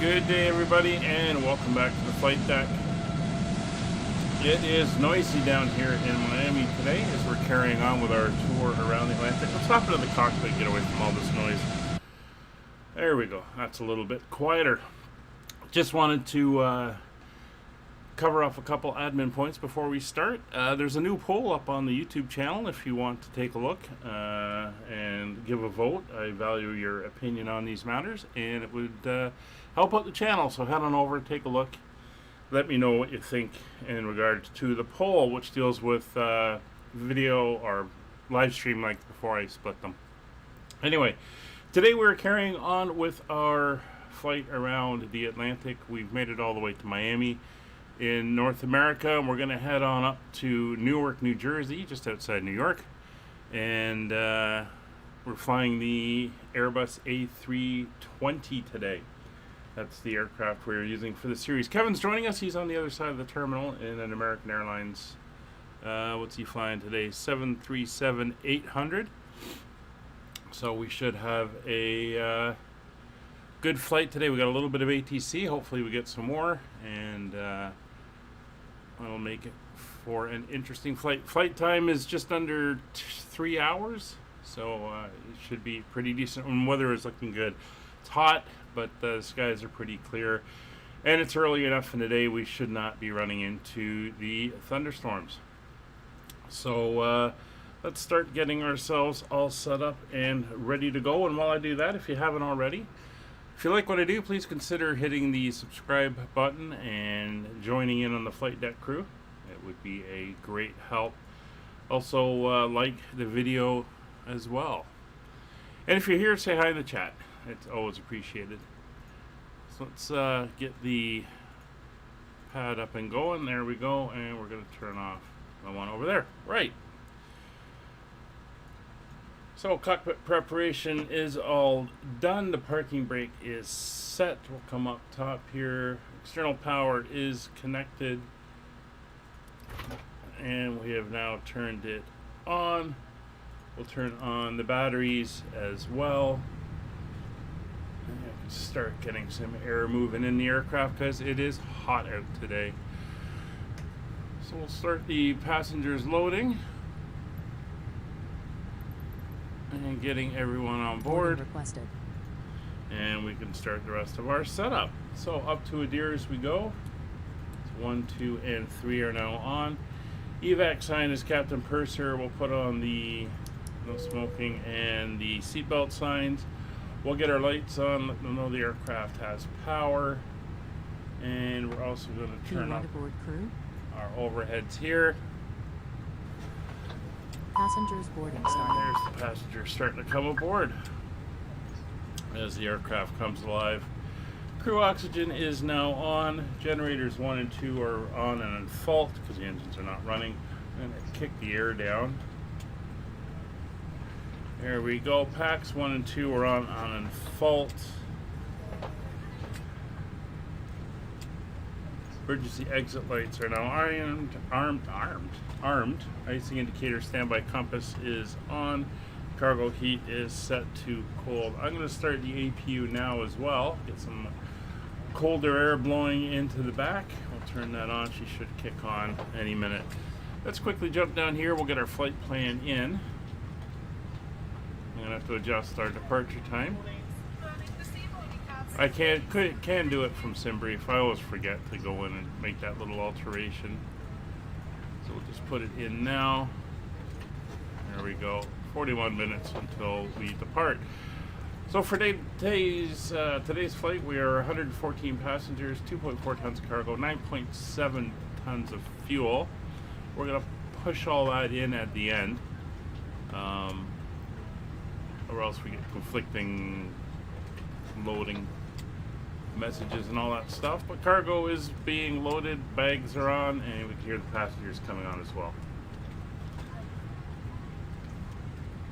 Good day, everybody, and welcome back to the flight deck. It is noisy down here in Miami today as we're carrying on with our tour around the Atlantic. Let's hop into the cockpit and get away from all this noise. There we go. That's a little bit quieter. Just wanted to cover off a couple admin points before we start. There's a new poll up on the YouTube channel if you want to take a look and give a vote. I value your opinion on these matters, and it would help out the channel. So head on over, take a look. Let me know what you think in regards to the poll, which deals with video or live stream like before I split them. Anyway, today we're carrying on with our flight around the Atlantic. We've made it all the way to Miami in North America, and we're going to head on up to Newark, New Jersey, just outside New York. And we're flying the Airbus A320 today. That's the aircraft we're using for the series. Kevin's joining us. He's on the other side of the terminal in an American Airlines. What's he flying today? 737-800. So we should have a good flight today. We got a little bit of ATC. Hopefully we get some more, and that'll make it for an interesting flight. Flight time is just under 3 hours, so it should be pretty decent. And weather is looking good. It's hot, but the skies are pretty clear, and it's early enough in the day we should not be running into the thunderstorms. So let's start getting ourselves all set up and ready to go. And while I do that, if you haven't already, if you like what I do, please consider hitting the subscribe button and joining in on the flight deck crew. It would be a great help. Also, like the video as well. And if you're here, say hi in the chat. It's always appreciated. So let's get the pad up and going. There we go. And we're going to turn off the one over there. Right. So cockpit preparation is all done. The parking brake is set. We'll come up top here. External power is connected. And we have now turned it on. We'll turn on the batteries as well. And start getting some air moving in the aircraft because it is hot out today. So we'll start the passengers loading and getting everyone on board, and we can start the rest of our setup. So up to Adir as we go. 1, 2, and 3 are now on. Evac sign is Captain Purser. We'll put on the no smoking and the seatbelt signs. We'll get our lights on, let them know the aircraft has power, and we're also going to turn up our overheads here. Passengers boarding starting. There's the passengers starting to come aboard as the aircraft comes alive. Crew oxygen is now on. Generators 1 and 2 are on and in fault because the engines are not running. And kick the air down. There we go. Packs 1 and 2 are on fault. Emergency exit lights are now armed. Icing indicator standby compass is on. Cargo heat is set to cold. I'm going to start the APU now as well. Get some colder air blowing into the back. We'll turn that on. She should kick on any minute. Let's quickly jump down here. We'll get our flight plan in. I'm going to have to adjust our departure time. I can do it from SimBrief. I always forget to go in and make that little alteration. So we'll just put it in now. There we go. 41 minutes until we depart. So for today's flight, we are 114 passengers, 2.4 tons of cargo, 9.7 tons of fuel. We're going to push all that in at the end, or else we get conflicting loading messages and all that stuff. But cargo is being loaded, bags are on, and we can hear the passengers coming on as well.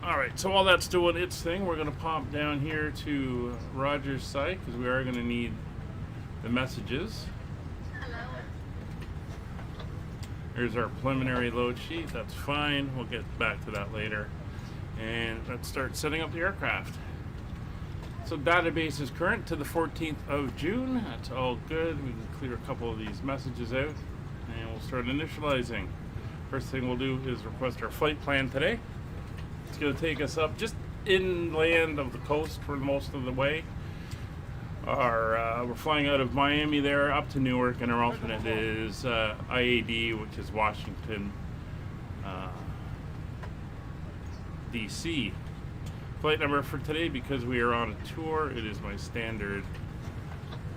Alright, so while that's doing its thing, we're going to pop down here to Roger's site because we are going to need the messages. Here's our preliminary load sheet. That's fine. We'll get back to that later. And let's start setting up the aircraft. So database is current to the 14th of June. That's all good. We can clear a couple of these messages out and we'll start initializing. First thing we'll do is request our flight plan today. It's going to take us up just inland of the coast for most of the way. We're flying out of Miami there up to Newark, and our alternate is IAD, which is Washington, DC. Flight number for today, because we are on a tour, it is my standard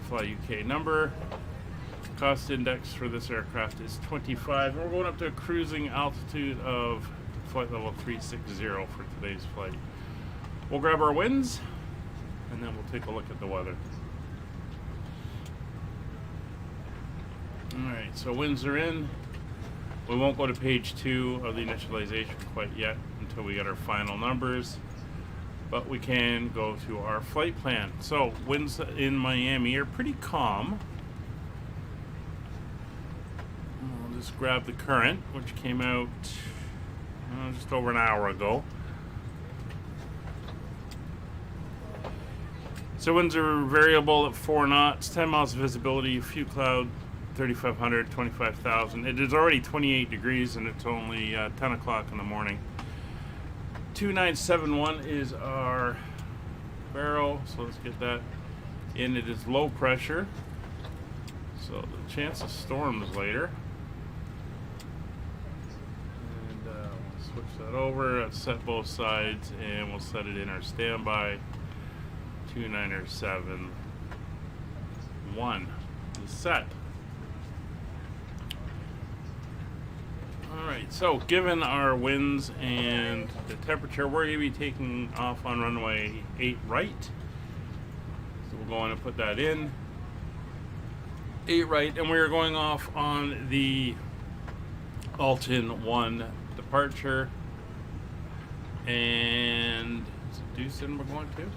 Fly UK number. Cost index for this aircraft is 25, and we're going up to a cruising altitude of flight level 360 for today's flight. We'll grab our winds and then we'll take a look at the weather. Alright, so winds are in. We won't go to page 2 of the initialization quite yet until we get our final numbers, but we can go to our flight plan. So winds in Miami are pretty calm. I'll just grab the current, which came out just over an hour ago. So winds are variable at 4 knots, 10 miles of visibility, few cloud, 3,500, 25,000. It is already 28 degrees and it's only 10 o'clock in the morning. 2971 is our barrel, so let's get that in. It is low pressure, so the chance of storms later. Switch that over, let's set both sides, and we'll set it in our standby 2971 is set. Alright, so given our winds and the temperature, we're going to be taking off on runway 8 right. So we'll go on and put that in. 8 right, and we're going off on the Alton 1 departure, and is it Dewson we're going to?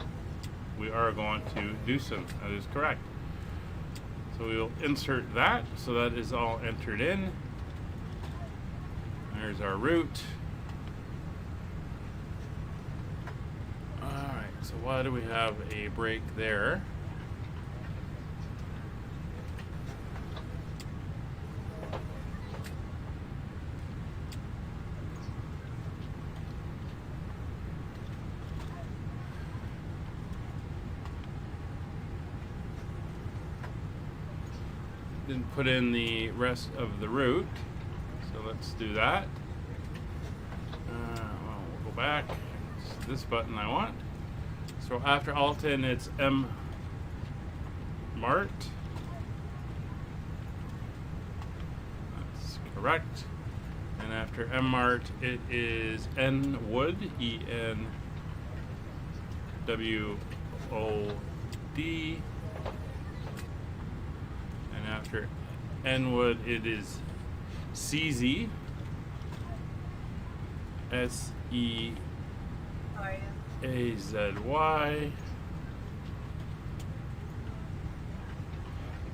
We are going to Dewson, that is correct. So we will insert that, so that is all entered in. There's our route. Alright, so why do we have a break there? Didn't put in the rest of the route, so let's do that. Well, we'll go back. It's this button I want. So after Alton, it's M Mart. That's correct. And after M Mart, it is N Wood, ENWOD. And after N Wood, it is CZ. SEAZY.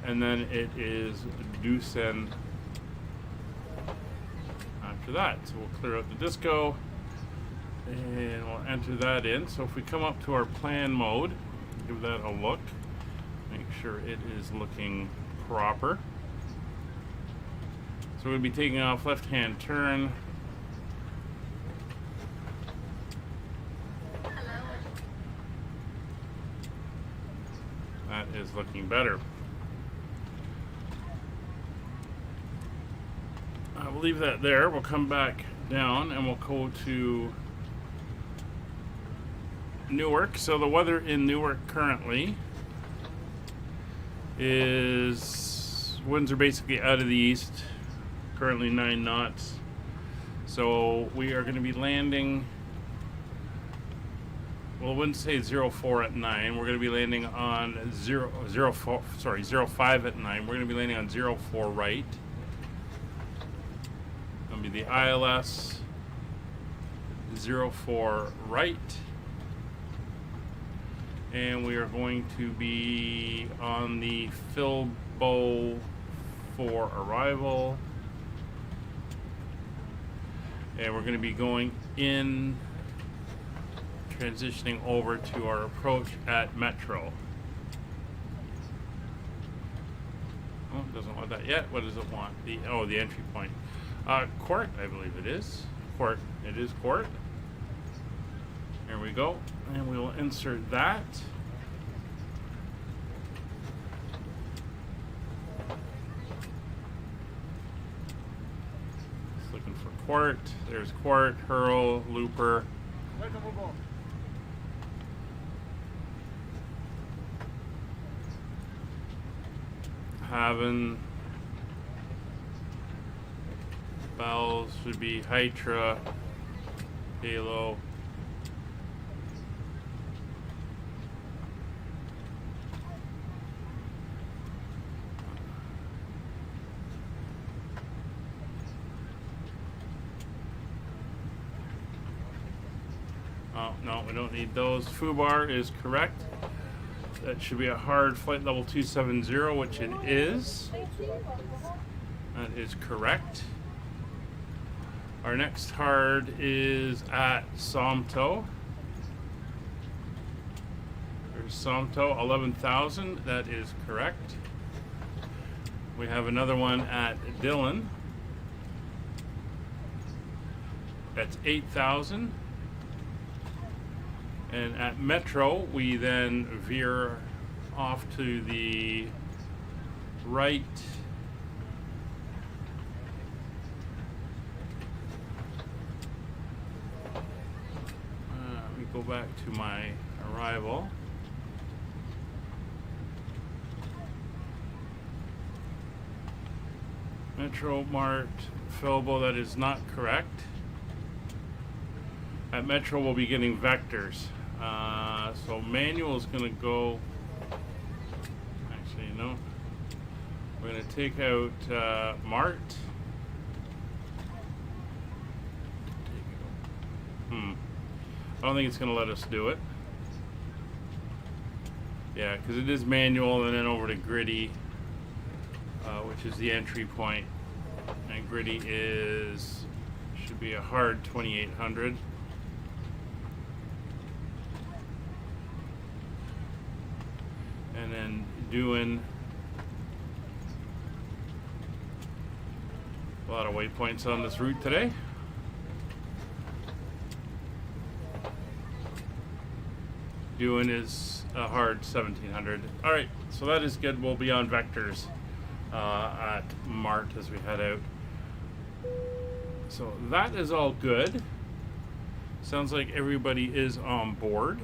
And then it is Deucen after that. So we'll clear out the disco and we'll enter that in. So if we come up to our plan mode, give that a look, make sure it is looking proper. So we'll be taking off left-hand turn. That is looking better. We'll leave that there. We'll come back down and we'll go to Newark. So the weather in Newark currently is winds are basically out of the east. Currently 9 knots. So we are going to be landing. Well, it wouldn't say 04 at 9. We're going to be landing on 05 at 9. We're going to be landing on 04 right. That'll be the ILS 04 right. And we are going to be on the Filbo for arrival. And we're going to be going in, transitioning over to our approach at Metro. Oh, it doesn't want that yet. What does it want? The entry point. Court, I believe it is. Court. It is Court. There we go. And we will insert that. Just looking for Court. There's Court, Hurl, Looper. Haven. Bells should be Hydra, Halo. Oh, no, we don't need those. Foobar is correct. That should be a hard flight level 270, which it is. That is correct. Our next hard is at Somto. There's Somto, 11,000. That is correct. We have another one at Dillon. That's 8,000. And at Metro, we then veer off to the right. Let me go back to my arrival. Metro marked Filbo, that is not correct. At Metro, we'll be getting vectors. So manual is going to go. Actually, no. We're going to take out Mart. I don't think it's going to let us do it. Yeah, because it is manual, and then over to Gritty, which is the entry point. And Gritty should be a hard 2800. And then doing a lot of waypoints on this route today. Doing is a hard 1700. All right, so that is good. We'll be on vectors at Mart as we head out. So that is all good. Sounds like everybody is on board.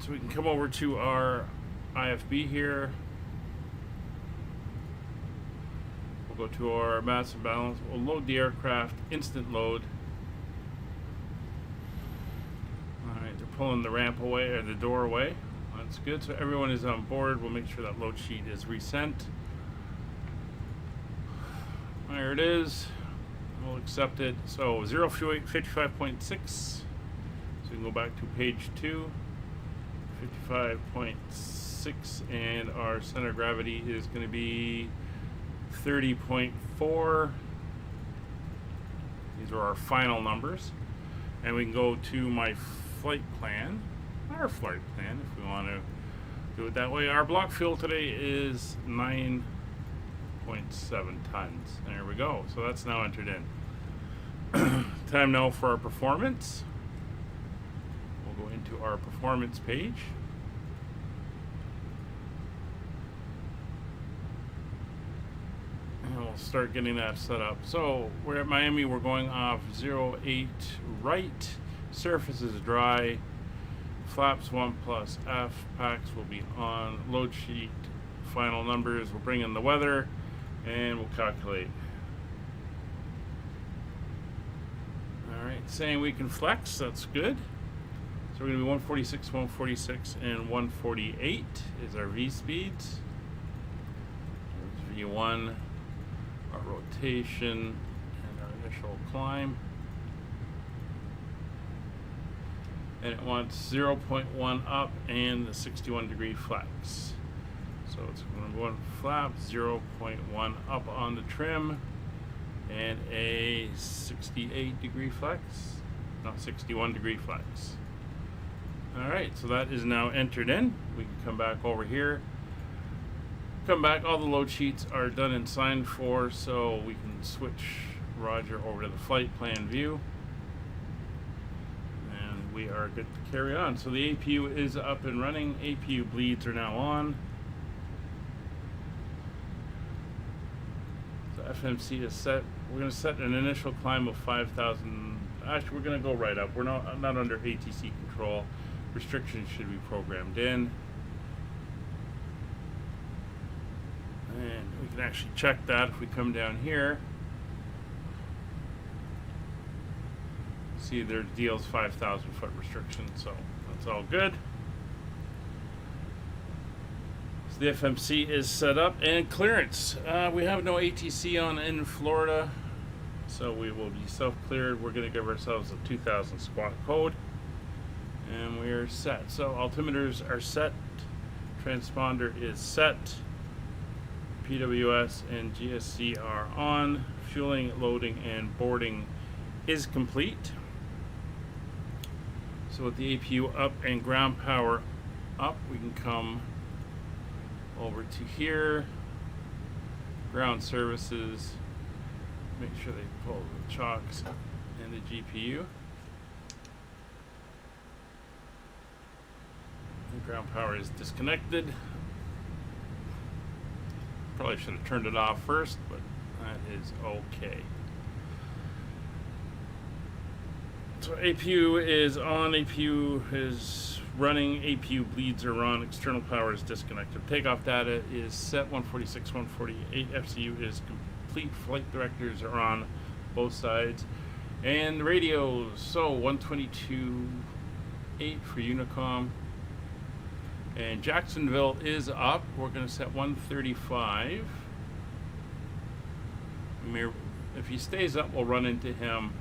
So we can come over to our IFB here. We'll go to our massive balance. We'll load the aircraft, instant load. Alright, they're pulling the ramp away, or the door away. That's good. So everyone is on board. We'll make sure that load sheet is resent. There it is. accept it. So 0 fuel weight 55.6. So we can go back to page 2. 55.6, and our center of gravity is going to be 30.4. These are our final numbers. And we can go to my flight plan, our flight plan, if we want to do it that way. Our block fuel today is 9.7 tons. There we go. So that's now entered in. Time now for our performance. We'll go into our performance page. And we'll start getting that set up. So we're at Miami. We're going off 08 right. Surface is dry. Flaps 1 plus F. Packs will be on. Load sheet. Final numbers. We'll bring in the weather and we'll calculate. Alright, saying we can flex. That's good. So we're going to be 146, 146, and 148 is our V speeds. There's V1, our rotation, and our initial climb. And it wants 0.1 up and the 61-degree flex. So it's going to be one flap, 0.1 up on the trim, and a 68-degree flex. Not 61-degree flex. Alright, so that is now entered in. We can come back over here. Come back, all the load sheets are done and signed for, so we can switch Roger over to the flight plan view. And we are good to carry on. So the APU is up and running. APU bleeds are now on. So FMC is set. We're going to set an initial climb of 5,000. Actually, we're going to go right up. We're not under ATC control. Restrictions should be programmed in. And we can actually check that if we come down here. See, there's DL's 5,000 foot restriction, so that's all good. So the FMC is set up, and clearance. We have no ATC on in Florida, so we will be self-cleared. We're going to give ourselves a 2,000 squat code, and we are set. So altimeters are set, transponder is set, PWS and GSC are on, fueling, loading, and boarding is complete. So with the APU up and ground power up, we can come over to here, ground services, make sure they pull the chocks and the GPU. The ground power is disconnected. Probably should have turned it off first, but that is okay. So APU is on, APU is running, APU bleeds are on, external power is disconnected. Takeoff data is set, 146, 148, FCU is complete, flight directors are on both sides. And the radios, so 122.8 for Unicom. And Jacksonville is up. We're going to set 135. If he stays up, we'll run into him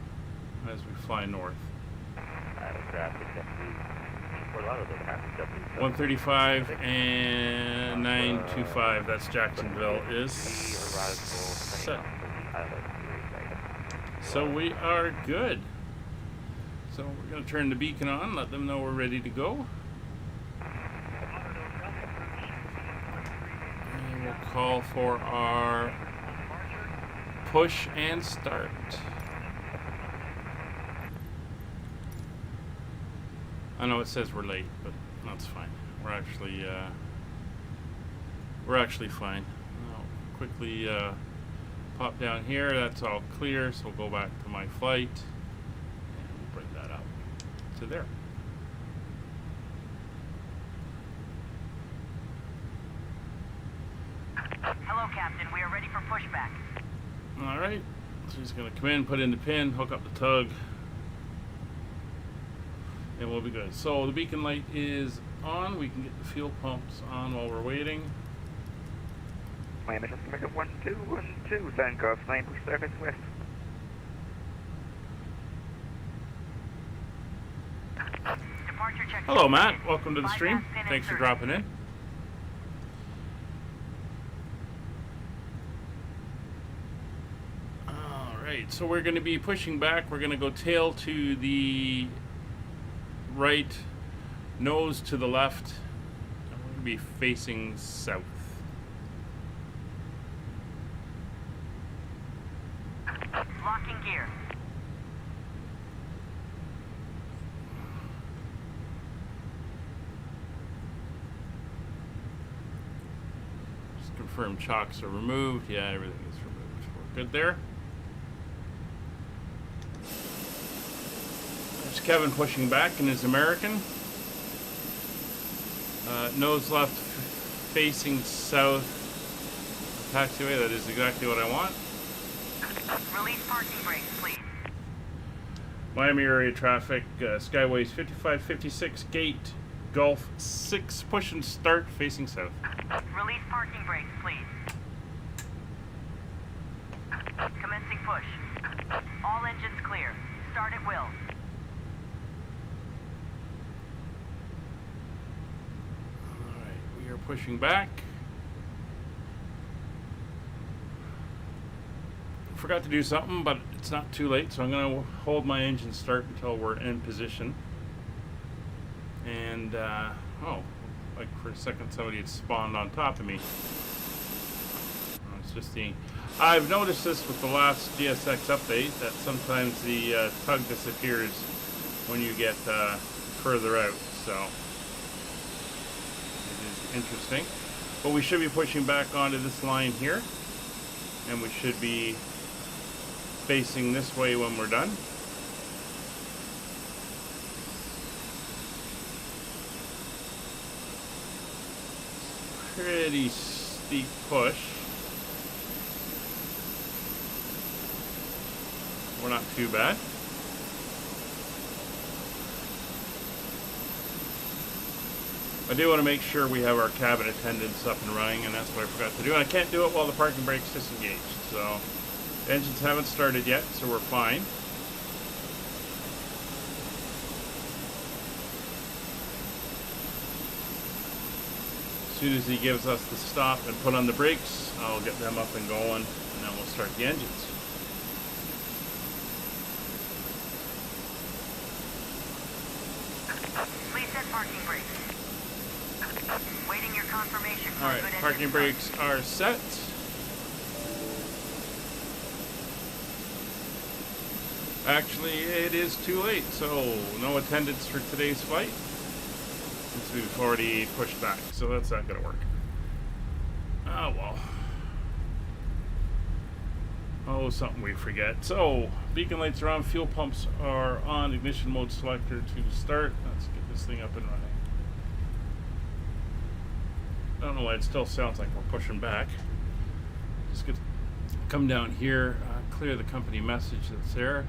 as we fly north. 135 and 925. That's Jacksonville is set. So we are good. So we're going to turn the beacon on, let them know we're ready to go. We'll call for our push and start. I know it says we're late, but that's fine. We're actually fine. I'll quickly pop down here. That's all clear, so we'll go back to my flight and we'll bring that up to there. Hello, Captain. We are ready for pushback. All right. So he's going to come in, put in the pin, hook up the tug, and we'll be good. So the beacon light is on. We can get the fuel pumps on while we're waiting. Miami, America 1212, Sandcross, 9 push surface west. Hello, Matt. Welcome to the stream. Thanks for dropping in. All right, so we're going to be pushing back. We're going to go tail to the right, nose to the left. And we're going to be facing south. Locking gear. Just confirm chocks are removed. Yeah, everything is removed. We're good there. There's Kevin pushing back in his American. Nose left facing south. Taxiway, that is exactly what I want. Release parking brakes, please. Miami area traffic, Skyways 5556, gate, Gulf 6, push and start facing south. Release parking brakes, please. Commencing push. All engines clear. Start at will. Alright, we are pushing back. Forgot to do something, but it's not too late, so I'm going to hold my engine start until we're in position. And, oh, like for a second somebody had spawned on top of me. It's just the... I've noticed this with the last GSX update, that sometimes the tug disappears when you get further out, so it is interesting. But we should be pushing back onto this line here, and we should be facing this way when we're done. Pretty steep push. We're not too bad. I do want to make sure we have our cabin attendants up and running, and that's what I forgot to do. And I can't do it while the parking brake's disengaged, so engines haven't started yet, so we're fine. As soon as he gives us the stop and put on the brakes, I'll get them up and going, and then we'll start the engines. Please set parking brakes. Waiting your confirmation for Alright, good parking engine brakes are set. Actually, it is too late, so no attendance for today's flight since we've already pushed back, so that's not going to work. Oh well. Oh, something we forget. So, beacon lights are on, fuel pumps are on, ignition mode selector to start. Let's get this thing up and running. I don't know why it still sounds like we're pushing back. Just gonna come down here, clear the company message that's there.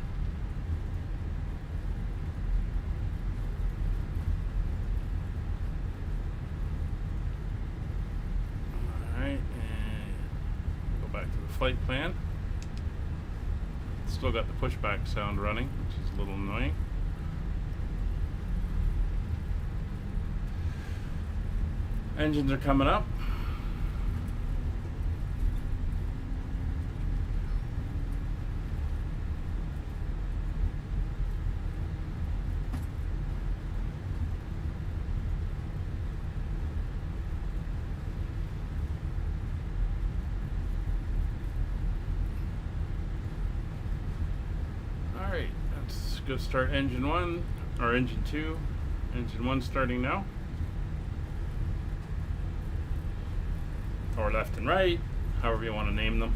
Alright, and go back to the flight plan. Still got the pushback sound running, which is a little annoying. Engines are coming up. Alright, let's go start engine 1, or engine 2. Engine 1 starting now. Or left and right, however you want to name them.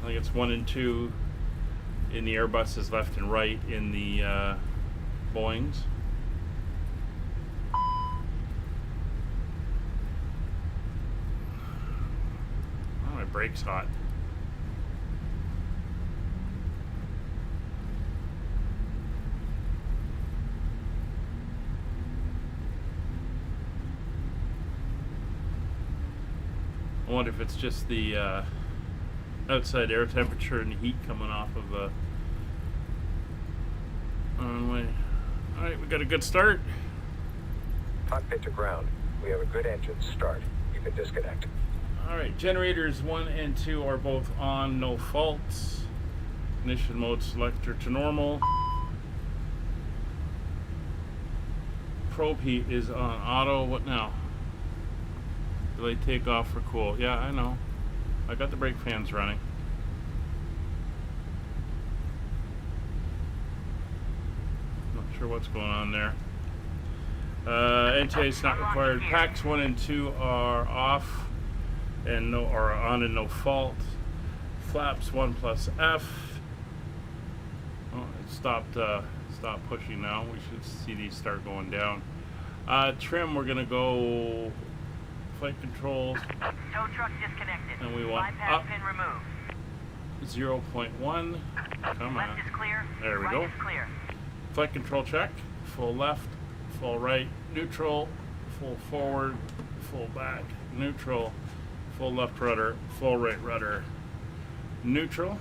I think it's 1 and 2 in the Airbuses, left and right in the Boeings. Oh, my brake's hot. I wonder if it's just the outside air temperature and heat coming off of the runway. Alright, we got a good start. Cockpit to ground. We have a good engine start. You can disconnect. Alright, generators 1 and 2 are both on, no faults. Ignition mode selector to normal. Probe heat is on auto. What now? Delay takeoff for cool. Yeah, I know. I got the brake fans running. Not sure what's going on there. NTA is not required. Packs 1 and 2 are off and are on and no fault. Flaps 1 plus F. Oh, it stopped pushing now. We should see these start going down. Trim, we're gonna go flight controls. Tow truck disconnected. And we want bypass up. pin removed. 0.1. Come Left on. is clear. There we right go. is clear. Flight control check. Full left, full right, neutral, full forward, full back, neutral, full left rudder, full right rudder, neutral.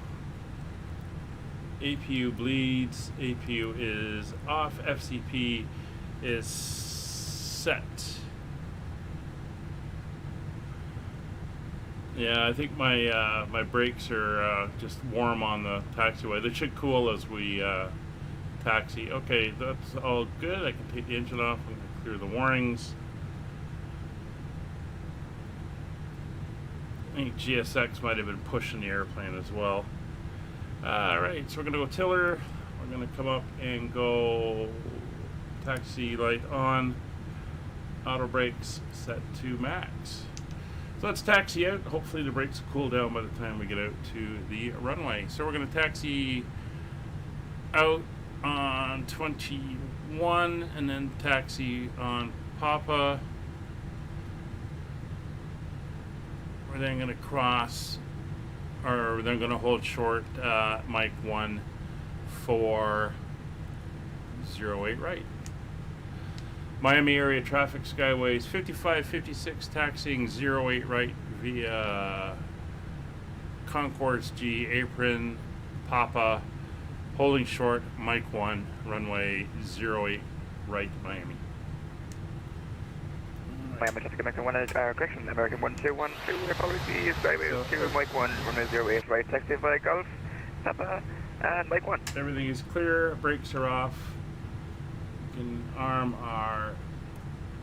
APU bleeds. APU is off. FCP is set. Yeah, I think my my brakes are just warm on the taxiway. They should cool as we taxi. Okay, that's all good. I can take the engine off and clear the warnings. I think GSX might have been pushing the airplane as well. Alright, so we're going to go tiller. We're going to come up and go taxi light on. Auto brakes set to max. So let's taxi out. Hopefully the brakes will cool down by the time we get out to the runway. So we're going to taxi out on 21 and then taxi on Papa. We're then going to cross, or then going to hold short Mike 1 for 08 right. Miami area traffic skyways 5556 taxiing 08 right via Concourse G apron Papa, holding short Mike 1 runway 08 right Miami. Miami traffic American 1 correction, American 1212 Republic B skyways to Mike 1 runway 08 right taxi via Golf Papa and Mike 1. Everything is clear, brakes are off. We can arm our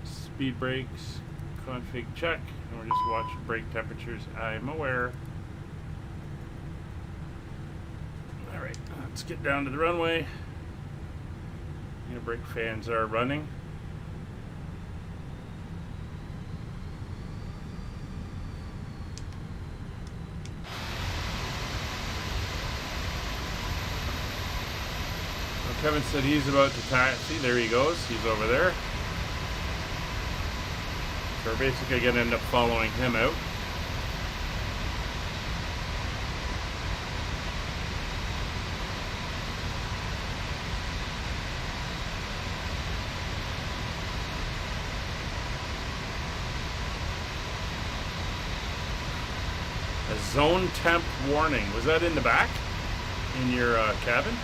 speed brakes, config check, and we're just watching brake temperatures. I'm aware. Alright, let's get down to the runway. Your brake fans are running. Kevin said he's about to taxi. There he goes. He's over there. So we're basically going to end up following him out. A zone temp warning. Was that in the back? In your cabin?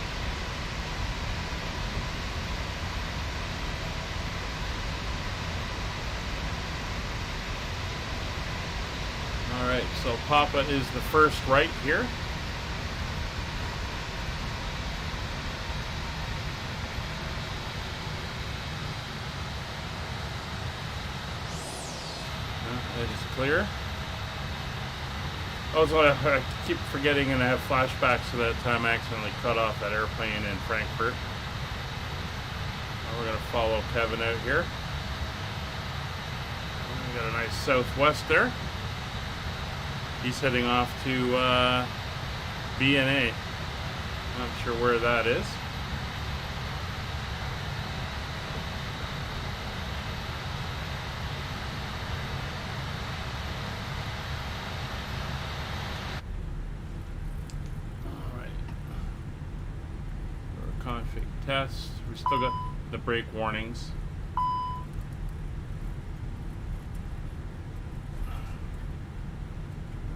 Alright, so Papa is the first right here. That is clear. Also, I keep forgetting and I have flashbacks to that time I accidentally cut off that airplane in Frankfurt. Now we're going to follow Kevin out here. We got a nice southwest there. He's heading off to B&A. Not sure where that is. Alright. Config test. We still got the brake warnings.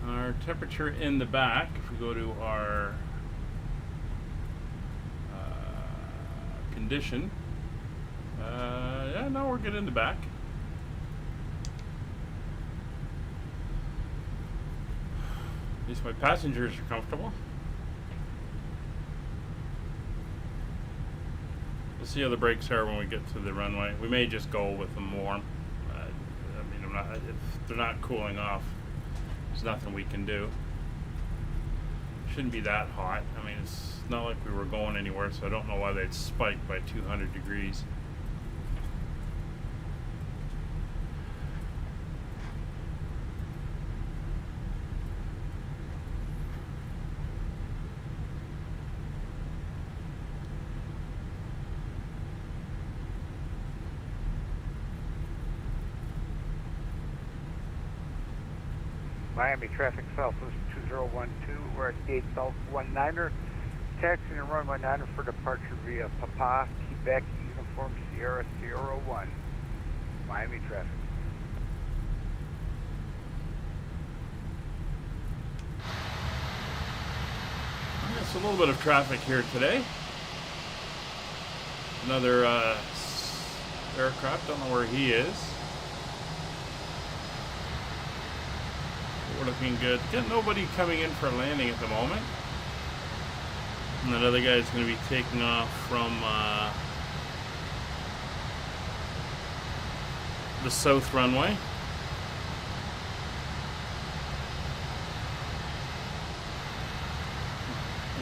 Our temperature in the back, if we go to our condition, Yeah, no, we're good in the back. At least my passengers are comfortable. We'll see how the brakes are when we get to the runway. We may just go with them warm. I mean, if they're not cooling off, there's nothing we can do. Shouldn't be that hot. I mean, it's not like we were going anywhere, so I don't know why they'd spike by 200 degrees. Miami traffic Southwest 2012, we're at gate South 19er, taxiing and runway 19 for departure via Papa, Quebec, Uniform Sierra Sierra 1, Miami traffic. It's a little bit of traffic here today. Another aircraft, don't know where he is. We're looking good. Got nobody coming in for a landing at the moment. And that other guy is going to be taking off from the south runway.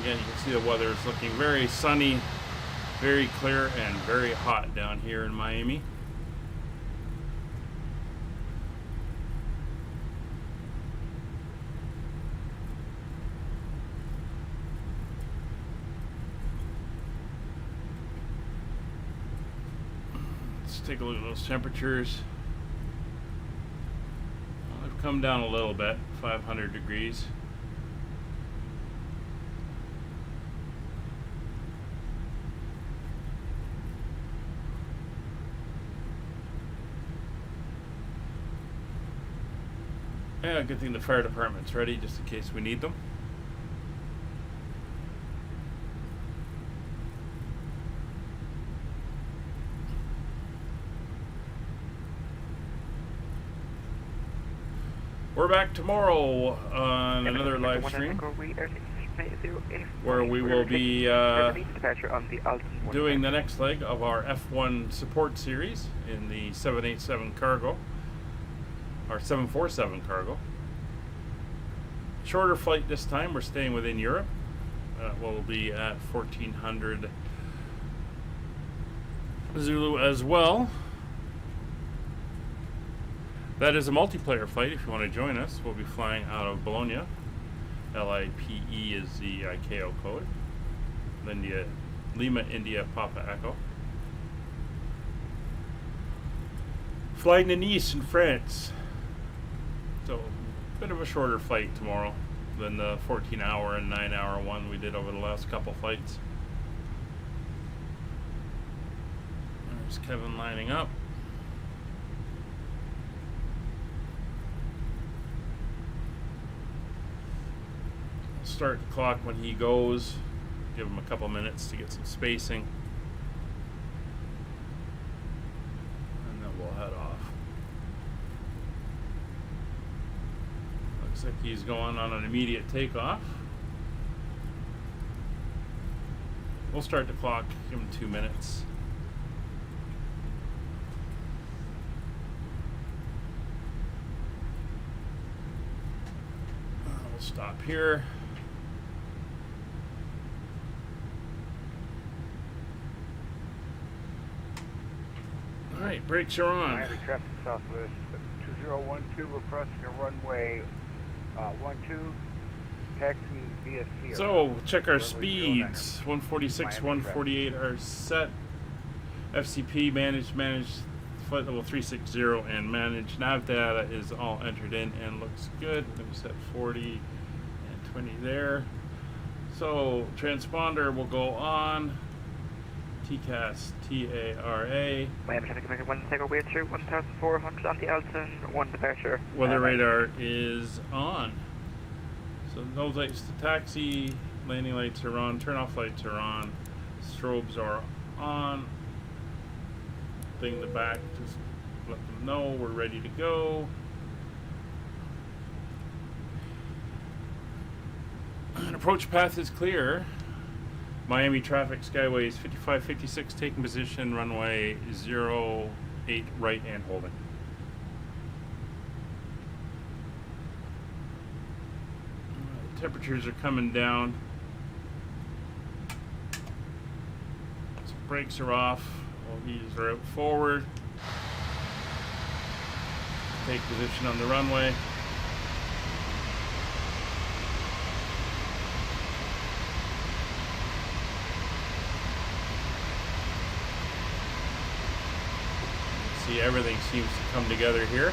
Again, you can see the weather is looking very sunny, very clear, and very hot down here in Miami. Take a look at those temperatures. Well, they've come down a little bit, 500 degrees. Yeah, good thing the fire department's ready just in case we need them. We're back tomorrow on another live stream where we will be doing the next leg of our F1 support series in the 787 cargo, or 747 cargo. Shorter flight this time. We're staying within Europe. We'll be at 1400 Zulu as well. That is a multiplayer flight if you want to join us. We'll be flying out of Bologna. LIPE is the ICAO code. Lima, India, Papa Echo. Flying to Nice in France. So, a bit of a shorter flight tomorrow than the 14-hour and 9-hour one we did over the last couple flights. There's Kevin lining up. Start the clock when he goes. Give him a couple minutes to get some spacing. And then we'll head off. Looks like he's going on an immediate takeoff. We'll start the clock, give him 2 minutes. We'll stop here. Alright, brakes are on. Miami traffic Southwest 2012, we're crossing the runway 12, taxiing via Sierra. So, check our speeds. 146, 148 are set. FCP managed flight level 360 and managed. Nav data is all entered in and looks good. Let me set 40 and 20 there. So, transponder will go on. TCAS, TARA. Miami traffic American 1 takeaway through 1,400 on the Alton, 1 departure. Weather radar is on. So those lights to taxi, landing lights are on, turn off lights are on, strobes are on. thing in the back. Just let them know we're ready to go. And approach path is clear. Miami traffic, skyways 5556, taking position, runway 08 right and holding. Temperatures are coming down. So brakes are off. All these are out forward. Take position on the runway. See, everything seems to come together here.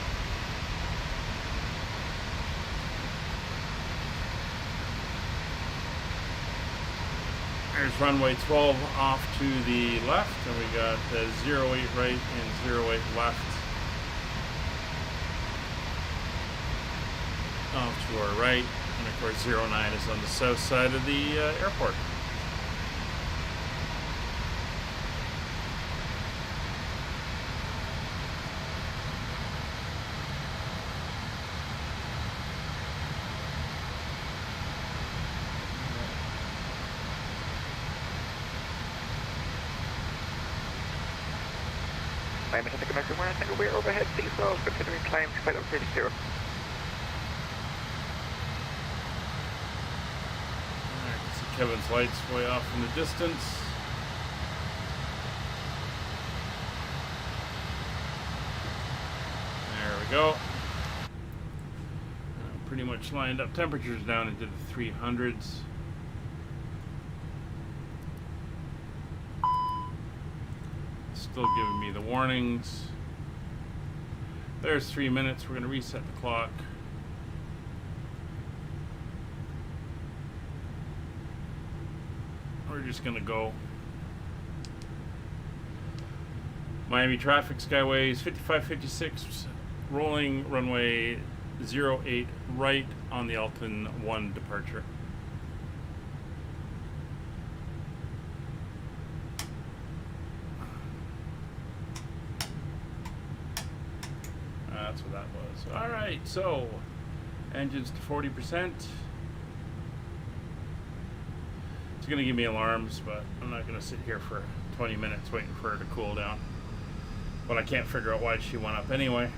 There's runway 12 off to the left, and we got 08 right and 08 left off to our right, and of course 09 is on the south side of the airport. Miami Traffic American 1, single we're overhead, please slow, continuing climb to flight level 30. Alright, see Kevin's lights way off in the distance. There we go. Pretty much lined up. Temperatures down into the 300s. Still giving me the warnings. There's 3 minutes. We're going to reset the clock. We're just going to go. Miami traffic, skyways 5556, rolling runway 08 right on the Alton 1 departure. That's what that was. All right, so engines to 40%. It's going to give me alarms, but I'm not going to sit here for 20 minutes waiting for her to cool down. But I can't figure out why she went up anyway.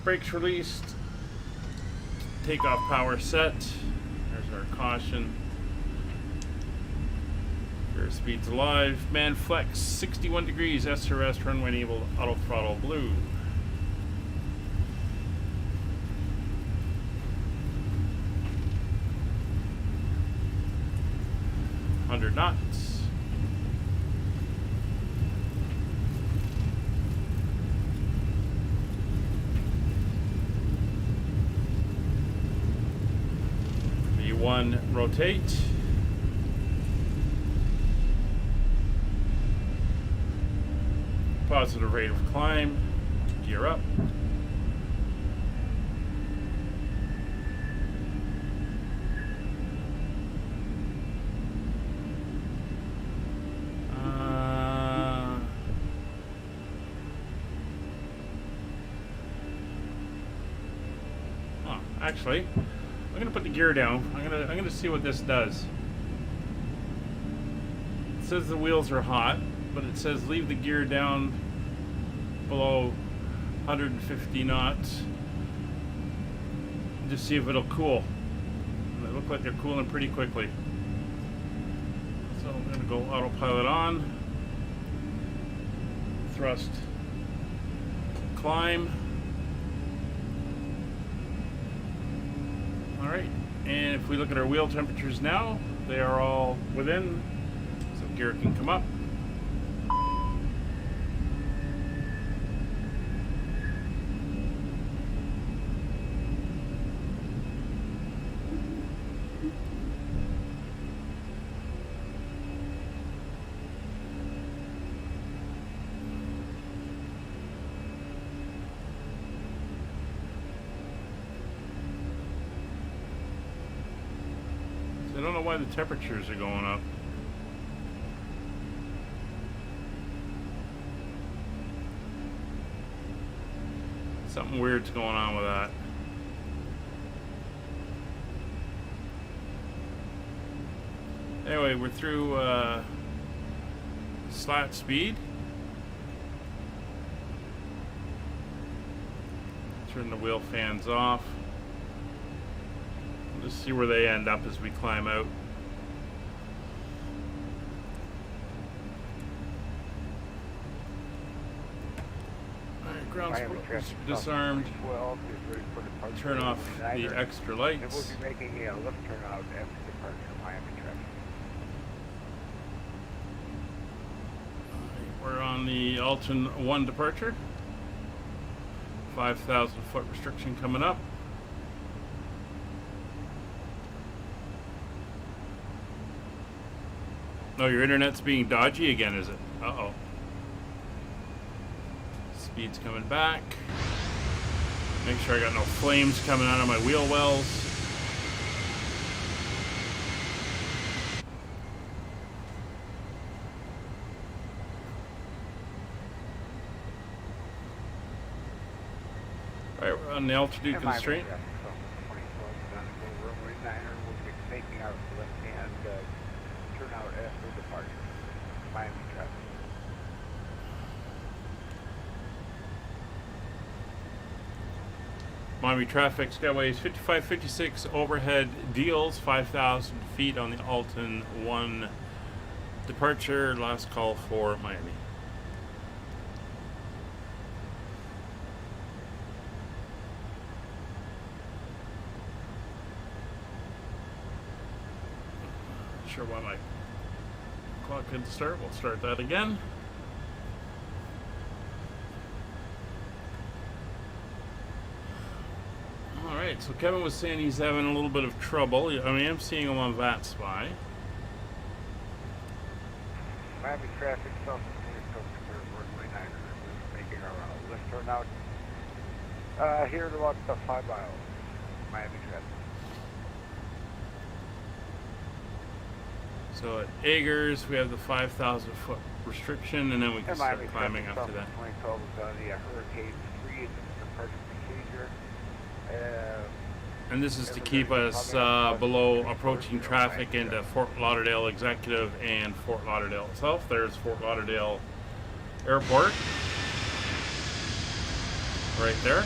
Brakes released. Takeoff power set. There's our caution. Speed's alive. Man flex 61 degrees. SRS runway enabled. Auto throttle blue. 100 knots. V1 rotate. Positive rate of climb. Gear up. Actually, I'm gonna put the gear down. I'm gonna see what this does. It says the wheels are hot, but it says leave the gear down below 150 knots. Just see if it'll cool. They look like they're cooling pretty quickly. So I'm gonna go autopilot on. Thrust. Climb. Alright, and if we look at our wheel temperatures now, they are all within, so gear can come up. I don't know why the temperatures are going up. Something weird's going on with that. Anyway, we're through slat speed. Turn the wheel fans off. Let's see where they end up as we climb out. Alright, ground support disarmed. Turn off the extra And lights. we'll be making a left turn out after departure of Miami traffic. We're on the Alton 1 departure. 5,000 foot restriction coming up. Oh, your internet's being dodgy again, is it? Uh-oh. Speed's coming back. Make sure I got no flames coming out of my wheel wells. Alright, we're on the altitude constraint. We'll be making our left-hand turn out after departure. Miami traffic. Miami traffic, Skyways 5556 overhead deals, 5,000 feet on the Alton 1 departure. Last call for Miami. Not sure why my clock couldn't start. We'll start that again. Alright, so Kevin was saying he's having a little bit of trouble. I mean, I'm seeing him on VATSPY. Miami traffic, south of runway 9. We're making our left turn out here at about 5 miles. Miami traffic. So at Agers, we have the 5,000 foot restriction, and then we can And start Miami climbing traffic, after that. south of 2012 is on the Hurricane 3 departure procedure. And this is to keep us below approaching traffic into Fort Lauderdale Executive and Fort Lauderdale itself. There's Fort Lauderdale Airport. Right there.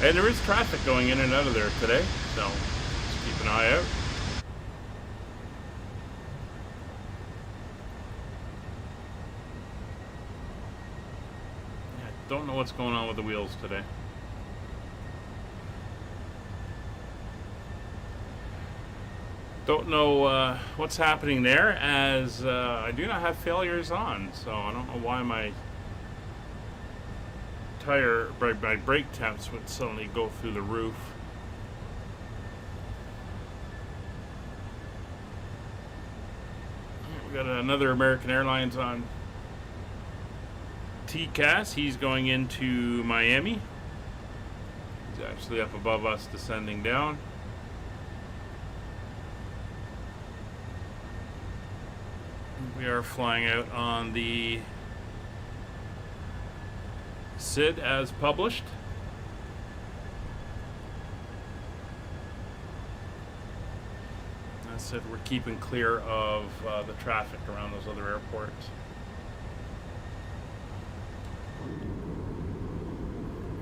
And there is traffic going in and out of there today, so just keep an eye out. Yeah, don't know what's going on with the wheels today. Don't know what's happening there, as I do not have failures on, so I don't know why my brake temps would suddenly go through the roof. We got another American Airlines on TCAS. He's going into Miami. He's actually up above us, descending down. We are flying out on the SID as published. As I said, we're keeping clear of the traffic around those other airports.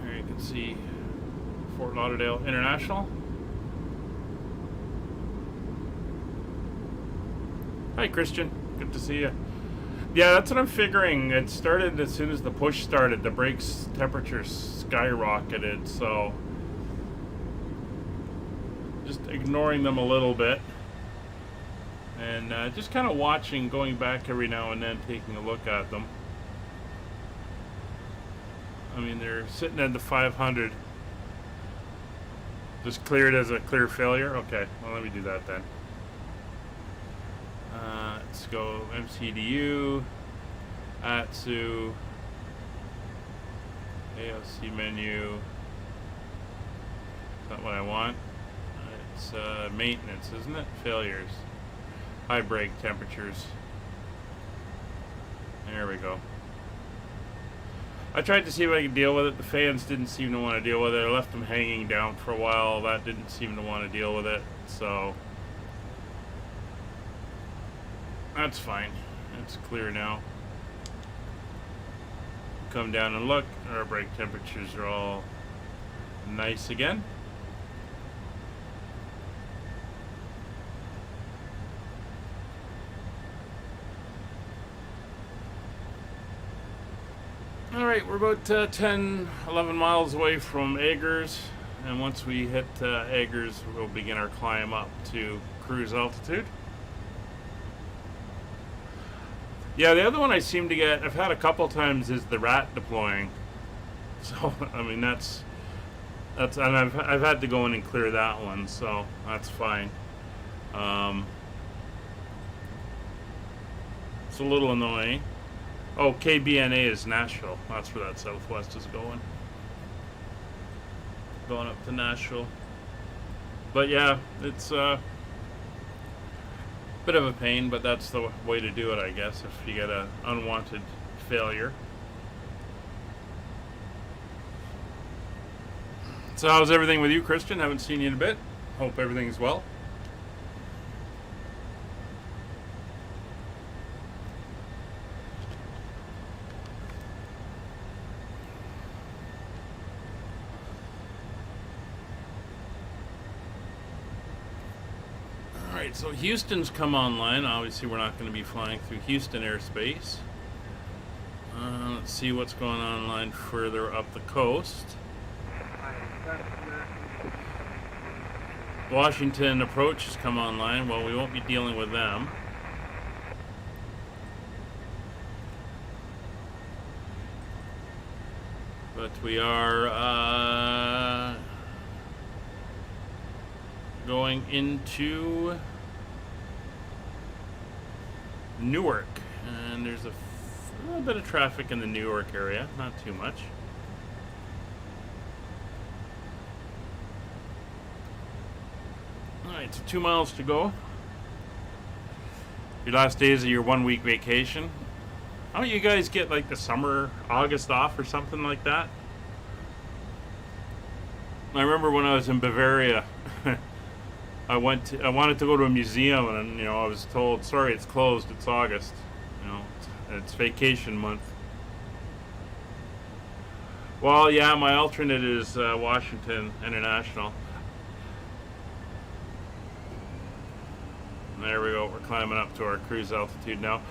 There you can see Fort Lauderdale International. Hi, Christian. Good to see you. Yeah, that's what I'm figuring. It started as soon as the push started. The brakes temperature skyrocketed, so just ignoring them a little bit. And just kind of watching, going back every now and then, taking a look at them. I mean, they're sitting at the 500. Just cleared as a clear failure? Okay, well, let me do that then. Let's go MCDU, ATSU, AOC menu. That's not what I want. It's maintenance, isn't it? Failures. High brake temperatures. There we go. I tried to see if I could deal with it. The fans didn't seem to want to deal with it. I left them hanging down for a while. That didn't seem to want to deal with it. So that's fine. It's clear now. Come down and look. Our brake temperatures are all nice again. Alright, we're about 10, 11 miles away from Eggers, and once we hit Eggers, we'll begin our climb up to cruise altitude. Yeah, the other one I seem to get, I've had a couple times, is the rat deploying. So, I mean, that's and I've had to go in and clear that one, so that's fine. It's a little annoying. Oh, KBNA is Nashville. That's where that Southwest is going. Going up to Nashville. But yeah, it's a bit of a pain, but that's the way to do it, I guess, if you get an unwanted failure. So how's everything with you, Christian? Haven't seen you in a bit. Hope everything's well. Alright, so Houston's come online. Obviously, we're not going to be flying through Houston airspace. Let's see what's going on online further up the coast. Washington approach has come online. Well, we won't be dealing with them. But we are going into Newark, and there's a little bit of traffic in the Newark area, not too much. Alright, so 2 miles to go. Your last days of your 1 week vacation. How don't you guys get like the summer, August off or something like that? I remember when I was in Bavaria, I wanted to go to a museum, and I was told, sorry, it's closed, it's August. It's vacation month. Well, yeah, my alternate is Washington International. There we go. We're climbing up to our cruise altitude now.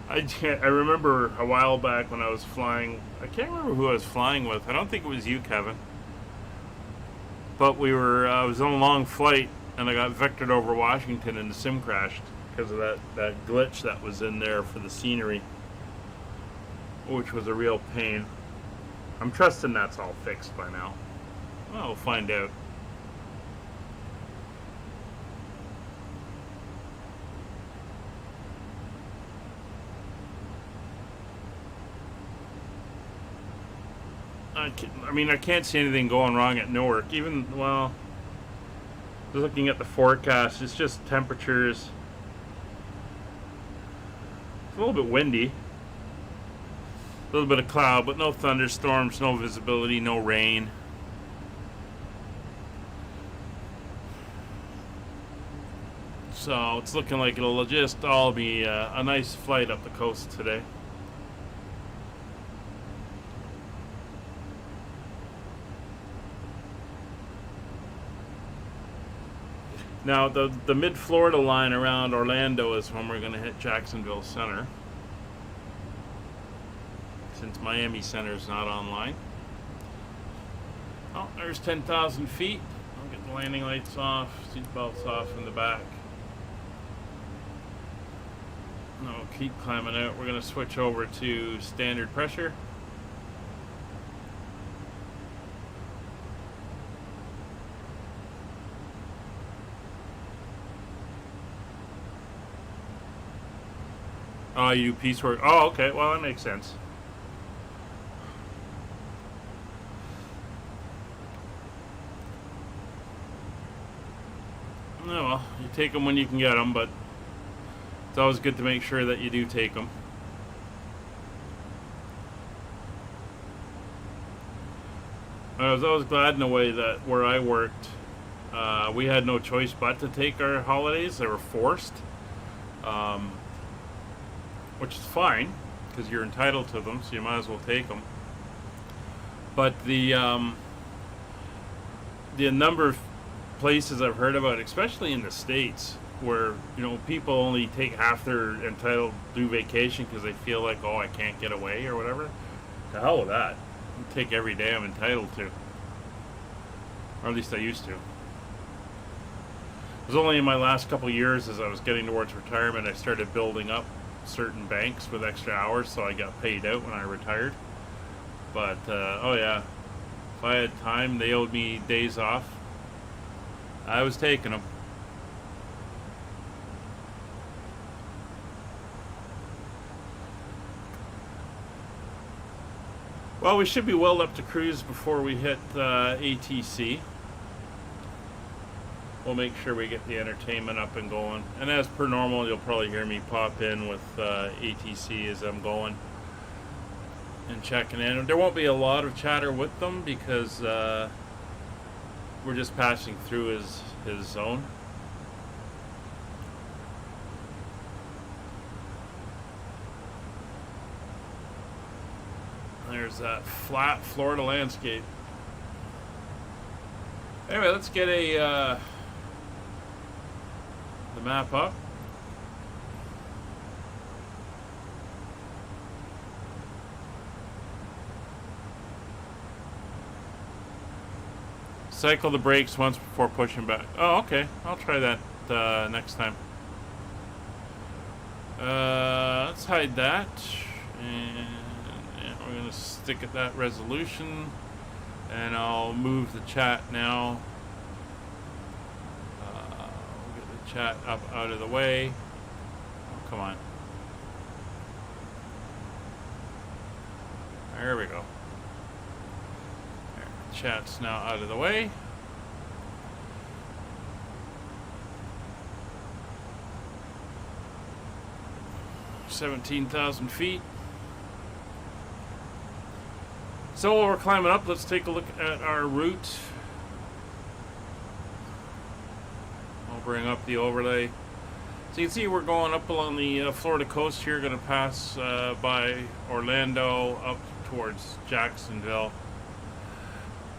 I remember a while back when I was flying. I can't remember who I was flying with. I don't think it was you, Kevin. But I was on a long flight, and I got vectored over Washington, and the sim crashed because of that glitch that was in there for the scenery, which was a real pain. I'm trusting that's all fixed by now. Well, we'll find out. I can't see anything going wrong at Newark. Looking at the forecast, it's just temperatures. It's a little bit windy. A little bit of cloud, but no thunderstorms, no visibility, no rain. So it's looking like it'll just all be a nice flight up the coast today. Now, the mid-Florida line around Orlando is when we're going to hit Jacksonville Center, since Miami Center is not online. Oh, there's 10,000 feet. I'll get the landing lights off, seatbelts off in the back. No, we'll keep climbing out. We're going to switch over to standard pressure. Oh, you do piecework. Oh, okay. Well, that makes sense. Oh, well, you take them when you can get them, but it's always good to make sure that you do take them. I was always glad in a way that where I worked, we had no choice but to take our holidays. They were forced, which is fine because you're entitled to them, so you might as well take them. But the number of places I've heard about, especially in the States, where people only take half their entitled due vacation because they feel like, oh, I can't get away or whatever. To hell with that. I take every day I'm entitled to, or at least I used to. It was only in my last couple years, as I was getting towards retirement, I started building up certain banks with extra hours, so I got paid out when I retired. But oh yeah, if I had time, they owed me days off, I was taking them. Well, we should be well up to cruise before we hit ATC. We'll make sure we get the entertainment up and going. And as per normal, you'll probably hear me pop in with ATC as I'm going and checking in. There won't be a lot of chatter with them because we're just passing through his zone. There's that flat Florida landscape. Anyway, let's get the map up. Cycle the brakes once before pushing back. Oh, okay. I'll try that next time. Let's hide that. And we're going to stick at that resolution. And I'll move the chat now. We'll get the chat up out of the way. Oh, come on. There we go. Chat's now out of the way. $17,000 feet. So while we're climbing up, let's take a look at our route. I'll bring up the overlay. So you can see we're going up along the Florida coast here, going to pass by Orlando up towards Jacksonville,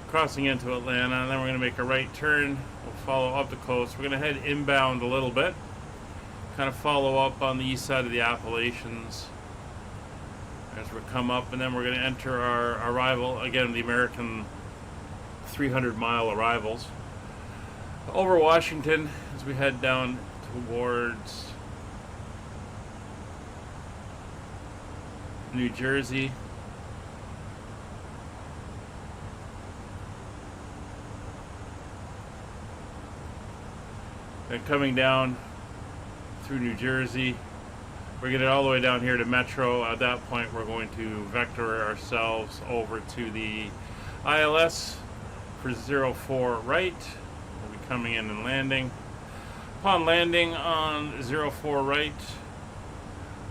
crossing into Atlanta, and then we're going to make a right turn. We'll follow up the coast. We're going to head inbound a little bit, kind of follow up on the east side of the Appalachians as we come up, and then we're going to enter our arrival, again, the American 300-mile arrivals, over Washington as we head down towards New Jersey. And coming down through New Jersey, we're going to get all the way down here to Metro. At that point, we're going to vector ourselves over to the ILS for 04 right. We'll be coming in and landing. Upon landing on 04 right,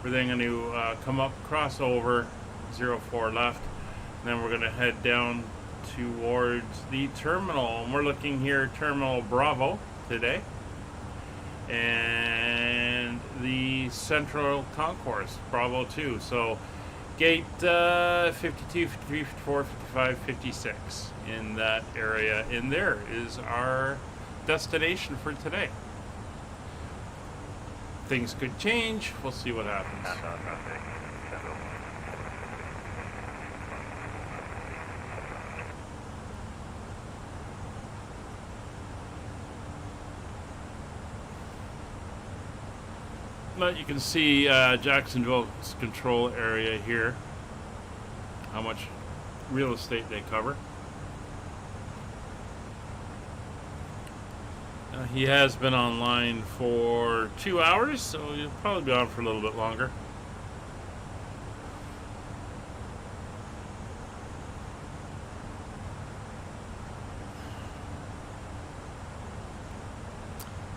we're then going to come up, cross over 04 left, and then we're going to head down towards the terminal. And we're looking here, Terminal Bravo today, and the Central Concourse, Bravo 2. So gate 52, 53, 54, 55, 56 in that area. In there is our destination for today. Things could change. We'll see what happens. But you can see Jacksonville's control area here, how much real estate they cover. He has been online for 2 hours, so he'll probably be on for a little bit longer.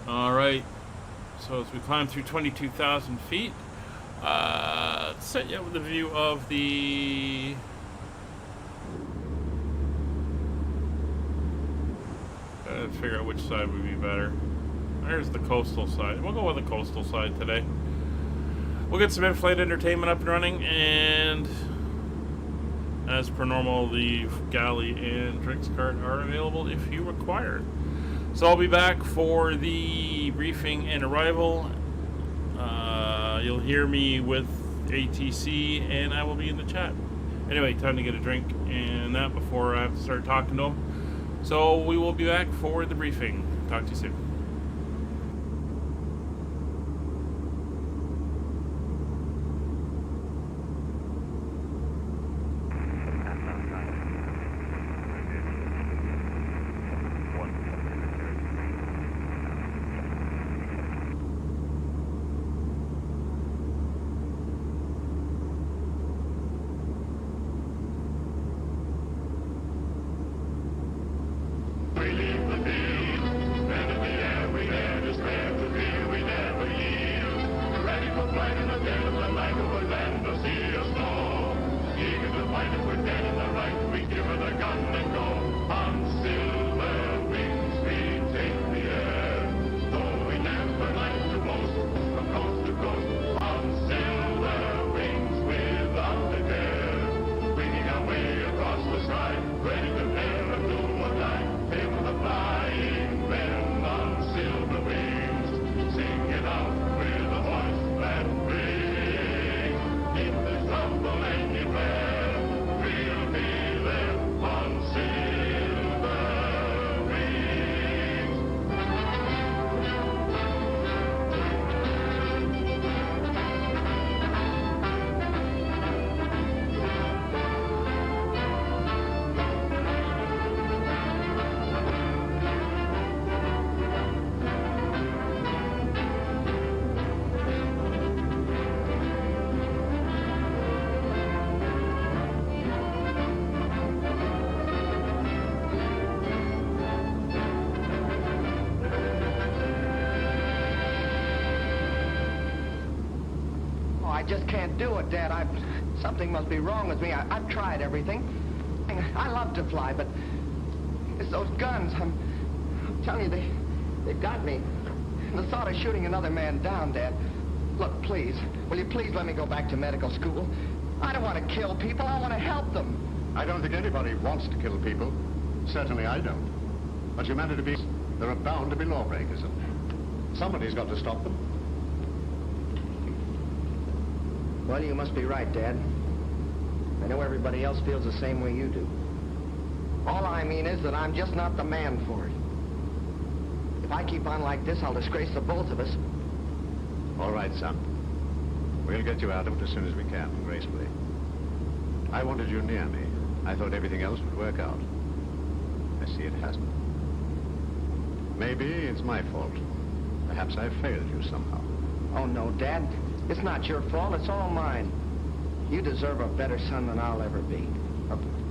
All right. So as we climb through 22,000 feet, let's set you up with a view of the Trying to figure out which side would be better. There's the coastal side. We'll go with the coastal side today. We'll get some in-flight entertainment up and running, and as per normal, the galley and drinks cart are available if you require. So I'll be back for the briefing and arrival. You'll hear me with ATC, and I will be in the chat. Anyway, time to get a drink and that before I have to start talking to them. So we will be back for the briefing. Talk to you soon. I just can't do it, Dad. Something must be wrong with me. I've tried everything. I love to fly, but it's those guns. I'm telling you, they've got me. The thought of shooting another man down, Dad. Look, please, will you please let me go back to medical school? I don't want to kill people. I want to help them. I don't think anybody wants to kill people. Certainly I don't. But humanity there are bound to be lawbreakers, and somebody's got to stop them. Well, you must be right, Dad. I know everybody else feels the same way you do. All I mean is that I'm just not the man for it. If I keep on like this, I'll disgrace the both of us. All right, son. We'll get you out of it as soon as we can, gracefully. I wanted you near me. I thought everything else would work out. I see it hasn't. Maybe it's my fault. Perhaps I failed you somehow. Oh, no, Dad. It's not your fault. It's all mine. You deserve a better son than I'll ever be.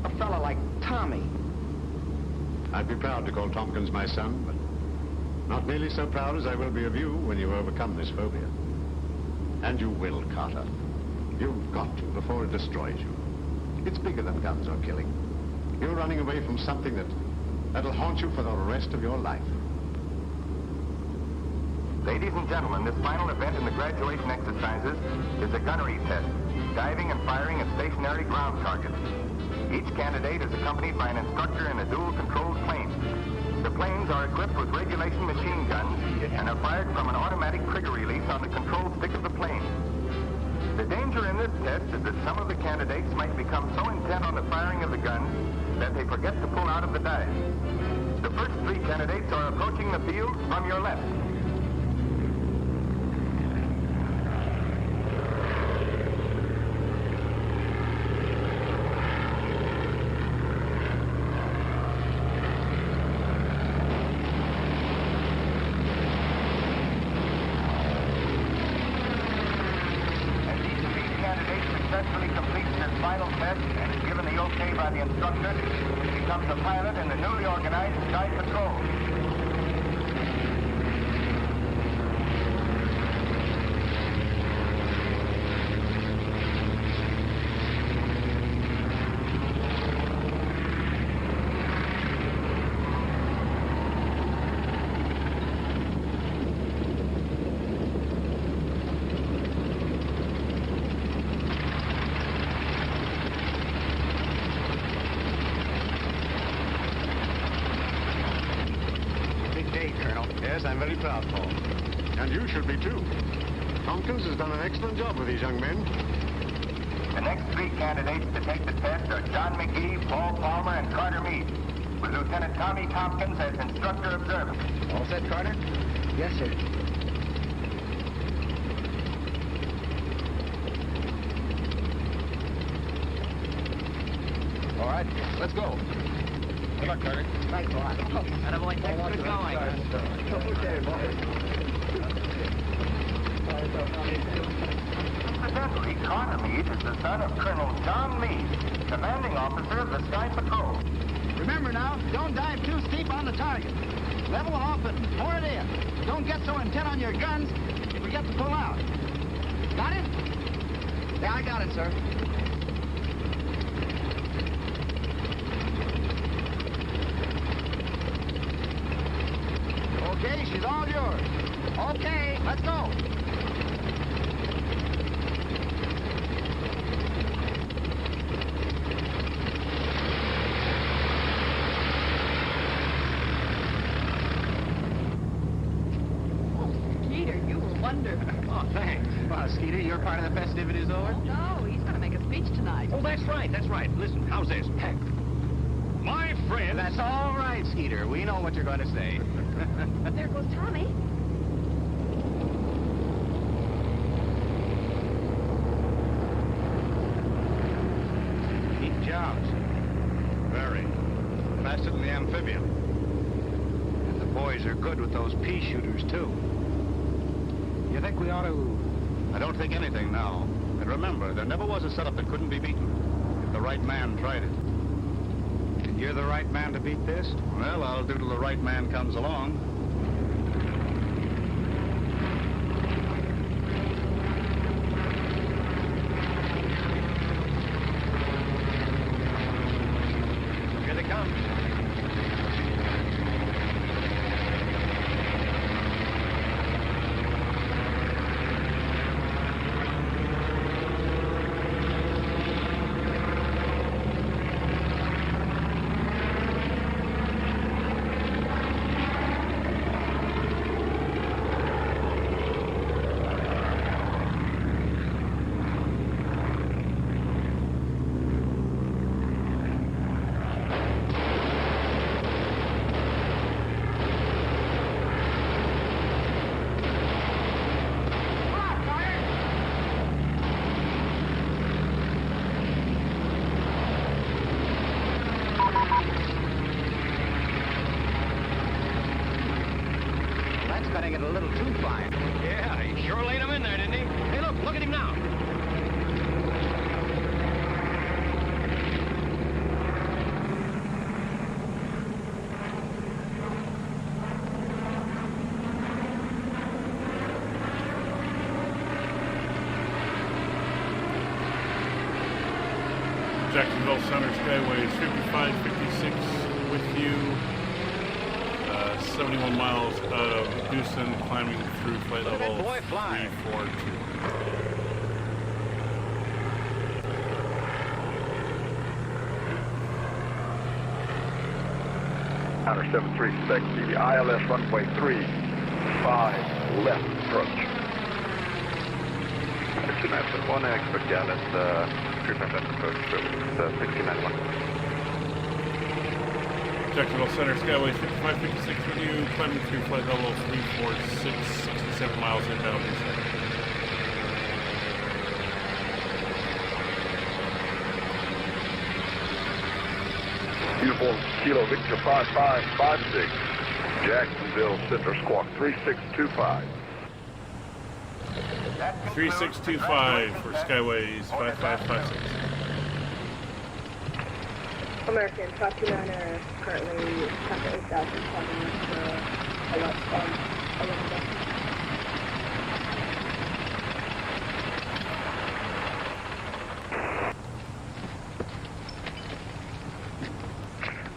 A fella like Tommy. I'd be proud to call Tompkins my son, but not nearly so proud as I will be of you when you overcome this phobia. And you will, Carter. You've got to before it destroys you. It's bigger than guns or killing. You're running away from something that'll haunt you for the rest of your life. Ladies and gentlemen, this final event in the graduation exercises is a gunnery test, diving and firing at stationary ground targets. Each candidate is accompanied by an instructor in a dual-controlled plane. The planes are equipped with regulation machine guns and are fired from an automatic trigger release on the control stick of the plane. The danger in this test is that some of the candidates might become so intent on the firing of the guns that they forget to pull out of the dive. The first three candidates are approaching the field from your left. Yes, I'm very proud, Paul. And you should be, too. Tompkins has done an excellent job with these young men. The next 3 candidates to take the test are John McGee, Paul Palmer, and Carter Meade, with Lieutenant Tommy Tompkins as instructor observer. All set, Carter? Yes, sir. All right, let's go. Good luck, Carter. Thanks a lot. And boy, thanks for going. Okay, boys. Incidentally, Carter Meade is the son of Colonel John Meade, commanding officer of the Sky Patrol. Remember now, don't dive too steep on the target. Level off and pour it in. Don't get so intent on your guns, you forget to pull out. Got it? Yeah, I got it, sir. Okay, she's all yours. Okay, let's go. Oh, thanks. Well, Skeeter, you're part of the festivities over? No, he's going to make a speech tonight. Oh, that's right, that's right. Listen, how's this? Heck, my friend... That's all right, Skeeter. We know what you're going to say. There goes Tommy. Neat jobs. Very. Faster than the amphibian. And the boys are good with those pea shooters, too. You think we ought to... I don't think anything now. And remember, there never was a setup that couldn't be beaten if the right man tried it. And you're the right man to beat this? Well, I'll do till the right man comes along. Here they come. Cutting it a little too fine. Yeah, he sure laid him in there, didn't he? Hey, look at him now. Jacksonville Center Skyways 5556 with you. 71 miles out of Houston, climbing through flight Look at level that boy fly. 342. Counter 73, spec TV, ILS runway 35, left approach. International 1 expert Dallas, treatment left approach, 69-1. Jacksonville Center Skyways 5556 with you, climbing through flight level 346, 67 miles inbound Houston. Uniform Kilo Victor 5556, Jacksonville Center Squawk 3625. 3625 for Skyways 5556. American, top 29 currently traffic 8,000, climbing to 11,000.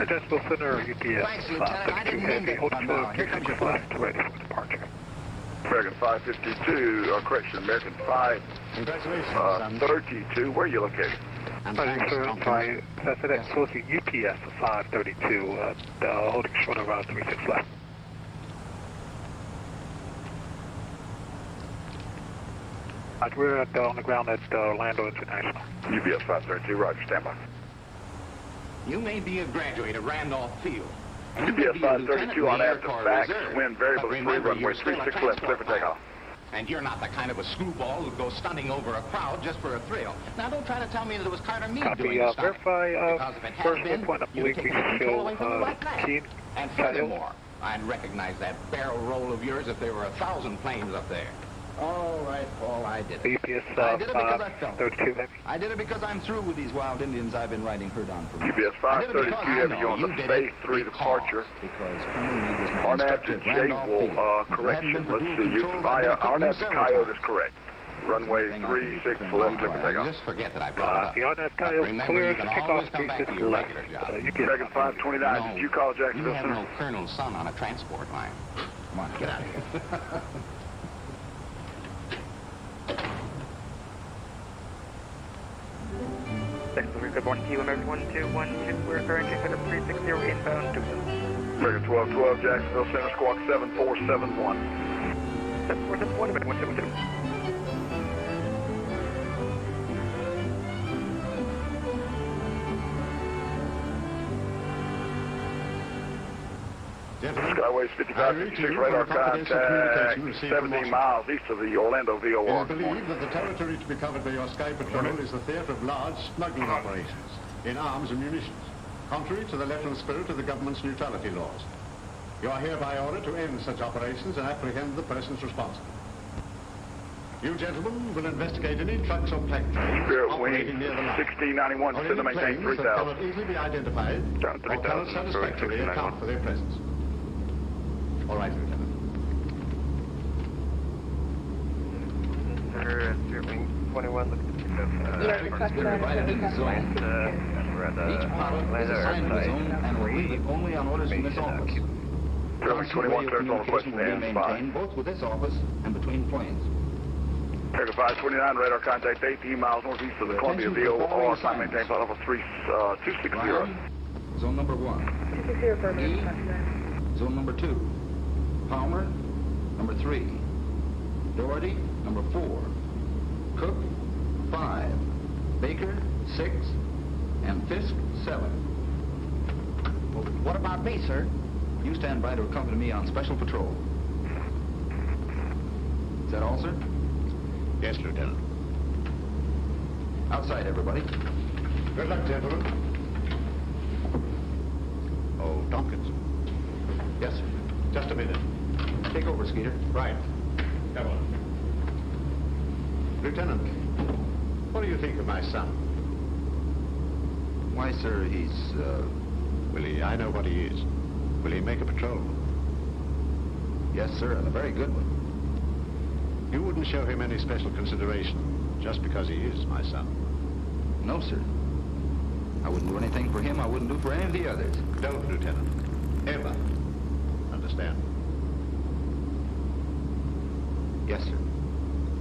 Jacksonville Center, UPS. Thanks, Lieutenant. I didn't mean to. Hold firm, here comes your left, ready for departure. American 552, correction, American 5. Congratulations, 32, where are you located? And Thanks, sir. That's it. So it's UPS 532, holding short of 36 left. We're on the ground at Orlando International. UPS 532, roger, stand by. You may be a graduate of Randolph Field. You may UPS be a lieutenant 532 in on the Air active Corps back, Reserve, wind variable but 3, remember, runway you're still a 36 left, clear for transport takeoff. pilot. And you're not the kind of a screwball who'd go stunning over a crowd just for a thrill. Now, don't try to tell me that it was Carter Meade doing the stunning. Verify, Because if it first had been, point up you'd leak, take you the can control show, away from the right man. key, And furthermore, I'd recognize that barrel roll of yours if there were 1,000 planes up there. All right, Paul, I did it. UPS I did it because I felt it. 32 heavy. I did it because I'm through with these wild Indians I've been riding herd on for months. UPS I did it 532 because I heavy know on you the did phase it 3 departure. Because Colonel Meade was my Arnab instructor to at Randolph Jaywolf, Field. correction, let's see, you via Arnab to Coyote is correct. Runway 36 left, clear for takeoff. Just forget that I brought The it up. Arnab But Coyote remember, clear you to can take always off come back speed to to your the left. regular job. Dragon 529, did you call You Jacksonville, have sir? no colonel's son on a transport line. Come on, get out of here. Good morning to you, American 1212. We're currently at a 360 inbound to American 1212, Jacksonville Center, squawk 7471. 7471, American 172. Skyways 5556, radar contact 70 miles east of the Orlando VOR. I believe that the territory to be covered by your Sky Patrol is the theatre of large smuggling operations in arms and munitions, contrary to the letter and spirit of the government's neutrality laws. You are hereby ordered to end such operations and apprehend the persons responsible. You gentlemen will investigate any trucks or plank trains Spirit operating Wing near the line, 1691, or send any to maintain planes that 3000. cannot easily be identified Down or cannot 3000, satisfactorily account for their presence. All right, Lieutenant. Sir, Spirit Wing 21, looking to pick up. American It's been divided into zones. We're at Each pilot is assigned to his own and will leave only on orders from this office. Traffic 21, clear on request Communication from will be the maintained N5. both with this office and between planes. American 529, radar contact 18 miles northeast of the Columbia Attention to the following VOR, time maintain flight level 260. Ryan, zone number 1. 260 for E, American zone number 2. Palmer, number 3. Doherty, number 4. Cook, 5. Baker, 6. And Fisk, 7. Well, what about me, sir? You stand by to accompany me on special patrol. Is that all, sir? Yes, Lieutenant. Outside, everybody. Good luck, gentlemen. Oh, Tompkins. Yes, sir. Just a minute. Take over, Skeeter. Right. Come on. Lieutenant, what do you think of my son? Why, sir, he's, Willie, I know what he is. Will he make a patrol? Yes, sir, and a very good one. You wouldn't show him any special consideration just because he is my son. No, sir. I wouldn't do anything for him I wouldn't do for any of the others. Don't, Lieutenant. Ever. Understand? Yes, sir.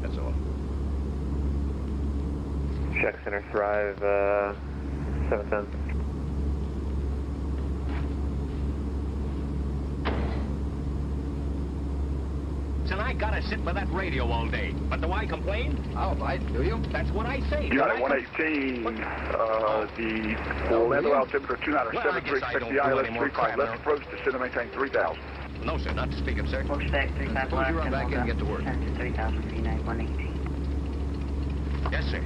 That's all. Check Center, Thrive, 710. And I gotta sit with that radio all day. But do I complain? I'll bite, do you? That's what I say. You got it, 118, the Orlando altimeter 297360 ILS 35, left approach, descend and maintain 3000. No, sir, not to speak of, sir. Push back 35 Suppose you run back in and get to work. 3000 VNAG 118. Yes, sir.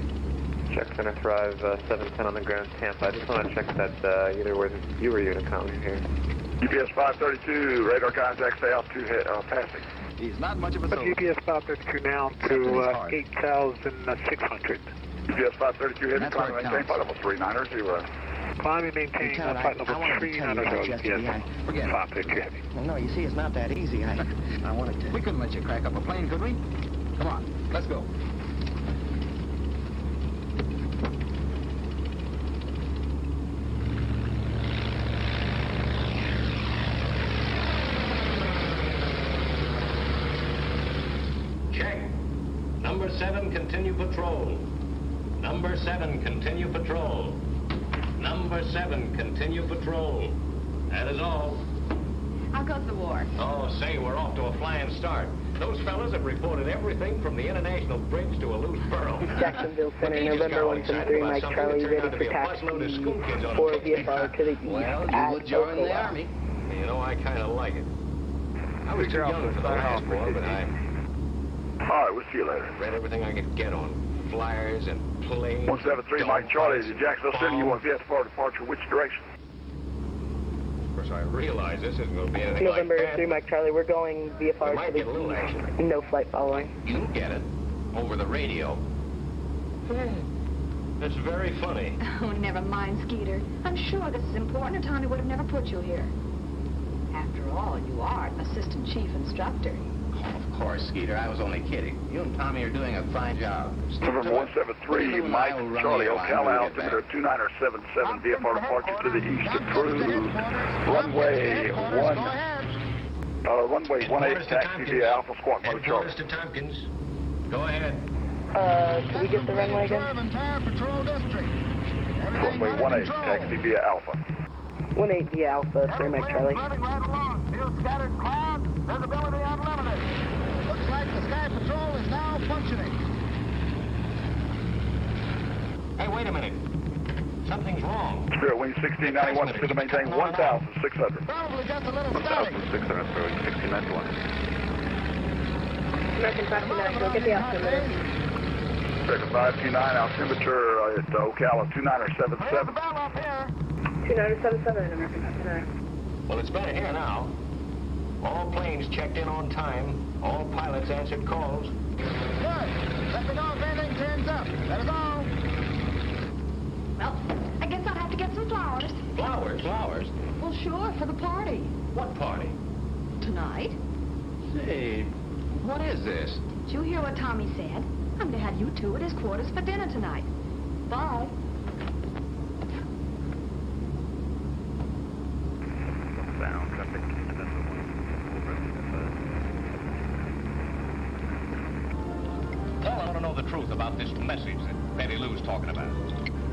Check Center, Thrive, 710 on the ground, Tampa. I just want to check that either was you or Unicom here. UPS 532, radar contact, stay altitude passing. He's not much of a soldier. UPS 532 now to 8,600. UPS 532, heading That's climb where it maintain counts. flight level 390. Climbing, maintain flight level 390. UPS Forget it. 532 heavy. Well, no, you see, it's not that easy. I wanted to... We couldn't let you crack up a plane, could we? Come on, let's go. Check. Number 7, continue patrol. Number 7, continue patrol. Number 7, continue patrol. That is all. I'll goes the war? Oh, say, we're off to a flying start. Those fellas have reported everything from the International Bridge to a loose burrow. Jacksonville Center, November 173, Mike Charlie, ready for taxi for VFR to the east. Well, you would join the Army. You know, I kind of like it. I was too young for the last war, but I All right, we'll see you later. read everything I could get on flyers and planes. 173, Mike Charlie, to Jacksonville Center. You want VFR departure, which direction? Of course, I realize this isn't going to be anything November like that. 3, Mike Charlie, we're going We VFR might to the get a little action. east. No flight following. You get it. Over the radio. That's very funny. Oh, never mind, Skeeter. I'm sure this is important, or Tommy would have never put you here. After all, you are Assistant Chief Instructor. Of course, Skeeter. I was only kidding. You and Tommy are doing a fine job. November 173, Mike Charlie, Ocala, altimeter 2977, VFR departure to the east, approved. Runway 18, taxi via Alpha Squawk Mode Charlie. Headquarters to Tompkins. Go ahead. Can we get the runway again? Runway 18, taxi via Alpha. 18 via Alpha, 3 Mike Charlie. Running right along. Field scattered clouds. Visibility unlimited. Looks like the Sky Patrol is now functioning. Hey, wait a minute. Something's wrong. Spirit Wing 1691 to maintain 1,600. Probably just a little static. 1,600, Spirit Wing 1691. American 529, get the altimeter. American 529, altimeter at Ocala 2977. 2977, American 529. Well, it's better here now. All planes checked in on time. All pilots answered calls. Good. Let me know if anything turns up. That is all. Well, I guess I'll have to get some flowers. Flowers? Flowers? Well, sure, for the party. What party? Tonight. Say, what is this? Did you hear what Tommy said? I'm to have you two at his quarters for dinner tonight. Bye. Well, I want to know the truth about this message that Betty Lou's talking about.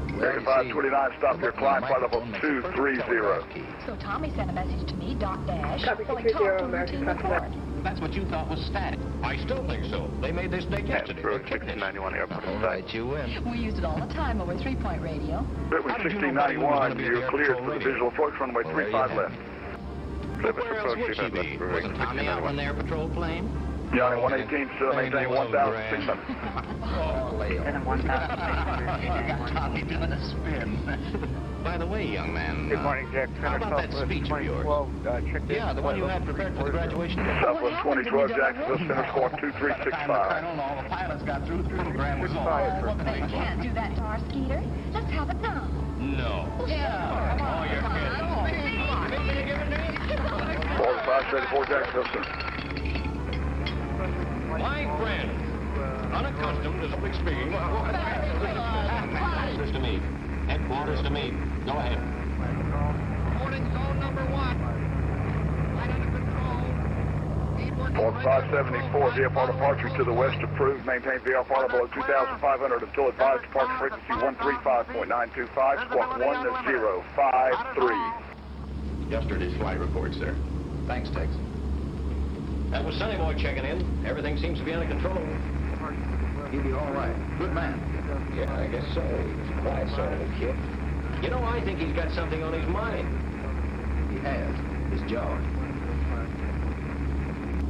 American 529, stop your climb, flight level 230. So Tommy sent a message to me, Doc Dash. Copy, so I 230, talked to him American routine report. That's what you thought was static. I still think so. They made this date yesterday. Spirit 1691, airport. All right, you win. We used it all the time over 3-point radio. Spirit Wing 1691, you're cleared for the visual approach, runway 35 left. But where else would she be? Wasn't Tommy out on their patrol plane? Yeah, 118, still maintain 1,600. Oh, Leo. Tommy doing a spin. By the way, young man. Good morning, Jack. How about that speech of yours? Yeah, the one you had prepared for the graduation. Southwest 2012, Jacksonville Center, squawk All the 2365. pilots got through, the program was all. They can't do that to our Skeeter. Let's have it now. No. Yeah. Oh, you're kidding. 4534, Jacksonville Center. My friend, unaccustomed to public speaking. Headquarters to me. Headquarters to me. Go ahead. Boarding zone number 1. Right under control. 4574, VFR departure to the west approved. Maintain VFR below 2,500 until advised departure frequency 135.925, squawk 1053. Yesterday's flight report, sir. Thanks, Tex. That was Sonny Boy checking in. Everything seems to be under control. He'll be all right. Good man. Yeah, I guess so. He's a quiet sort of a kid. You know, I think he's got something on his mind. He has. His jaw.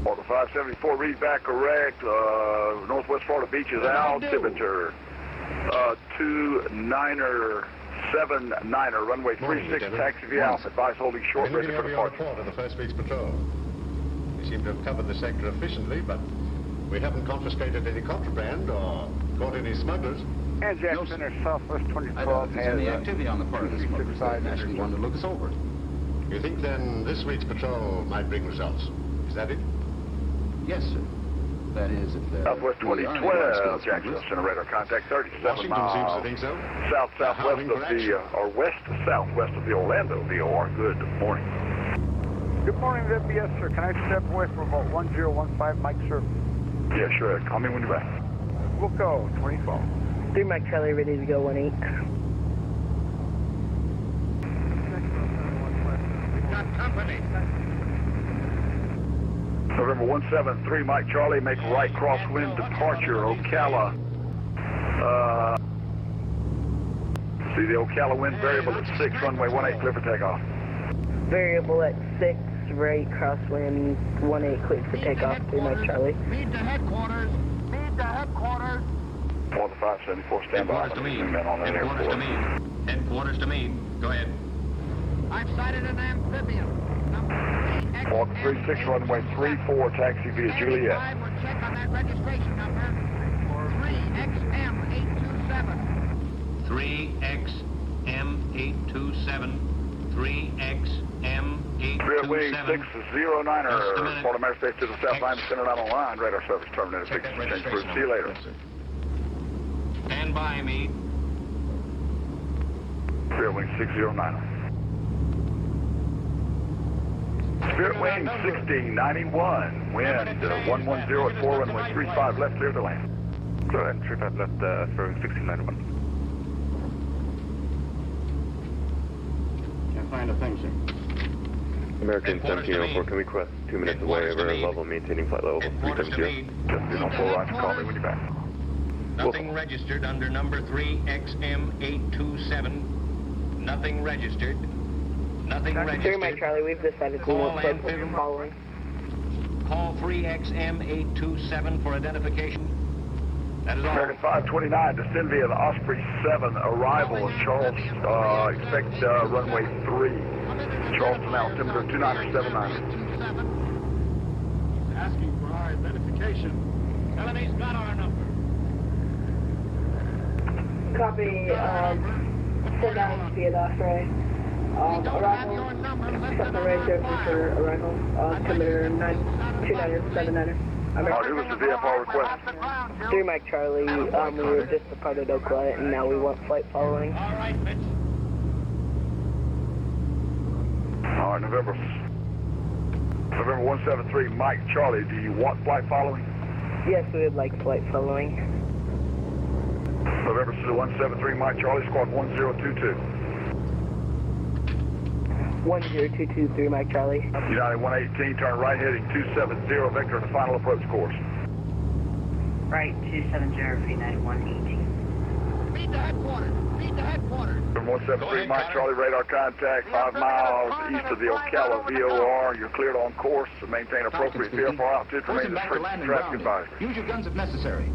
Order 574, read back correct. Northwest Florida Beach is altimeter 2979er, runway 36, taxi via Alpha. Advice holding short, ready for departure. Report of the first week's patrol. We seem to have covered the sector efficiently, but we haven't confiscated any contraband or caught any smugglers. And Jack Center, Southwest 2012 I doubt there's has any activity on the part of the smugglers. They actually wanted to look us over. You think then this week's patrol might bring results? Is that it? Yes, sir. That is, if there Southwest really are any 2012, large-scale Jacksonville smugglers. Center, radar contact 37 Washington seems to miles. think so. South-southwest of the, or west-southwest of the Orlando VOR. Good morning. Good morning, WBS, sir. Can I step away for about 1015, Mike, sir? Yeah, sure. Call me when you're back. We'll go, 2012. 3 Mike Charlie, ready to go, 18. We've got company. November 173, Mike Charlie, make right crosswind departure, Ocala. See the Ocala wind variable at 6, runway 18, clear for takeoff. Variable at 6, right crosswind 18, clear for takeoff, 3 Mike Charlie. Lead to headquarters. Lead to headquarters. For the 574, stand by. Headquarters to me. Headquarters to me. Headquarters to me. Go ahead. I've sighted an amphibian. Walk 36, runway 34, taxi via Juliet. We'll check on that registration number. 3XM827. 3XM827. 3XM827. Spirit Wing 609er, Baltimore Airspace to the south line, centered out on line, radar service terminated, fix change route. See you later. Stand by me. Spirit Wing 609er. Spirit Wing 1691, wind 110 at 4, runway 35 left, clear to land. Go ahead, 35 left, Spirit Wing 1691. Can't find a thing, sir. American 1704, can we request 2 minutes away over level, maintaining flight level 370? Just be on full right, call me when you're back. Nothing registered under number 3XM827. Nothing registered. Nothing registered. 3 Mike Charlie, we've decided we won't flight following. Call 3XM827 for identification. That is all. American 529, descend via the Osprey 7, arrival at Charles, expect runway 3. Charleston, altimeter 2979. Asking for our identification. Tell him he's got our number. Copy, sit down via the Osprey. Arrival, accept the radio for arrival, altimeter 2979er. Who was the VFR request? 3 Mike Charlie, we were just departed Oakland and now we want flight following. All right, Mitch. All right, November 173, Mike Charlie, do you want flight following? Yes, we would like flight following. November 173, Mike Charlie, squad 1022. 10223 Mike Charlie. United 118, turn right heading 270, vector to final approach course. Right, 270, United 118. Feed to headquarters. Feed to headquarters. From 173, Mike Charlie, radar contact 5 miles east of the Ocala VOR. You're cleared on course to maintain appropriate VFR altitude. Remain the traffic advisory. Use your guns if necessary.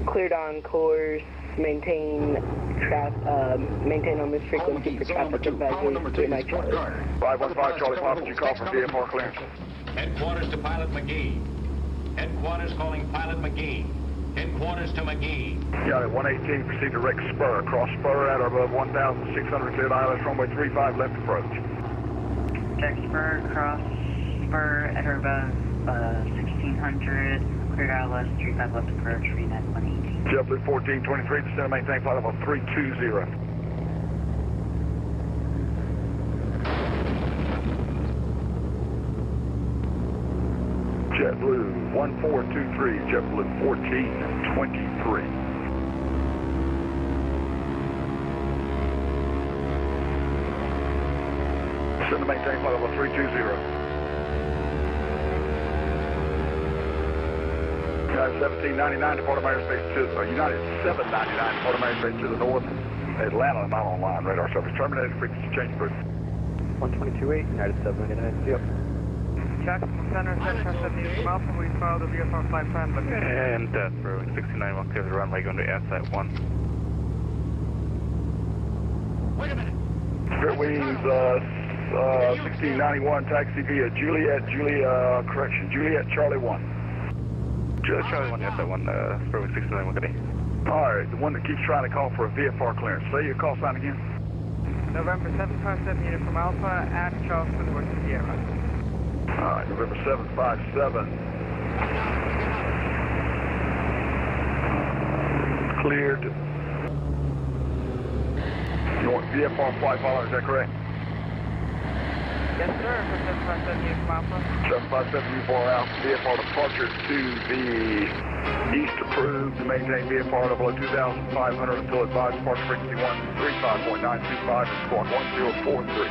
Cleared on course. Maintain on this frequency for traffic advisory. 3 Mike Charlie. 515 Charlie Papa, you call for VFR clearance. Headquarters to Pilot McGee. Headquarters calling Pilot McGee. Headquarters to McGee. United 118, proceed direct spur. Cross spur at or above 1,600, cleared ILS runway 35, left approach. Check spur, cross spur at or above 1,600, cleared ILS 35 left approach, United 118. JetBlue 1423, descend and maintain flight level 320. JetBlue 1423, JetBlue 1423. Descend and maintain flight level 320. United 1799 to Baltimore Airspace to United 799 to Baltimore Airspace to the north. Atlanta not online. Radar service terminated. Frequency change approved. 122.8, United 799. Yep. Jackson Center, Central 78 from Alpha. We follow the VFR flight plan. And for 69 will clear the runway going to Asset 1. Wait a minute. Spirit Wings 1691 taxi via Juliet Charlie 1. Juliet Charlie 1, Asset 1, Spirit Wings 1691 good day. Alright, the one that keeps trying to call for a VFR clearance. Say your call sign again. November 757 unit from Alpha at Charleston, North Sierra. Alright, November 757. Cleared. You want VFR flight follower, is that correct? Yes, sir, for 757 unit from Alpha. 757 U4 Alpha, VFR departure to the east approved to maintain VFR level at 2,500 until advised departure frequency 135.925 and squawk 1043.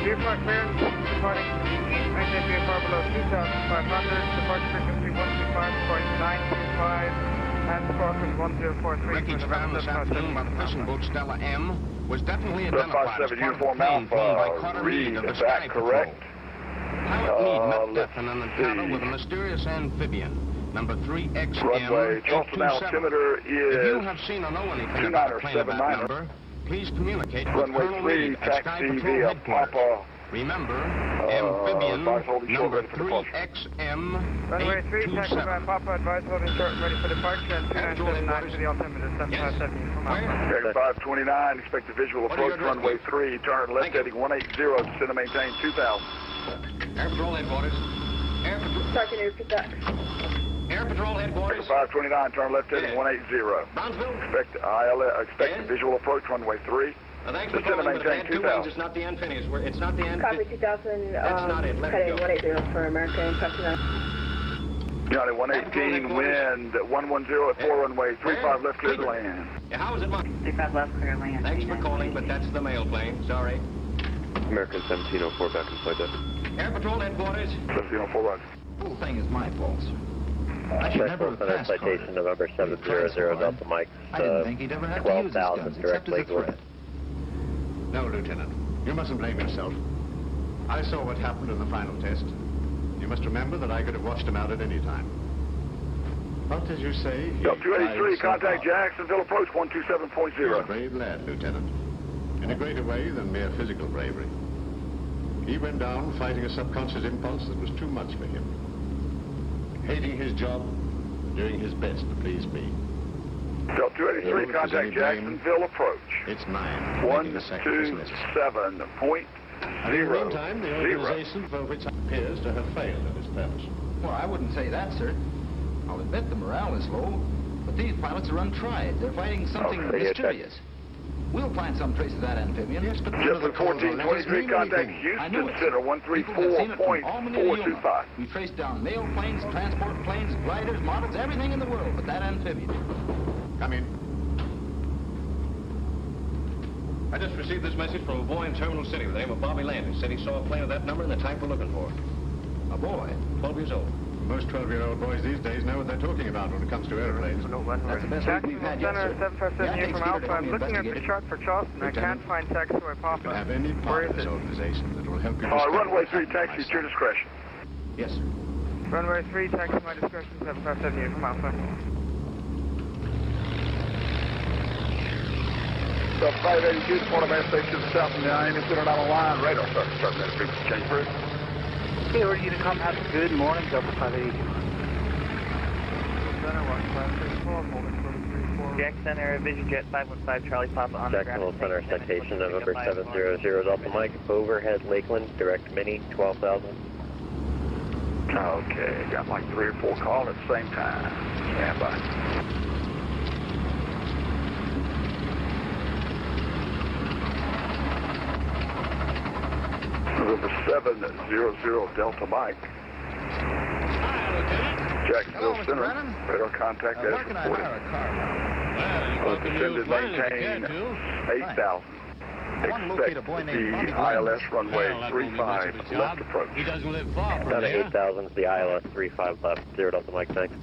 Veer VFR clearance, departing east, maintain VFR below 2,500, departure frequency 125.925, and squawk is 1043. Wreckage found this afternoon by the fishing boat Stella M was definitely identified as 57 part of the uniform plane flown by Alpha, Carter Reed, Reed of the is Sky that Patrol. correct? Pilot Meade met let's death in an encounter with a mysterious amphibian, number 3XM Runway, Charleston 827. altimeter If you is have seen or know anything about a plane of that 2979er. number, please communicate with Runway Colonel 3, Reed at Sky taxi Patrol via headquarters. Papa. Remember, amphibian advise holding short, number ready for departure. 3XM Runway 3, taxi by 827. Papa, advise holding short, ready for departure, and 2979 to the altimeter, 757 uniform Alpha. Carrier 529, expect a visual What are your approach, runway 3, turn left heading 180, descend and maintain 2000. Air Patrol headquarters. Air Patrol. Sergeant Air Patrol. Air Patrol headquarters. Carrier 529, turn left heading 180. Brownsville. Expect a visual approach, runway 3. Thanks for Descend and calling, but maintain they had 2 wings. 2000. It's not the Infinix. It's not the Copy Infinix. 2000, That's not it. Let it heading go. 180 for American 29. United 118, wind 110 at 4 runway 35 left, clear to land. Yeah, how is it, Mark? 35 left, clear land. Thanks for calling, but that's the mail plane. Sorry. American 1704 back in flight deck. Air Patrol headquarters. 1704, roger. The whole thing is my fault, sir. I should never have Center passed citation Carter. November 700 Delta Mike. I didn't think he'd ever have to use his 12,000 guns direct except as a legal. threat. No, Lieutenant. You mustn't blame yourself. I saw what happened in the final test. You must remember that I could have watched him out at any time. But as you say, he Delta 283, tried so contact hard. Jacksonville approach He's a 127.0. brave lad, Lieutenant. In a greater way than mere physical bravery. He went down fighting a subconscious impulse that was too much for him. Hating his job, doing his best to please me. Delta 283, contact Jacksonville approach. It's mine. making the sacrifice necessary. 127.0. And in the meantime, the organization for which appears to have failed in its purpose. Well, I wouldn't say that, sir. I'll admit the morale is low, but these pilots are untried. They're fighting something mysterious. We'll find some trace of that amphibian. Yes, but Jetson 1423, contact Houston Center 134.425. We traced down mail planes, transport planes, gliders, models, everything in the world but that amphibian. Come in. I just received this message from a boy in Terminal City with the name of Bobby Landis. Said he saw a plane of that number in the type we're looking for. A boy, 12 years old. Most 12-year-old boys these days know what they're talking about when it comes to airplanes. That's the best we've had yet, Center sir. 757 here from Alpha. I'm looking at the chart for Charleston. I can't find taxiway Papa. Have any part of this organization that will help you runway 3, taxi at your discretion. Yes, sir. Runway 3, taxi my discretion, 757 here from Alpha. Delta 582, depart of airspace to the south of Miami, center on the line, radar start that frequency change first. Hey, order you to come have a good morning, Delta 582. Jack Center, Vision Jet 515, Charlie Papa on the ground. Jacksonville Center citation November 700 Delta Mike. Overhead Lakeland, direct mini 12,000. Okay, got like 3 or 4 calls at the same time. Stand by. November 700 Delta Mike. Jacksonville Center, radar contact as reported. Descended, maintain 8,000. Expect the ILS runway 35 left approach. He doesn't live far from there. 8,000 is the ILS 35 left, 0 Delta Mike, thanks.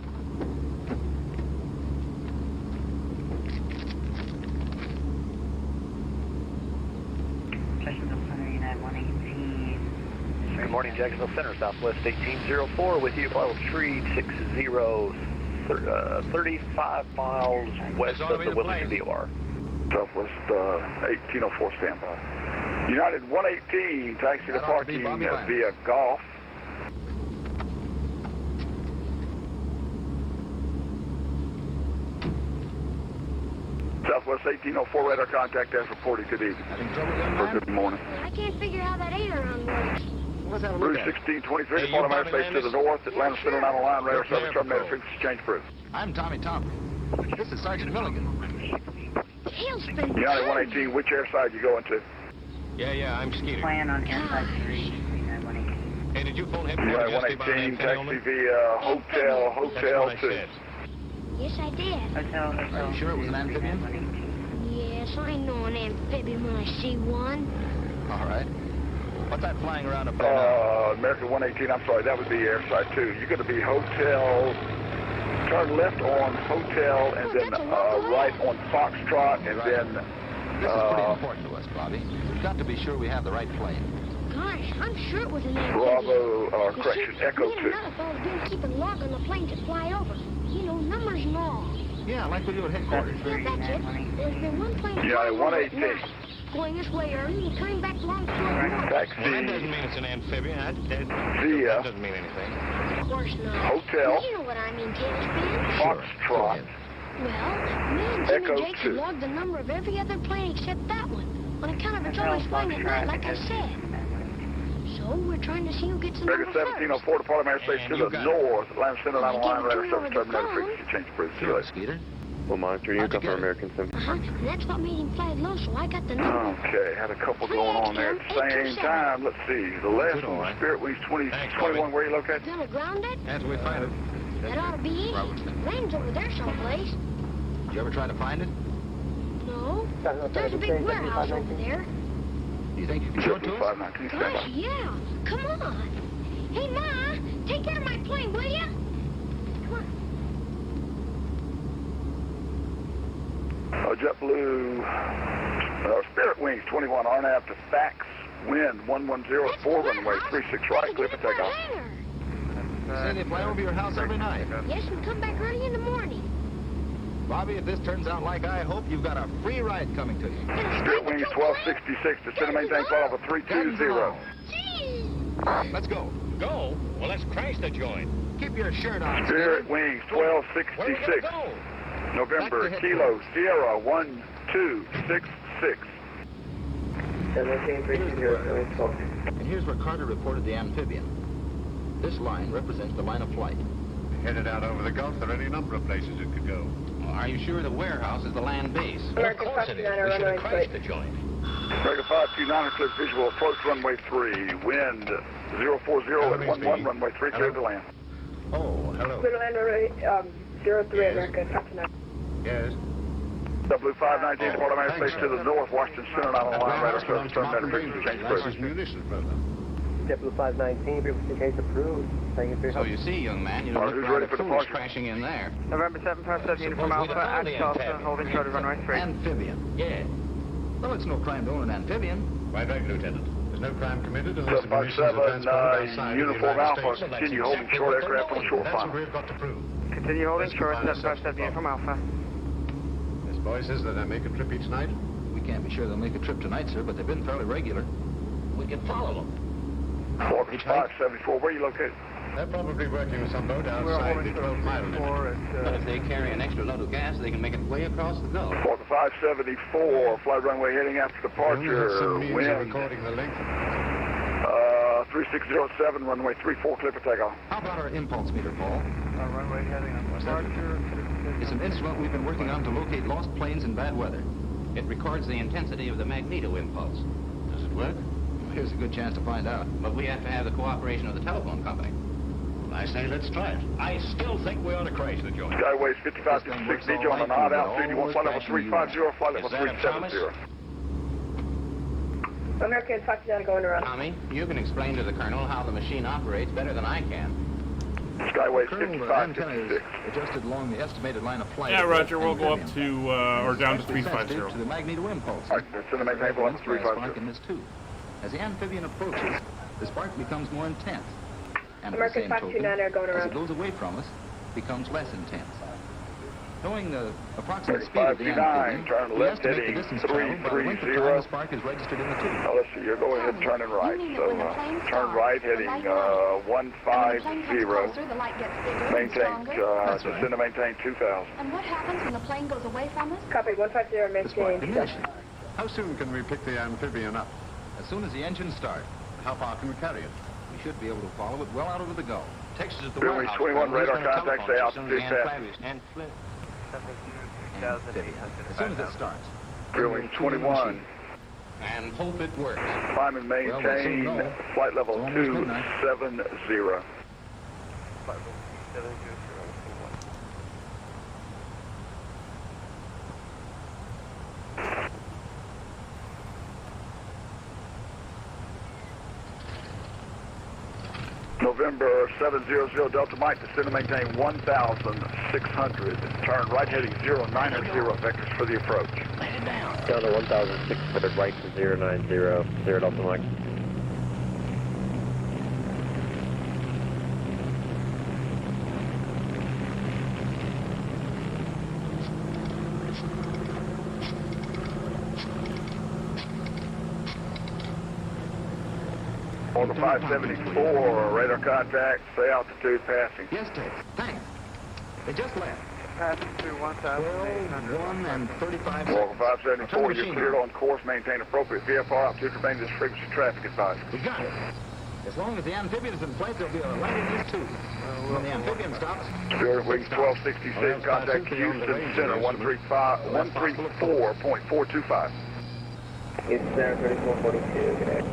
Jacksonville Center, United 118. Good morning, Jacksonville Center, Southwest 1804 with you, follow tree 60, 35 miles west of the Wilmington DOR. Southwest 1804 standby. United 118, taxi to parking via Golf. Southwest 1804, radar contact as reported. Good evening. Or good morning. I can't figure how that aileron works. What's that Route 1623, depart of airspace to the north, Atlanta Center on the line, radar service terminated, frequency change proof. I'm Tommy Thompson. This is Sergeant Milligan. Tailspin. United 118, which air side you going to? Yeah, I'm Skeeter. Plan on airside 3, United 118. Hey, did you phone headquarters United yesterday about an 118, amphibian taxi via Hotel 2. Yes, I did. Hotel. Are you sure it was an amphibian? Yes, I know an amphibian when I see one. All right. What's that flying around up there now? American 118, I'm sorry, that would be airside 2. You're going to be hotel, turn left on hotel, and then right on Foxtrot, and then... This is pretty important to us, Bobby. We've got to be sure we have the right plane. Gosh, I'm sure it was an amphibian. Bravo, correction, Echo 2. Me and Another been keeping log on the planes that fly over. You know, numbers and all. Yeah, like we do at headquarters. Yeah, that's it. There's been one plane Yeah, flying over at 118. night, going this way early and coming back along the north. Taxi. Well, that doesn't mean it's an amphibian. That doesn't mean anything. Of course not. Hotel. You know what I mean, Tailspin. Foxtrot. Well, me and Jimmy Echo Jake 2. had logged the number of every other plane except that one, on account of it's always flying at night, like I said. So we're trying to see who gets the number American first. 1704, departing Airspace to the north, Atlanta Center, line radar service terminated, frequency change approved. See you later. Skeeter. We'll monitor you, for American 17. And that's what made him fly low, so I got the number. Okay, had a couple going on there at the same time. Let's see. The last one, Spirit Wings 2021, where are you located? Gonna ground it? As we find it. That ought to be easy. Lane's over there someplace. Did you ever try to find it? No, but there's a big warehouse over there. Do you think you can show it to us? Gosh, yeah. Come on. Hey, Ma, take care of my plane, will ya? Come on. JetBlue, Spirit Wings 21, RNAV to fax, wind 1104, runway 36 right, clear for takeoff. Say they fly over your house every night. Yes, and come back early in the morning. Bobby, if this turns out like I hope, you've got a free ride coming to you. Spirit Wings 1266, descend and maintain flight over 320. Let's go. Go? Well, let's crash the joint. Keep your shirt on. Spirit Wings 1266, November, Kilo, Sierra 1266. And here's where Carter reported the amphibian. This line represents the line of flight. Headed out over the Gulf, there are any number of places it could go. Well, are you sure the warehouse is the land base? Of course it is. We should have crashed the joint. American 529, clear visual approach runway 3, wind 040 at 11, runway 3, clear to land. Oh, hello. Clear to land runway 03, American 529. Yes. W519, departing airspace to the north, Washington Center, not on line, radar service terminated, frequency change approved. Munitions program. JetBlue 519, frequency change approved. Thank you for your So help. you see, young man, you don't Who's look ready rather for foolish departure? crashing in there. November 757, uniform Suppose we Alpha, found at the Tulsa, amphibian. holding charter runway 3. Amphibian. Yeah. Well, it's no crime to own an amphibian. Right back, Lieutenant. There's no crime committed unless the munitions are transported 757, outside of the uniform United Alpha, States. continue holding short aircraft on short That's what final. we've got to prove. Continue holding Let's short, find a 757, uniform Alpha. This boy says that they make a trip each night. We can't be sure they'll make a trip tonight, sir, but they've been fairly regular. We can follow them. Orbit 574, where are you located? They're probably working with some boat We're outside the holding 12-mile limit. 4 But at, if they carry an extra load of gas, they can make it way across the Gulf. Orbit 574, flight runway heading after We have departure, some means of wind recording the length. 3607, runway 34, clear for takeoff. How about our impulse meter, Paul? runway heading on departure. It's an instrument we've been working on to locate lost planes in bad weather. It records the intensity of the magneto impulse. Does it work? Well, here's a good chance to find out. But we have to have the cooperation of the telephone company. I say let's try it. I still think we ought to crash the joint. Skyways 5556, need you on an odd altitude. You want flight level 350, flight level Is that a promise? 370. American 529 going around. Tommy, you can explain to the Colonel how the machine operates better than I can. Skyways Colonel, the antenna is 5556. adjusted along the estimated line of flight. Yeah, of Roger, the we'll go up amphibian. to, or down to Especially sensitive 350. to the magneto impulse. All right, send a maintain flight level 350. In this too. As the amphibian approaches, the spark becomes more intense. And American at the same 529 are going token, as around. it goes away from us, becomes less intense. Knowing the approximate speed of the 3529, amphibian, turn we left estimate the heading distance traveled by the length of time 330. the spark is registered in the tube. Now let's see, you're going ahead and turning right. So turn right heading 150. Maintain, descend to maintain 2000. And what happens when the plane goes away from us? Copy, 150, The spark maintain. diminishes. How soon can we pick the amphibian up? As soon as the engines start, How far can we carry it? we should be able to follow it well out over the Gulf. Texas at the Greenland warehouse. 21, Colonel. radar He's gonna contact, telephone stay us out as soon to as the 2,000. amphibian- and flip. As soon as it starts. Greenland 21, And hope it works. climb and maintain flight level 270. November 700 Delta Mike, descend and maintain 1,600. Turn right heading 090 vectors for the approach. Down to 1,600 right to 090, 0 Delta Mike. On the 574, radar contact, say altitude passing. Yes, Dave. Thanks. They just left. Passing through 1,800. 1 and 35 Walker seconds. 574, you're cleared on course, maintain appropriate VFR altitude, remain this frequency traffic advisory. We got it. As long as the amphibian is in place, there'll be a landing list too. When the amphibian stops... Spirit Wings 1266, contact Houston Center 134.425. Houston Center 3442, good day.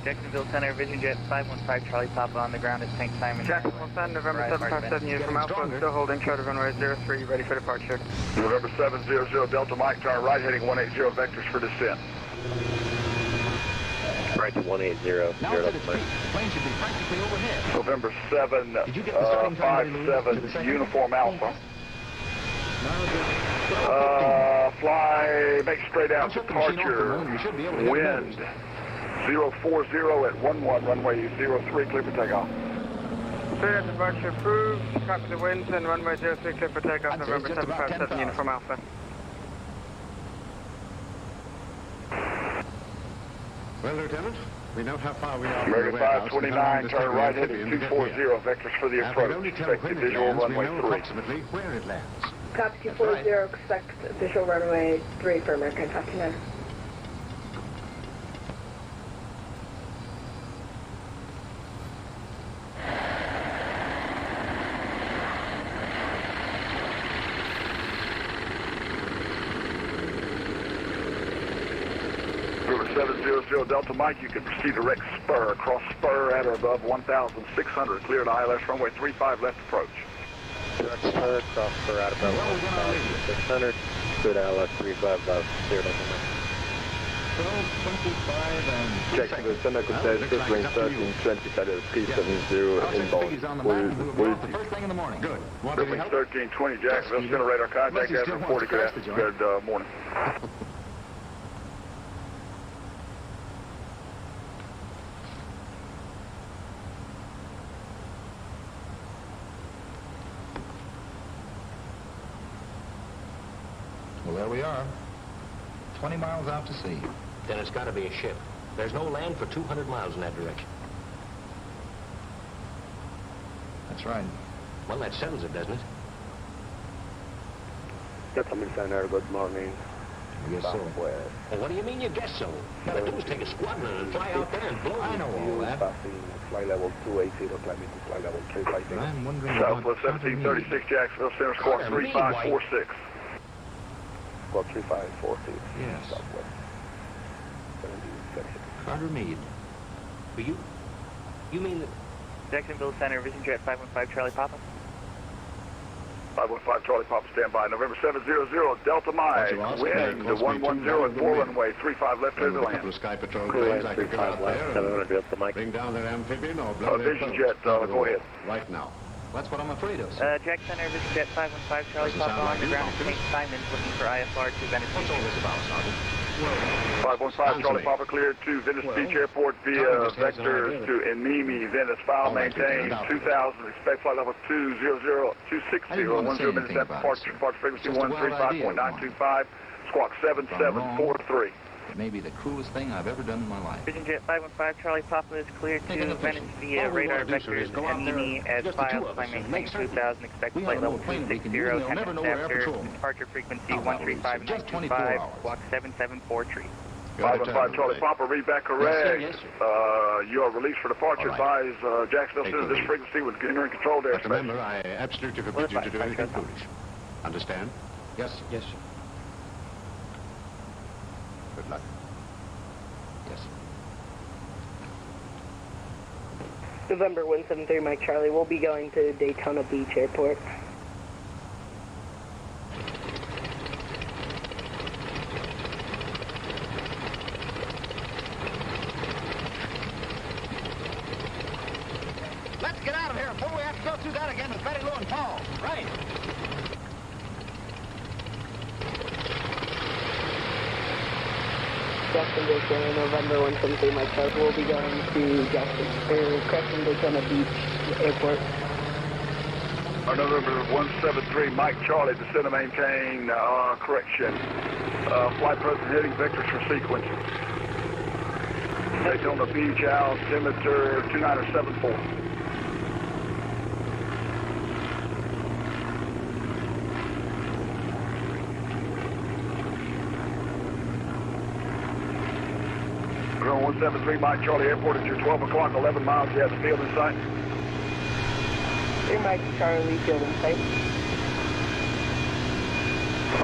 Jacksonville Center, Vision Jet 515 Charlie Papa on the ground at St. Simon. Jacksonville Center, November 757 unit from Alpha, still holding, charter runway 03, ready for departure. November 700 Delta Mike, turn right heading 180 vectors for descent. Right to 180, 0 Delta Mike. The plane should be practically overhead. November 757 Uniform Alpha. Fly, make straight out departure, wind 040 at 11, runway 03, clear for takeoff. Straight out departure approved, copy the winds and runway 03, clear for takeoff, November 757 uniform Alpha. Well, Lieutenant, we know how far we are. American 529, turn right heading 240 vectors for the approach. Expect the visual runway 3. Approximately where it lands. Copy 240, expect visual runway 3 for American 529. River 700 Delta Mike, you can proceed direct spur, across spur at or above 1,600, clear to ILS runway 35, left approach. Direct spur, cross spur out about 1,600, clear to ILS 35, left, clear Delta Mike. 1225 and... Jacksonville Center, contact first lane 1320, Saturday 370 inbound. The first thing in the morning. Good. River 1320, Jacksonville Center, radar contact after 40, good afternoon, good morning. Well, there we are. 20 miles out to sea. Then it's got to be a ship. There's no land for 200 miles in that direction. That's right. Well, that settles it, doesn't it? Gentlemen Center, good morning. I guess so. Well, what do you mean you guess so? What you gotta do is take a squadron and fly out there and blow. I know all that. Passing flight level 280, climbing to flight level 350. I'm wondering Southwest 1736, Jacksonville Center, squawk 3546. Squawk 3546. Yes. Southwest 1736. Carter Meade. But you mean that... Jacksonville Center, Vision Jet 515 Charlie Papa. 515 Charlie Papa, stand by. November 700 Delta Mike, wind 110 and 4 runway 35 left clear to land. Sky Patrol planes, I could go out there and bring down their amphibian or blow their Vision boat. Jet, go ahead. Right now. That's what I'm afraid of, sir. Jack Center, Vision Jet 515 Charlie Doesn't Papa sound on like the you, ground at Thompson. St. Simons looking for IFR to Venice What's all Beach. this about, Sergeant? 515 Charlie Papa cleared to Venice Beach Airport via vectors to Enmimi, Venice. File maintained 2,000, expect flight level 260, 10 minutes after departure, departure frequency 135.925, squawk 7743. It may be the cruelest thing I've ever done in my life. Vision Jet 515 Charlie Papa is cleared to Venice via radar vectors and Enmimi as filed, climb maintain 2,000, expect flight level 260, 10 minutes after departure frequency 135.925, squawk 7743. 515 Charlie Papa, read back correct. You are released for departure. Advise Jacksonville Center this frequency with entering controlled airspace. Remember, I absolutely forbid you to do anything foolish. Understand? Yes, sir. Yes, sir. Good luck. Yes, sir. November 173 Mike Charlie, we'll be going to Daytona Beach Airport. do that again with very low and tall. Right. Jacksonville, November 173, Mike Charlie. We'll be going to Crescent Daytona Beach Airport. November 173, Mike Charlie, descend and maintain, correction. Flight present heading vectors for sequence. Daytona Beach, altimeter 2974. Ground 173, Mike Charlie, airport at your 12 o'clock, 11 miles. You have the field in sight. 3 Mike Charlie, field in sight.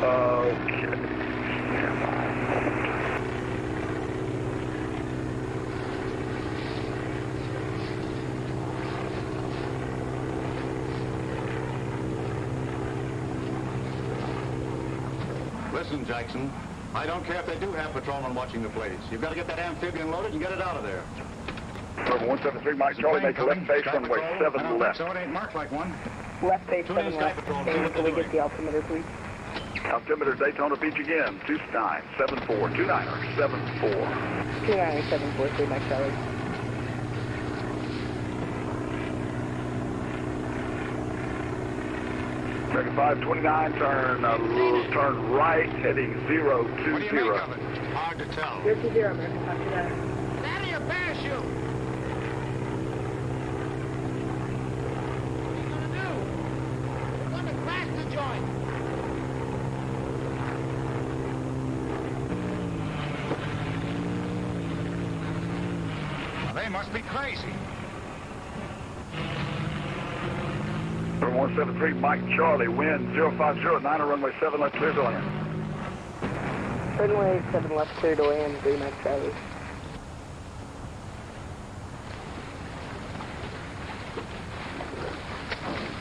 Okay. Listen, Jackson, I don't care if they do have patrolmen watching the place. You've got to get that amphibian loaded and get it out of there. Number 173, Mike Charlie, make a left base runway 7 left. So it ain't marked like one. Left base 7 left. And can we get the altimeter, please? Altimeter Daytona Beach again, 2974, 2974. 2974, 3 Mike Charlie. American 529, turn right, heading 020. What do you make of it? Hard to tell. 020, American 529. Out of your parachute! They must be crazy. Number 173, Mike Charlie, wind 050, 9 runway 7 left, clear to land. Runway 7 left, clear to land, 3 Mike Charlie.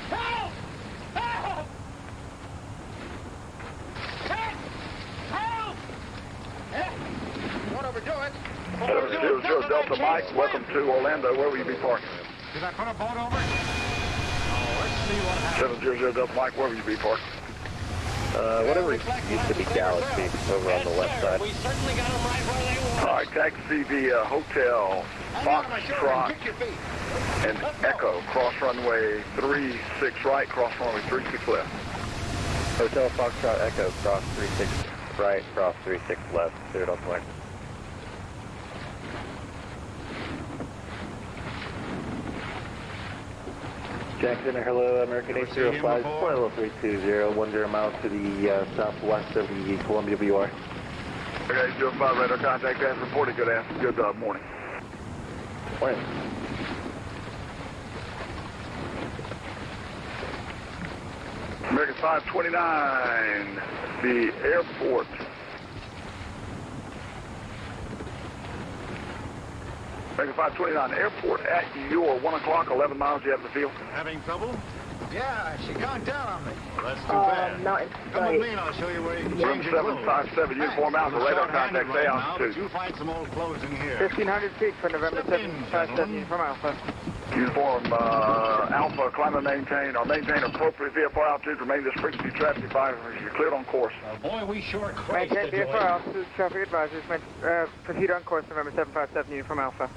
Help! Help! Help! Help! Don't overdo it. 0 Delta Mike, welcome to Orlando. Where will you be parking? Did I put a boat over? Oh, let's see what happens. 700 Delta Mike, where will you be parking? Whatever used to be Galaxy, over on the left side. We certainly got them right where they want. All right, taxi the Hotel Foxtrot and Echo, cross runway 36 right, cross runway 36 left. Hotel Foxtrot Echo, cross 36 right, cross 36 left, cleared on flight. Jackson, hello, American 805, flight level 320, 10 miles to the southwest of the Columbia BR. Okay, 05 radar contact, as reported, good morning. Morning. American 529, the airport. American 529, airport at your 1 o'clock, 11 miles, you have the field. Having trouble? Yeah, she gone down on me. Well, that's too bad. Not in Come sight. with me and I'll show you where you can Room change your clothes. 757, uniform out, the radar contact, stay altitude. You'll find some old clothes in here. 1,500 feet for November 757 uniform Alpha. Uniform Alpha, climb and maintain appropriate VFR altitude, remain this frequency traffic advisory, you're cleared on course. Boy, we sure crazy. Maintain VFR altitude, traffic advisors, proceed on course November 757 uniform Alpha.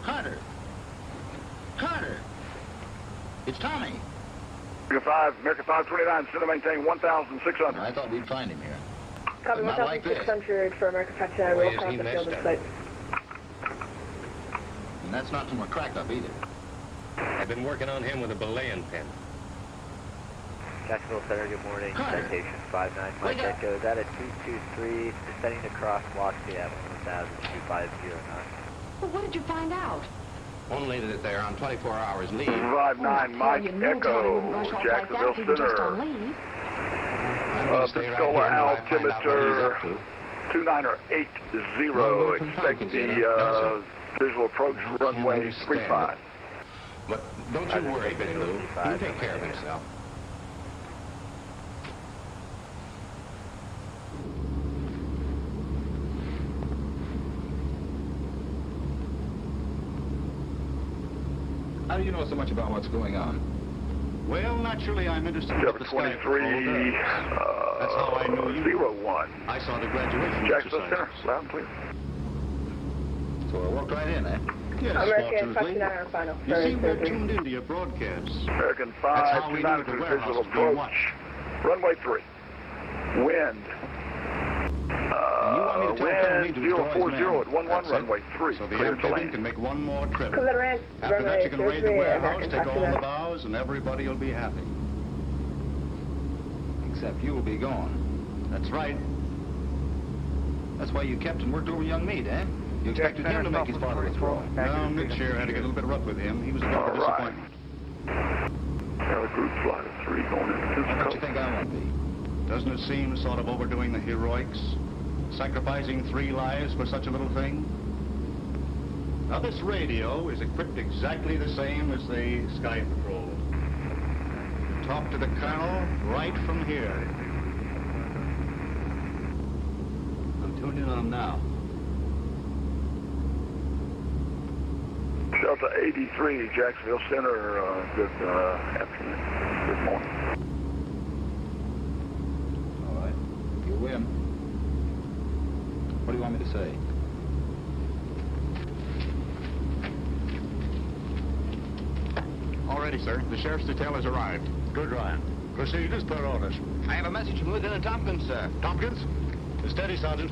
Carter! Carter! It's Tommy. American 529, center maintain 1,600. I thought we'd find him here. Copy Not like this. 1,600 for American 529, we'll cross the field in sight. And that's not somewhere cracked up either. I've been working on him with a belaying pin. Jacksonville Center, good morning. Citation 59 Mike Echo. Is that a 223 descending to crosswalk Seattle 1000-2509? Well, what did you find out? Only that they're on 24 hours leave. 59 Mike Echo, Jacksonville Center. Pensacola altimeter 2980. Expect the visual approach runway 35. But don't you worry, Billy Lou. He'll take care of himself. How do you know so much about what's going on? Well, naturally, I'm interested in what the Sky Patrol does. That's how I knew you. 01. I saw the graduation Jackson exercises. Center, loud and clear. So I walked right in, eh? Yes, American fortunately. 529 final. You see, we're tuned into your broadcasts. American That's how we know 529 the to warehouse visual is being approach. watched. Runway 3. Wind. And you want me to tell Colonel Meade to withdraw his 040 men. at 11, That's runway it. 3. So the Clear to amphibian land. can make one more trip. Quadrant, After that, you can raid the 03, warehouse, American take all the 529. bows, and everybody will be happy. Except you'll be gone. That's right. That's why you kept and worked over young Meade, eh? You expected him to make his father a throw. Well, Nick Shear had to get a little bit rough with him. He was a bit of a disappointment. Got a group flight of 3 going into What do you Pensacola. think I want to be? Doesn't it seem sort of overdoing the heroics? Sacrificing 3 lives for such a little thing? Now, this radio is equipped exactly the same as the Sky Patrol. Talk to the Colonel right from here. I'm tuned in on him now. Delta 83, Jacksonville Center, good afternoon. Good morning. All right. You win. What do you want me to say? All ready, sir. The sheriff's detail has arrived. Good, Ryan. Proceed as per orders. I have a message from Lieutenant Tompkins, sir. Tompkins? Steady, Sergeant.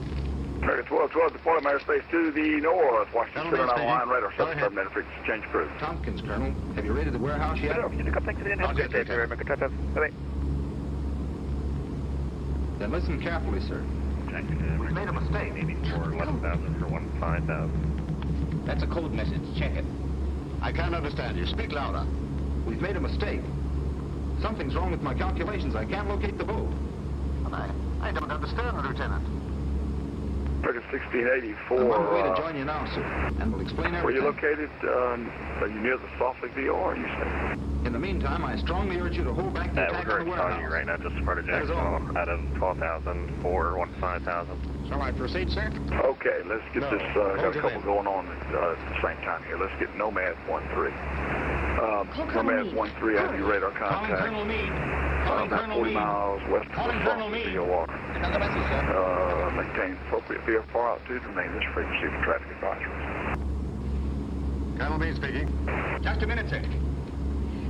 American 1212, deploy airspace to the north. Washington Center, Gentlemen, on line, radar, Go 7 ahead. terminator frequency, change crew. Tompkins, Colonel. Have you raided the warehouse yet? Then listen carefully, sir. We've made a mistake. 84, 11,000 for 15,000. That's a code message. Check it. I can't understand you. Speak louder. We've made a mistake. Something's wrong with my calculations. I can't locate the boat. I don't understand, Lieutenant. American 1684. I'm on the way to join you now, sir, and we'll explain everything. Where you located? Are you near the Softly VR, you say? In the meantime, I strongly urge you to hold back the attack on the warehouse. Right now, just part of That is all. Jacksonville, out of 12,000 for 15,000. Shall I proceed, sir? Okay, let's get this, got a couple going on at the same time here. Let's get Nomad 13. Nomad 13, I have your radar Calling contact. Colonel Meade. Calling About Colonel 40 Meade. miles west of Calling the Colonel Softly Meade. VOR. Another message, sir. Maintain appropriate VFR altitude, remain this frequency for traffic advisories. Colonel Meade speaking. Just a minute, sir.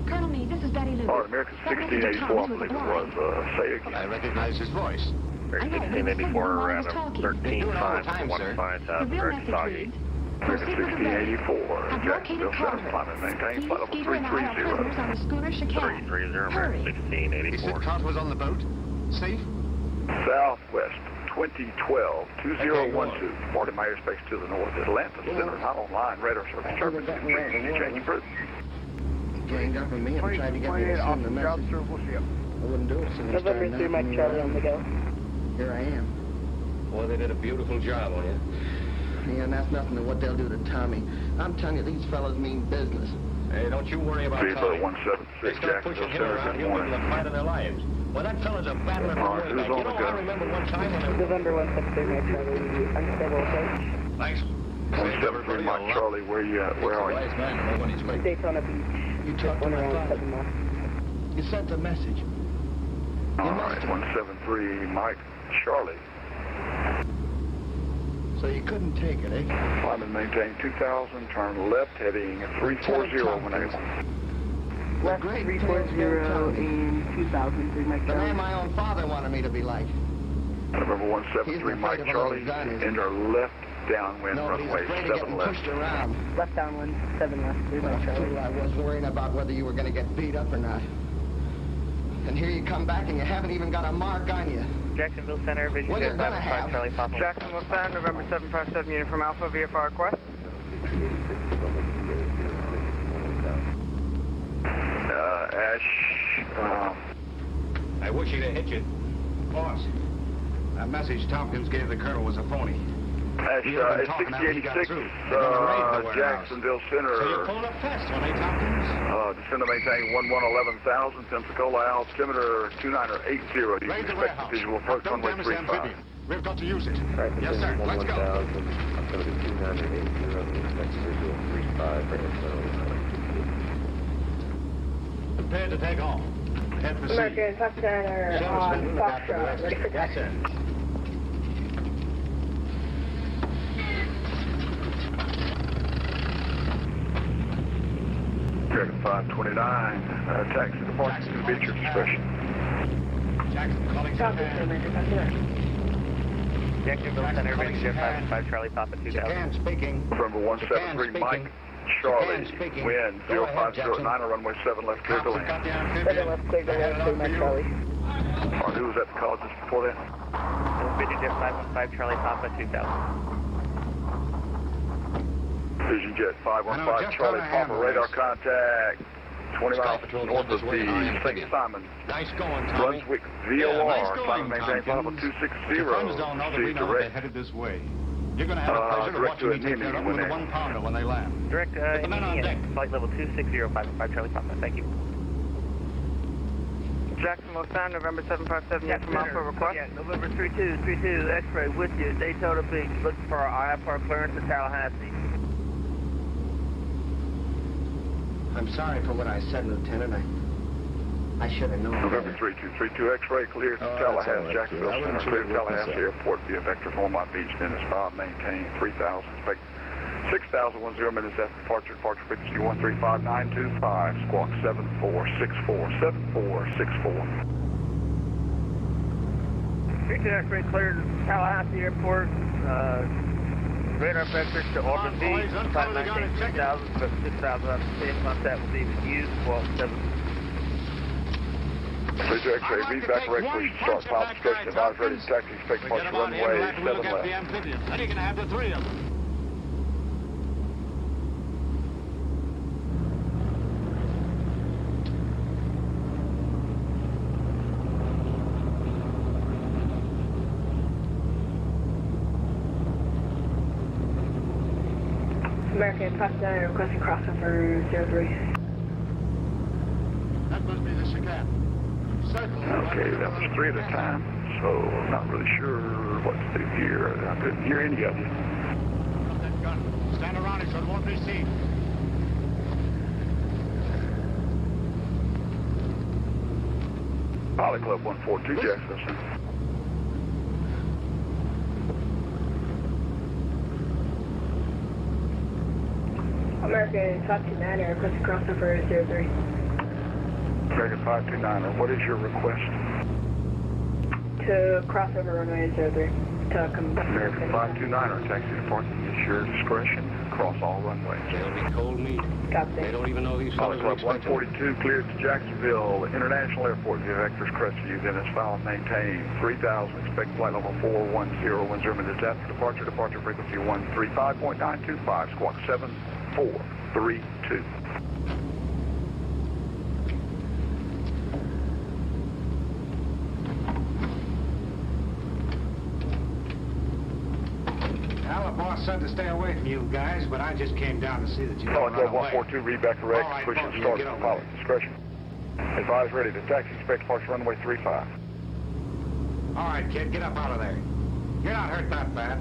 Colonel Meade, this is Betty Lou. All right, American 1684, I believe it was. Say again. I recognize his voice. 1684 around talking. 13,500 for 15,000, very soggy. American 1684, I've Jacksonville located Center, Carter. climate maintain, He, flight level Skeeter, and I are 330. prisoners on the schooner Chicane. 330, Hurry. American He said 1684. Carter was on the boat. Safe? Southwest 2012 2012. 40 mile airspace to the north. Atlanta Center, not online. Radar service turbine. Change crew. Ganged up on me and tried to get me to send the message. I wouldn't do it, so they November started 3, Mike knocking me Charlie around. on the go. Here I am. Boy, they did a beautiful job on you. Yeah, and that's nothing to what they'll do to Tommy. I'm telling you, these fellas mean business. Hey, don't you worry about Tommy. 176 They start pushing Jacksonville him Center. around, Good he'll morning. give you a fight of their lives. Well, that fella's a battler from way who's back. on You the know, go? I remember one time when November 173, Mike Charlie, unstable approach. Thanks. 173 Mike Charlie, where you at? Where are you? Wise man to know when he's late. Daytona Beach. You talked to One my around father. 7 miles. You sent a message. All right, 173 Mike Charlie. So you couldn't take it, eh? Climb and maintain 2000, turn left, heading 340 when able. West 340 in 2003, Mike The man Charlie. my own father wanted me to be like. November 173 Mike Charlie, enter left downwind Nobody's runway afraid of 7 getting left. pushed around. Left downwind, 7 left, 3 Mike Charlie. I was worrying about whether you were going to get beat up or not. And here you come back and you haven't even got a mark on you. Jacksonville Center, vision Well, you're gonna 5 have. Charlie Papa. Jacksonville Center, November 757, unit from Alpha, VFR request. Ash, I wish he'd have hit you. Boss, that message Tompkins gave the Colonel was a phony. Ash, He had been talking after he got 6086, through. They're gonna raid the warehouse. Jacksonville Center. So you pulled up fast, when they Tompkins? Descend to maintain 11,000, Pensacola, altimeter 2980. You Raid can the expect warehouse. visual approach Don't runway damage 35. amphibian. We've got to use it. Yes, sir. Let's go. prepared to take off. Head for sea. American Fox Center on Foxtrot, ready for taxi. American 529, taxi departure is going to be at your discretion. Jackson calling Jacksonville Center, Ranger 515 Charlie Papa 2000. Japan speaking. November 173, Mike, Charlie, wind 0509, runway 7 left, clear to land. 7 left, clear to land, Mike Charlie. All right, who was at the call just before that? Vision Jet 515 Charlie Papa 2000. Vision Jet 515 Charlie Papa, radar contact 20 miles north of the St. Simon. Nice going, Tommy. Brunswick VOR, Simon maintain Papa 260. Your friends don't know that we know they're headed this way. You're going to have a pleasure of watching me take care of them with a 1-pounder when they land. Direct Get the men on deck. flight level 26055 Charlie Papa. Thank you. Jacksonville Sound, November 757, yes, from Alpha request. Yeah, November 3232, X-ray with you, Daytona Beach, looking for our IFR clearance at Tallahassee. I'm sorry for what I said, Lieutenant. I should have known. November 3232 X-ray clear to Tallahassee, Jacksonville Center, clear to Tallahassee Airport via vector Longmont Beach, Dennis Bob, maintain 3000, expect 6010 minutes after departure, departure frequency 135925, squawk 7464, 7464. 32 X-ray cleared to Tallahassee Airport, radar vectors to orbit B, 519 3000, but 6000 on the contact with even you, squawk 7. 32 X-ray, read back correct, push start, pilot discretion, advise ready to taxi, expect departure runway 7 left. Then you're going to have the 3 of them. American Fox Center requesting crossover 03. That must be the chicane. Okay, that was 3 at a time, so I'm not really sure what to do here. I couldn't hear any of you. That gun. Stand around it so it won't be seen. Pilot Club 142 Jackson. American 529 requesting crossover 03. American 529, what is your request? To crossover runway 03. To come back. American 529, taxi departing is your discretion. Cross all runways. They'll be cold meat. Copy. They don't even know these fellas Pilot are Club expecting. 142 cleared to Jacksonville International Airport via vectors Crestview, Dennis Fowle, maintain 3000, expect flight level 410 minutes after departure, departure frequency 135.925, squawk 7432. Well, the boss said to stay away from you guys, but I just came down to see that you Pilot don't Club run away. 142, read back correct, All right, push both and of you, start get for over pilot there. discretion. Advise ready to taxi, expect departure runway 35. All right, kid, get up out of there. You're not hurt that bad.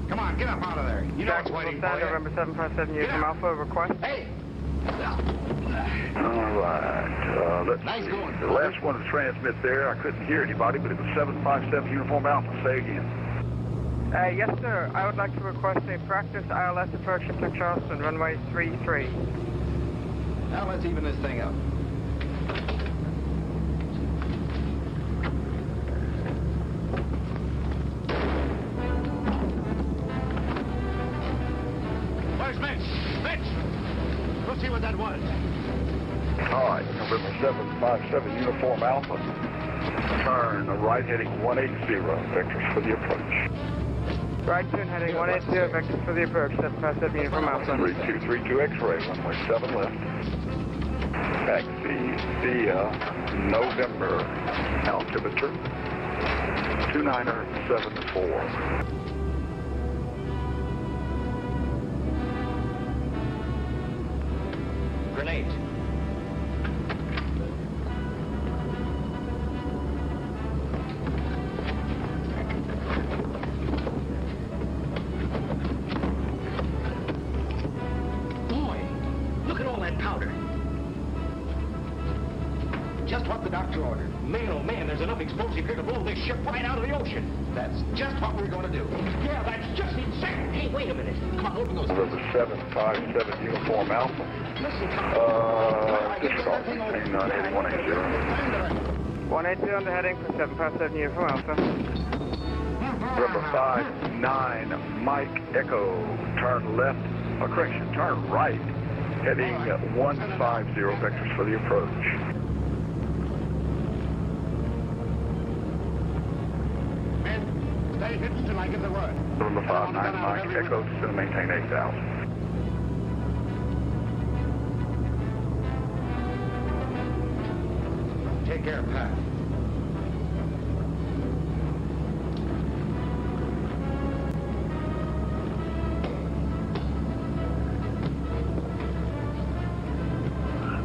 Come on, get up out of there. You know what's waiting for Sound, you. November 757, you from Alpha request. Hey! All right, let's see. The last one to transmit there, I couldn't hear anybody, but it was 757 Uniform Alpha. Say again. Yes, sir. I would like to request a practice ILS approach to Charleston, runway 33. Now let's even this thing up. Where's Mitch? Mitch! We'll see what that was. All right, November 757 Uniform Alpha. Turn right heading 180, vectors for the approach. Right turn heading 180, vectors for the approach, 757 Uniform Alpha. 3232 X-ray, runway 7 left. Taxi via November, altimeter 2974. Grenade. Boy, look at all that powder. just what the doctor ordered. Man, oh man, there's enough explosive here to blow this ship right out of the ocean. That's just what we're going to do. Yeah, that's just insane. Hey, wait a minute. Come on, open those doors. River 757 Uniform Alpha. Listen, Difficult. Maintain 8180. 180 on the heading for 757 Uniform Alpha. River 59 Mike Echo. Turn left. Correction, turn right. Heading 150 vectors for the approach. Stay hidden till I give the word. River 59 Mike Echo. Still maintain 8,000. Take care, Pat.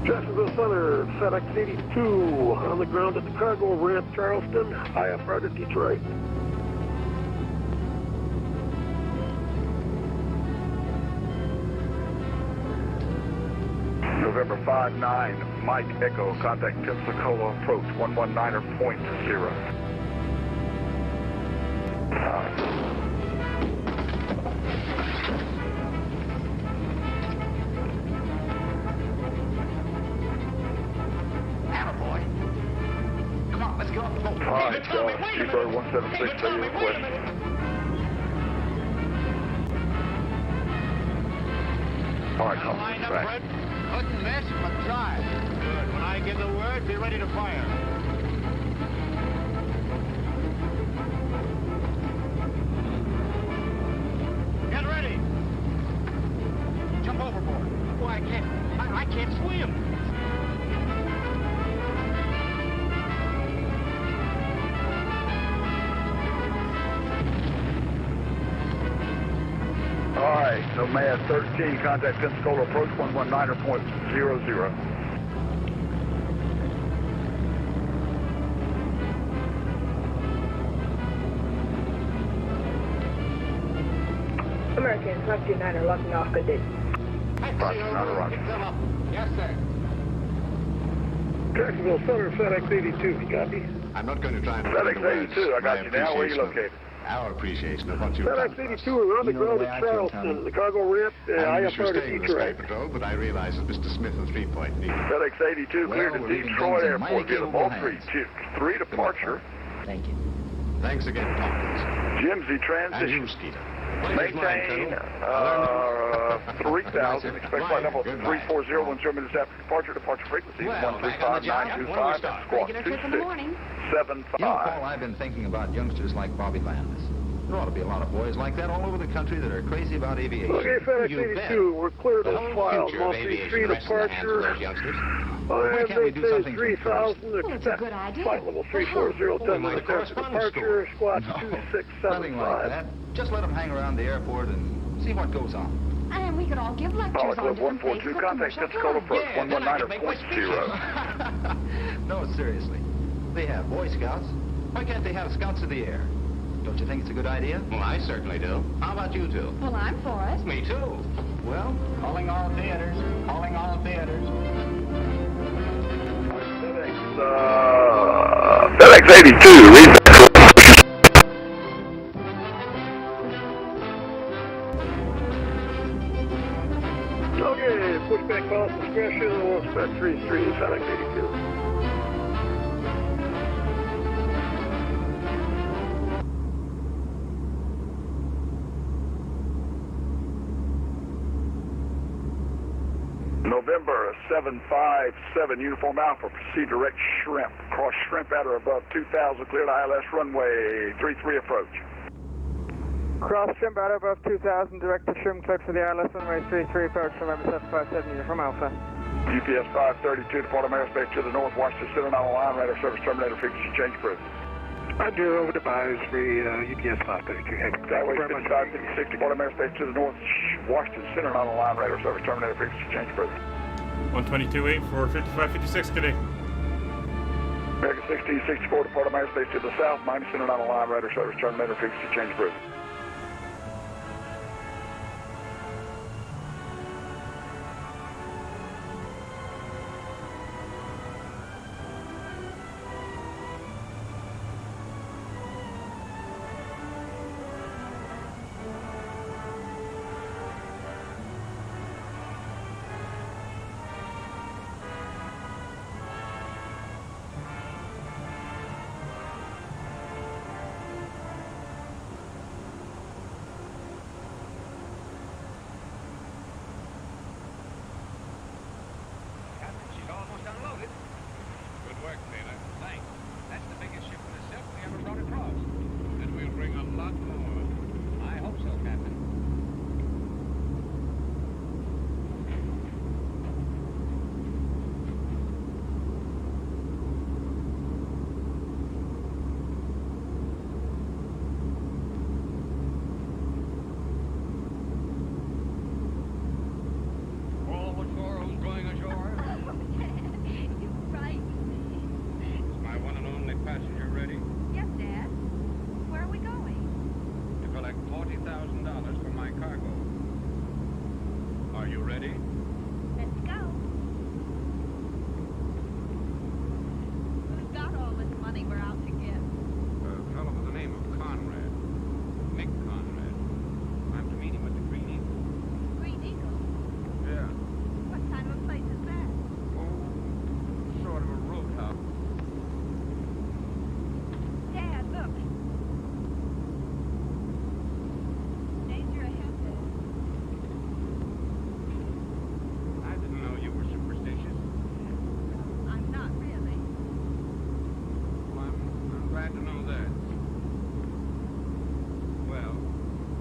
Jacksonville Center, FedEx 82 on the ground at the cargo ramp, Charleston, IFR to Detroit. November 59 Mike Echo. Contact Pensacola approach 119.0. Alright, G-Bird 176, say your request. Alright, call me back. Couldn't miss, but try. Good. When I give the word, be ready to fire. Get ready. Jump overboard. Boy, I can't swim. Alright, Nomad 13, contact Pensacola approach 119.00. American, Roger 9 are locking off, good day. Roger, not a roger. Yes, sir. Jacksonville Center, FedEx 82, you copy? I'm not going to try and... FedEx 82, I got you now. Where are you located? Our appreciation of what you've FedEx done for us. 82, we're on the ground at Charleston, the cargo ramp, IFR to Detroit. Patrol, but I realize that Mr. Smith and 3 Point need... FedEx 82 cleared to Detroit Airport via the Moultrie 3 departure. Thank you. Thanks again, Tompkins. Jimsy transition. And you, Skeeter. Maintain 3,000. Expect flight level 340 when 0 minutes after departure. Departure frequency 135925 and squawk 2675. You know, Paul, I've been thinking about youngsters like Bobby Landis. There ought to be a lot of boys like that all over the country that are crazy about aviation. Okay, FedEx 82, we're clear to file. Moultrie 3 departure. Why can't we do something 3,000. Expect flight level 340, 10 minutes after departure. Squawk Nothing 2675. like that. Just let them hang around the airport and see what goes on. And we could all give lectures Power on Club different places 142, of contact commercial Pensacola flight. approach 119.0. No, seriously. They have Boy Scouts. Why can't they have Scouts of the Air? Don't you think it's a good idea? Well, I certainly do. How about you two? Well, I'm for it. Me too. Well, calling all theaters. Calling all theaters. FedEx 82, reset. Okay, pushback call discretion, we'll expect 33, FedEx 82. November 757, Uniform Alpha, proceed direct shrimp. Cross shrimp at or above 2,000, cleared ILS runway 33 approach. Cross trim battle above 2,000, direct to shrimp cleared for the ILS runway 33 approach from November 757 Uniform Alpha. UPS 532, Department of Airspace to the north, Washington Center, on line, radar service terminator, frequency change approved. Roger, over to Byers for UPS 532. Skyway 5556, Department of Airspace to the north, Washington Center, on line, radar service terminator, frequency change approved. 122.8 for 5556 today. American 1664, Department of Airspace to the south, minus center, on line, radar service terminator, frequency change approved. money we're out to get. A fellow by the name of Conrad. Nick Conrad. I'm to meet him at the Green Eagle. Green Eagle? Yeah. What kind of a place is that? Oh, sort of a roadhouse. Dad, look. Danger ahead there. I didn't know you were superstitious. I'm not really. Well, I'm glad to know that. Well,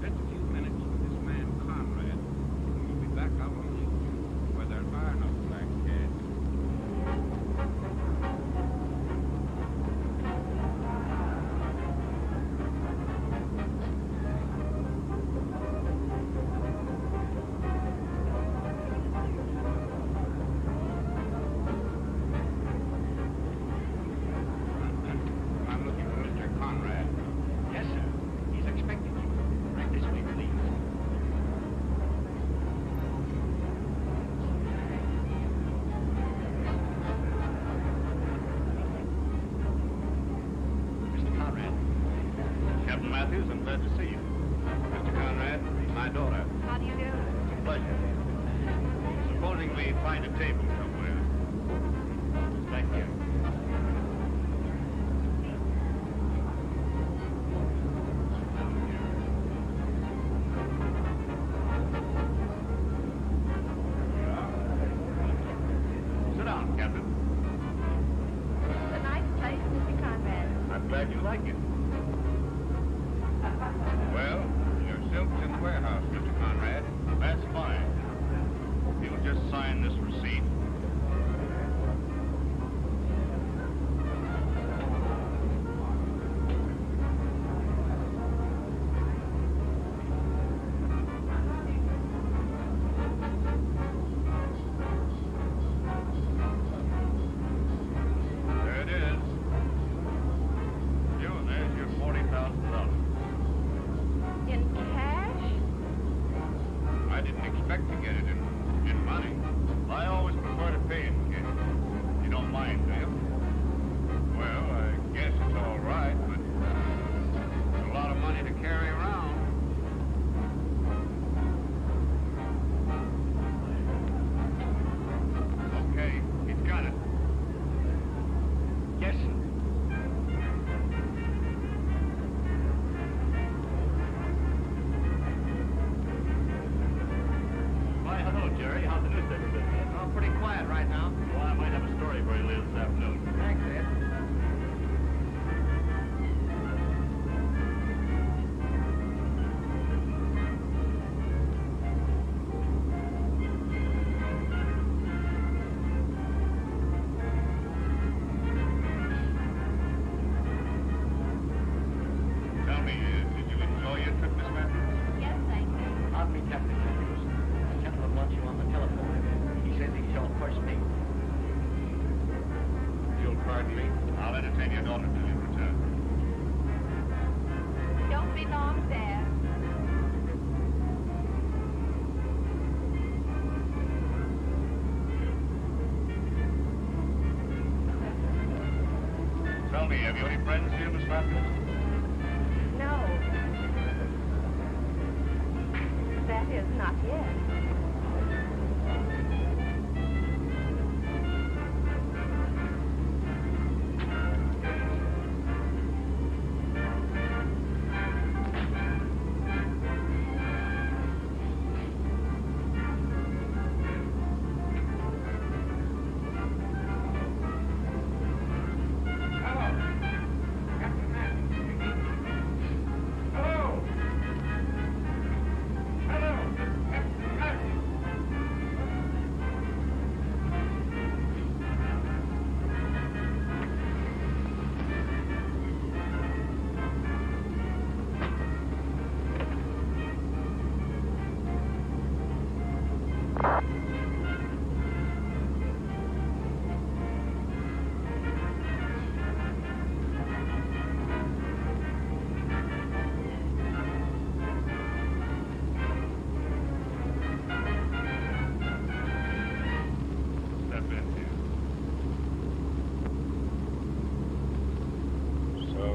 just a few minutes with this man Conrad. We'll be back out on the shore where there are no black cats. I'm looking for Mr. Conrad. Yes, sir. He's expecting you. Right this way, please. Mr. Conrad. Captain Matthews, I'm glad to see you. Mr. Conrad, my daughter. How do you do? It's a pleasure. Supposing we find a table somewhere. It's back here. Sit down, Captain. It's a nice place, Mr. Conrad. I'm glad you like it. Well, your silk's in the warehouse, Mr. Conrad. That's fine. You'll just sign this receipt. There it is. You, and there's your $40,000. In cash? I didn't expect to get it in money. I always prefer to pay in cash. You don't mind, do you? Well, I guess it's all right, but it's a lot of money to carry around. Okay, he's got it. Yes, sir. Why, hello, Jerry. How's the newspaper business? Oh, pretty quiet right now. Well, I might have a story for you later this afternoon. Thanks, Ed. Tell me, did you enjoy your trip, Miss Matthews? Yes, thank you. Pardon me, Captain Matthews. A gentleman wants you on the telephone. He says he's your first mate. You'll pardon me? I'll entertain your daughter till you return. Don't be long, Dad. Tell me, have you any friends here, Miss Matthews? No. That is, not yet. Hello, Captain Matthews.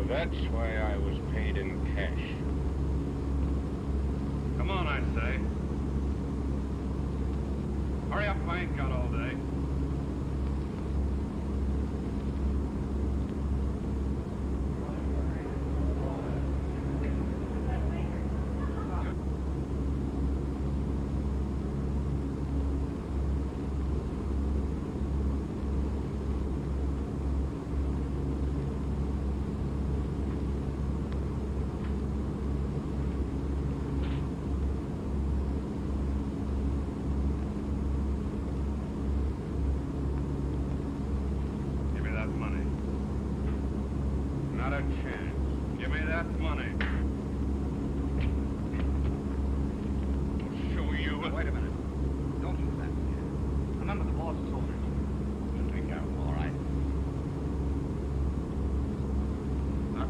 That's why I was paid in cash. Come on, I say. Hurry up, I ain't got all day.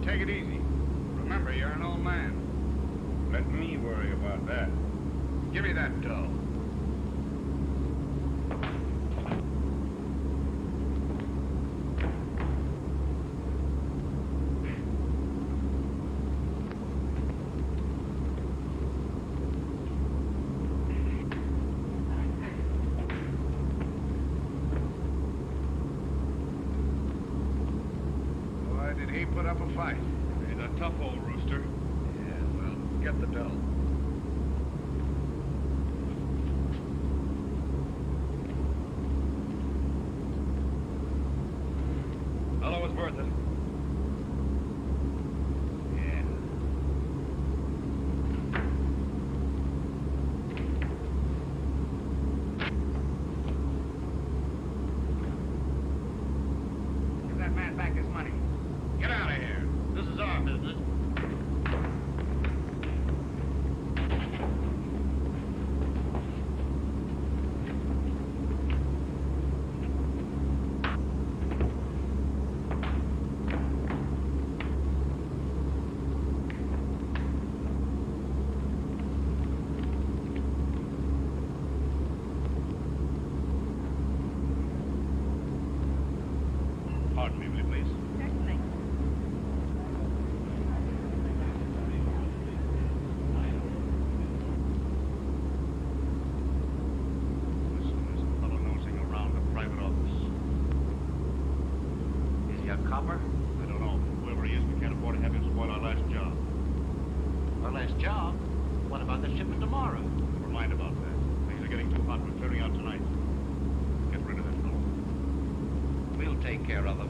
Take it easy. Remember, you're an old man. Let me worry about that. Give me that dough. Put up a fight. He's a tough old rooster. Yeah, well, get the dough. Fellow was worth it. Yeah. Give that man back his money. Get out of here. This is our business. Pardon me, will you please? Certainly. Copper? I don't know. Whoever he is, we can't afford to have him spoil our last job. Our last job? What about the shipment tomorrow? Never mind about that. Things are getting too hot. We're clearing out tonight. Get rid of that fellow. We'll take care of him.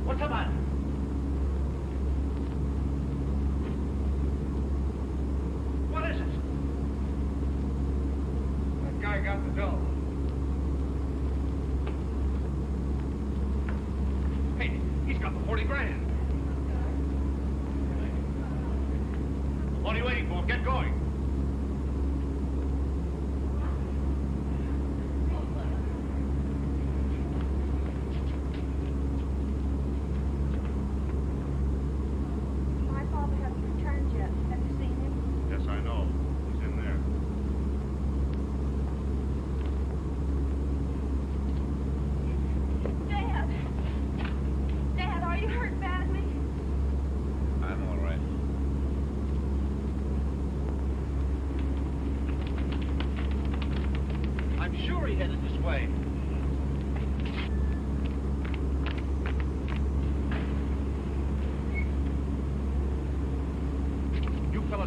What's the matter? What is it? That guy got the dough. Hey, he's got the 40 grand. What are you waiting for? Get going.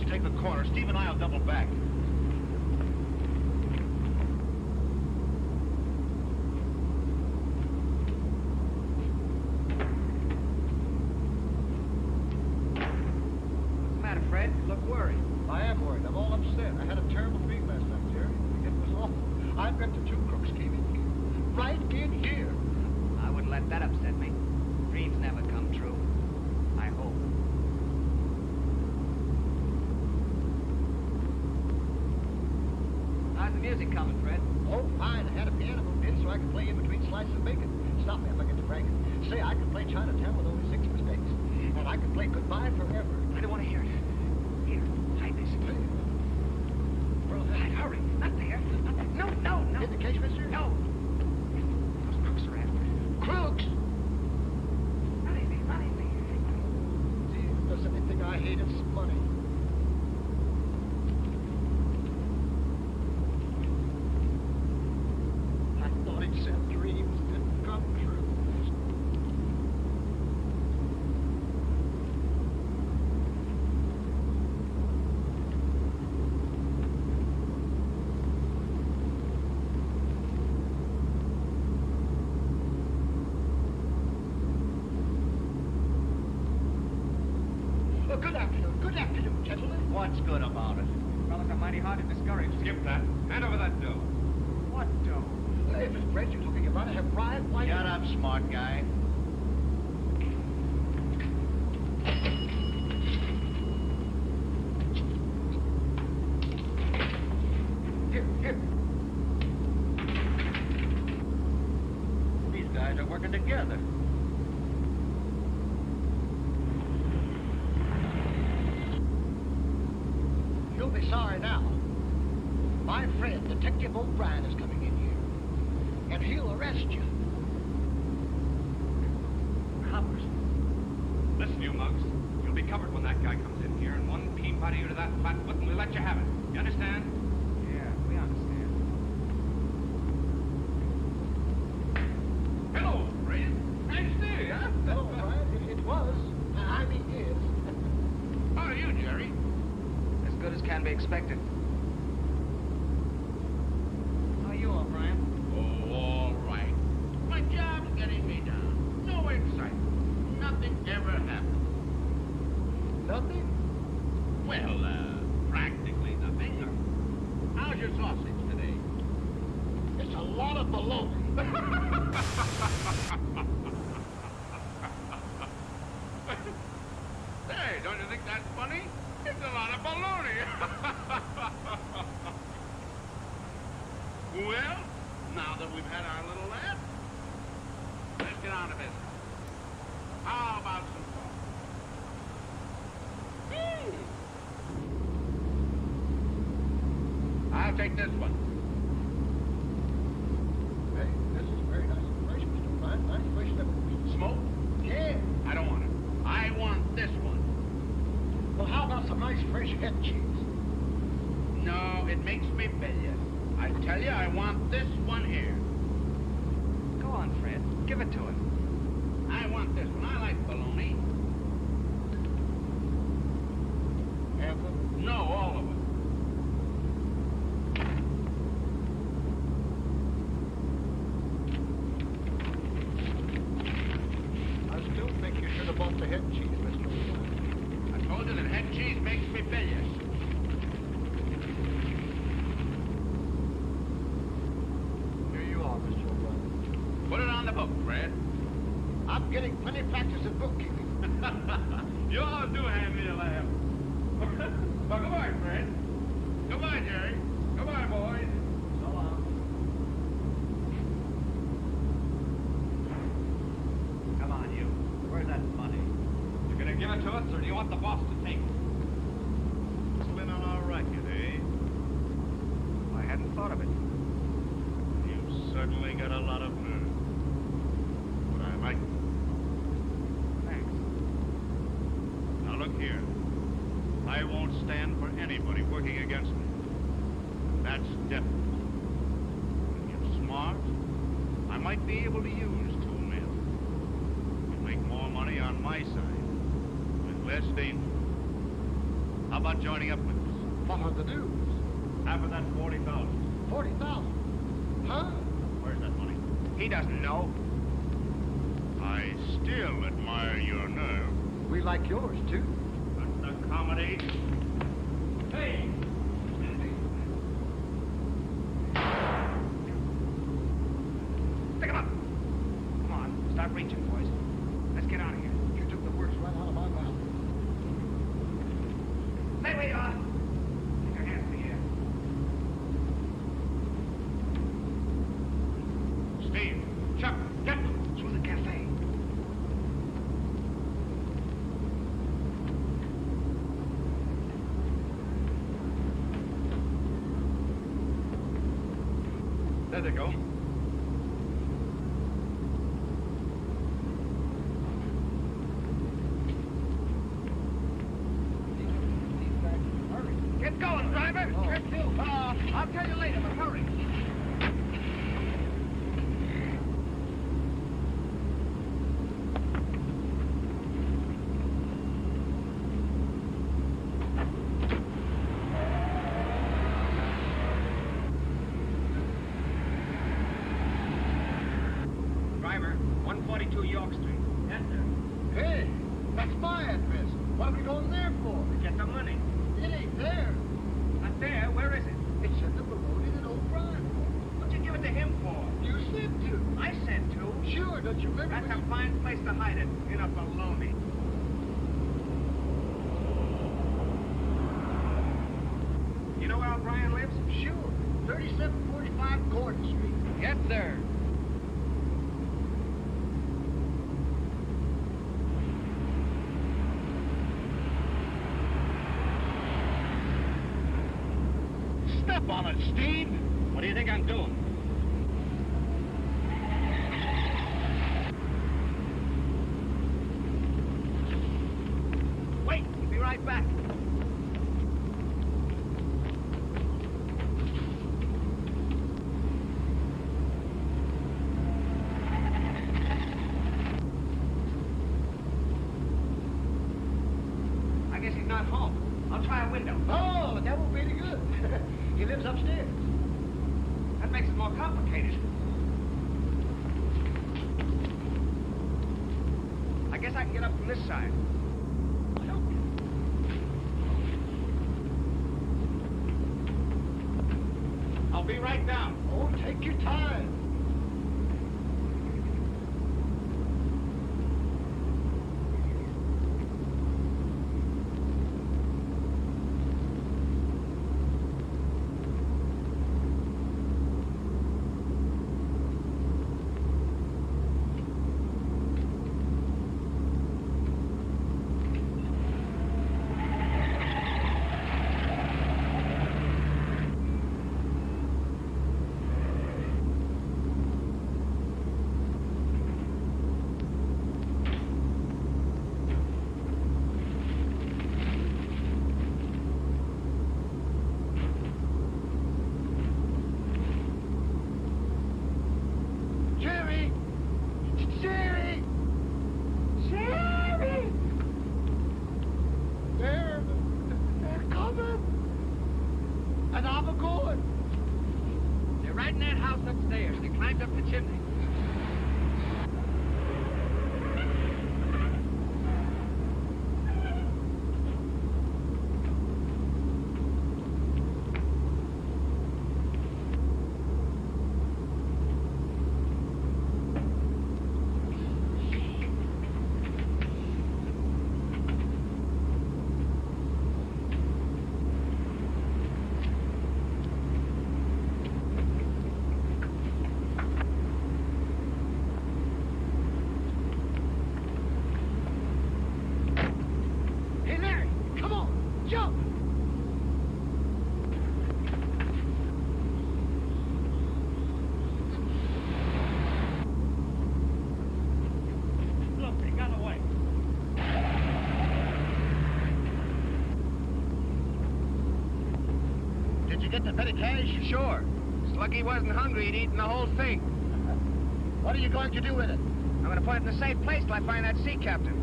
take the corner. Steve and I will double back. What's the matter, Fred? You look worried. I am worried. I'm all upset. I had a terrible dream last night, Jerry. It was awful. I've got the two crooks came in here. Right in here. I wouldn't let that upset me. Dreams never come true. I hope. How's the music coming, Fred? Oh, fine. I had a piano moved in so I could play in between slices of bacon. Stop me if I get to bragging. Say, I could play Chinatown with only 6 mistakes. And I could play Goodbye Forever. I don't want to hear it. Here, hide this. Well, Hide, hurry. Not there. Not there. No, no, no. In the case, mister? No. Those crooks are after it. Crooks! Run in there, run in there. See, if there's anything I hate, it's money. I thought it said dreams didn't come true. Good afternoon. Good afternoon, gentlemen. What's good about it? Fellas are mighty hard to discourage. Skip that. Hand over that dough. What dough? If it's bread you're talking about, I have fried white. Shut up, smart guy. Here, here. These guys are working together. You'll be sorry now. My friend, Detective O'Brien, is coming in here, and he'll arrest you. Coppers. Listen, you mugs. You'll be covered when that guy comes in here, and one pea body to that flat foot, and we'll let you have it. You understand? Yeah, we understand. Hello, friend. Nice to see you, huh? No, O'Brien, it was. I mean, is. How are you, Jerry? As good as can be expected. How are you, O'Brien? Oh, all right. My job's getting me down. No excitement. Nothing ever happened. Nothing? Well, practically nothing. How's your sausage today? It's a lot of baloney. Hey, don't you think that's funny? It's a lot of baloney. Well, now that we've had our little laugh, let's get on to business. How about some coffee? I'll take this one. Hey, this is very nice and fresh, Mr. O'Brien. Nice fresh stuff. Smoke? Yeah. I don't want it. I want this one. Well, how about some nice fresh head cheese? No, it makes me bilious. I tell you, I want this one here. Go on, Fred. Give it to him. I want this one. I like bologna. Half of it? No, all of it. I still think you should have bought the head cheese, Mr. O'Brien. I told you that head cheese makes me bilious. Here you are, Mr. O'Brien. Put it on the book, Fred. I'm getting plenty of practice in bookkeeping. You all do hand me a laugh. Well, goodbye, Fred. Goodbye, Jerry. Goodbye, boys. So long. Come on, you. Where's that money? You gonna give it to us, or do you want the boss to take it? Spin on our racket, eh? I hadn't thought of it. You've certainly got a lot of nerve. But I like it. Thanks. Now look here. I won't stand for anybody working against me. That's definite. When you're smart, I might be able to use 2 mil. You'll make more money on my side, with less danger. How about joining up with us? What are the dues? Half of that 40,000. 40,000. Huh? Where's that money? He doesn't know. I still admire your nerve. We like yours, too. But accommodate. Hey! Pick him up. Come on, start reaching, boys. Let's get out of here. You took the words right out of my mouth. Stay where you are. Take your hands in the air. Steve, Chuck, get them. Through the cafe. There they go. Get going, driver. I'll tell you later, but hurry. Driver, 142 York Street. Yes, sir. Hey, that's my address. What are we going there for? To get the money. It ain't there. Not there? Where is it? It's in the baloney that old Brian bought. What'd you give it to him for? You said to. I said to. Sure, don't you remember? That's a fine place to hide it. In a baloney. You know where O'Brien lives? Sure. 3745 Gordon Street. Yes, sir. Step on it, Steve. What do you think I'm doing? Wait, we'll be right back. I guess he's not home. I'll try a window. Oh, that won't be any good. He lives upstairs. That makes it more complicated. I guess I can get up from this side. I'll be right down. Oh, take your time. Get the petty cash? Sure. It's lucky he wasn't hungry. He'd eaten the whole thing. What are you going to do with it? I'm going to put it in a safe place till I find that sea captain.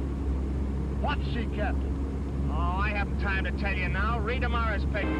What sea captain? Oh, I haven't time to tell you now. Read tomorrow's paper.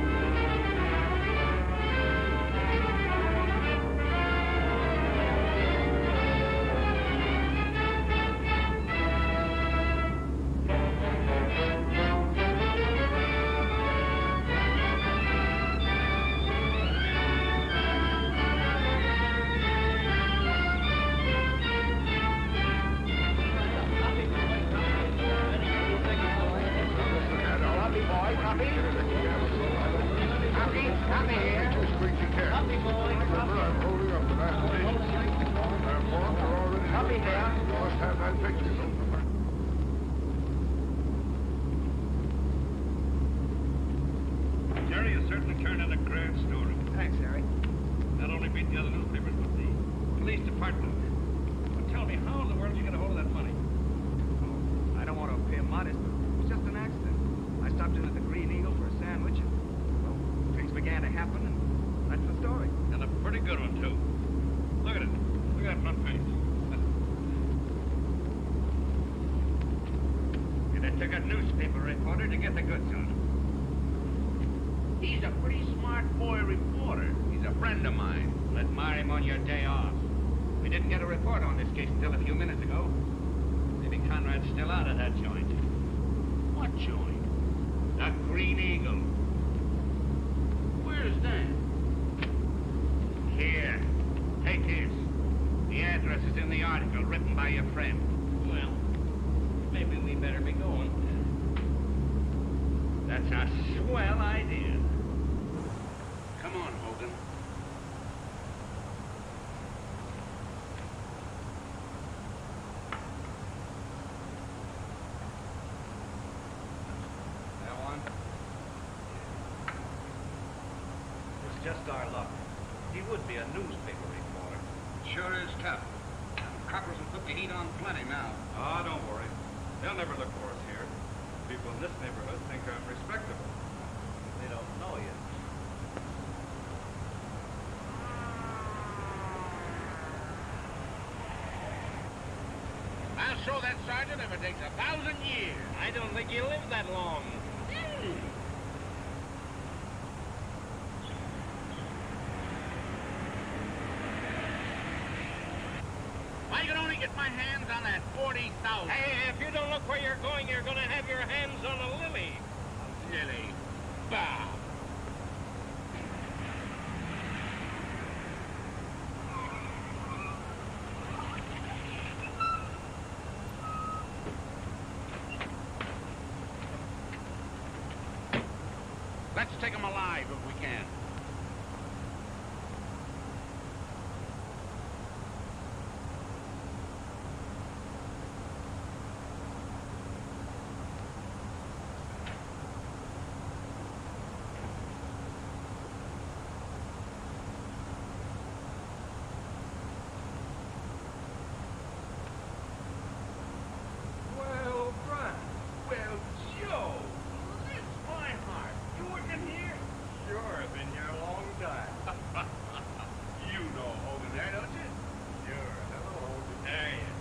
Jerry has certainly turned in a grand story. Thanks, Harry. Not only beat the other newspapers, but the police department. But tell me, how in the world did you get a hold of that money? I don't want to appear modest, but it was just an accident. I stopped in at the Green Eagle for a sandwich, and well, things began to happen, and that's the story. And a pretty good one, too. Look at it. Look at that front page. It took a newspaper reporter to get the goods on him. He's a pretty smart boy reporter. He's a friend of mine. We'll admire him on your day off. We didn't get a report on this case until a few minutes ago. Maybe Conrad's still out of that joint. What joint? The Green Eagle. Where's that? Here. Take this. The address is in the article written by your friend. Well, maybe we better be going. That's a swell idea. Come on, Hogan. That one? It's just our luck. He would be a newspaper reporter. Sure is tough. Coppers will put the heat on plenty now. Ah, don't worry. They'll never look for us here. People in this neighborhood think I'm respectable. They don't know yet. I'll show that sergeant if it takes 1,000 years. I don't think he'll live that long. If I could only get my hands on that 40,000. Hey, if you don't look where you're going, you're going to have your hands on a lily. A lily. Bah. Let's take them alive if we can. Well, Brian. Well, Joe. It's my heart. You working here? Sure, I've been here a long time. You know Hogan there, don't you? Sure. Hello, Hogan. There you are.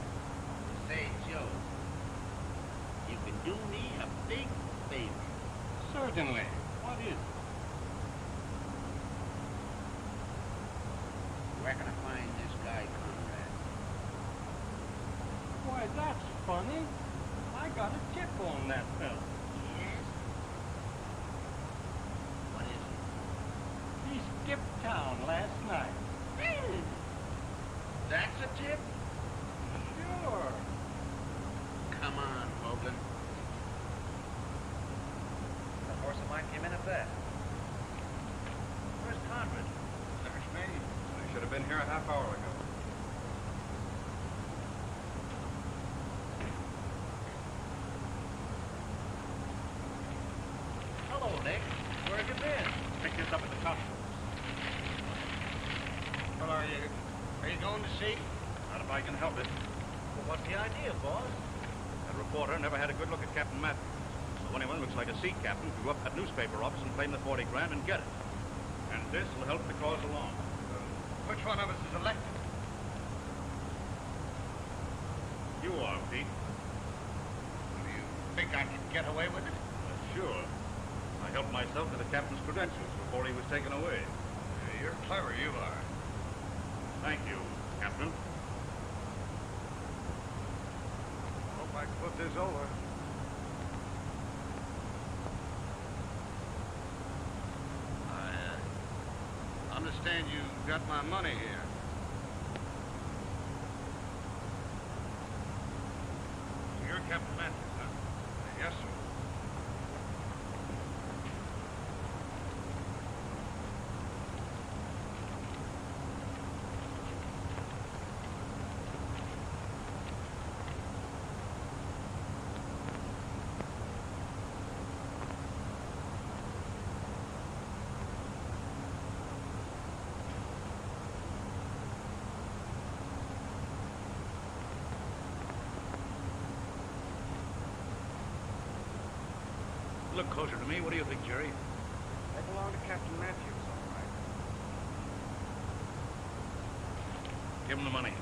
Say, Joe, you can do me a big favor. Certainly. What is it? Where can I find this guy, Conrad? Why, that's funny. I got a tip on that fella. Yes? What is it? He skipped town last night. That's a tip? Sure. Come on, Hogan. The horse of mine came in at that. Where's Conrad? Search me. I should have been here a half hour ago. Hello, Nick. Where have you been? Picked this up at the top. Well, are you going to sea? Not if I can help it. Well, what's the idea, boss? That reporter never had a good look at Captain Matthews. So anyone looks like a sea captain can go up that newspaper office and claim the 40 grand and get it. And this will help the cause along. Which one of us is elected? You are, Pete. Do you think I can get away with it? Well, sure. I helped myself to the captain's credentials before he was taken away. You're clever, you are. Thank you, Captain. Hope I can put this over. I understand you got my money here. You're Captain Matthews, huh? Yes, sir. Look closer to me. What do you think, Jerry? They belong to Captain Matthews, all right. Give him the money.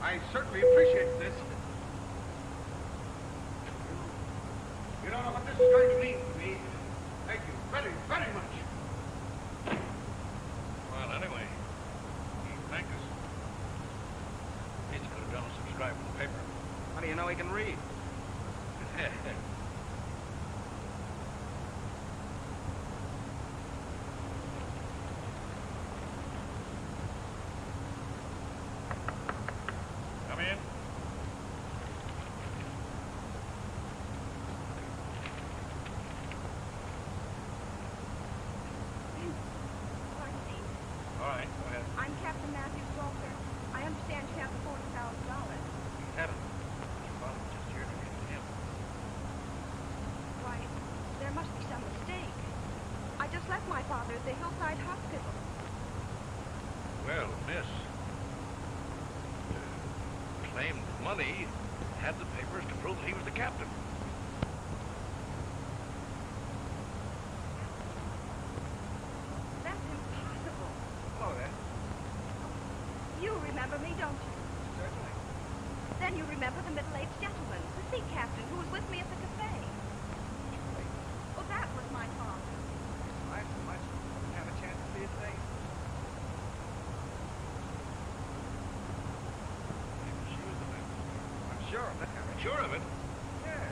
I certainly appreciate this. You don't know what this is going to mean to me. Thank you very, very much. Well, anyway, he thanked us. He could have done a subscribe to the paper. How do you know he can read? Come in. Pardon me. All right, go ahead. I'm Captain Matthews Walter. I understand you have the $40,000. You haven't. Your father was just here to give it to him. Why, there must be some mistake. I just left my father at the Hillside Hospital. Well, miss, claimed money, had the papers to prove that he was the captain. That's impossible. Hello there. You remember me, don't you? Certainly. Then you remember the middle-aged gentleman, the sea captain, who was with me at the cafe. Well, that was my father. I didn't have a chance to see his face. She was the man. I'm sure of it. Sure of it? Yes.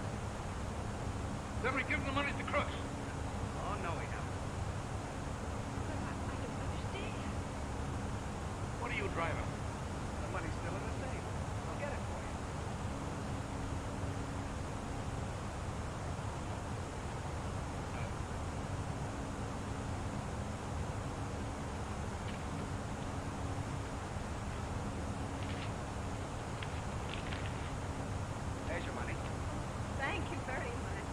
Then we give him the money at the crooks. Oh, no, we haven't. But I don't understand. What are you driving? The money's still in the safe. I'll get it for you. There's your money. Thank you very much.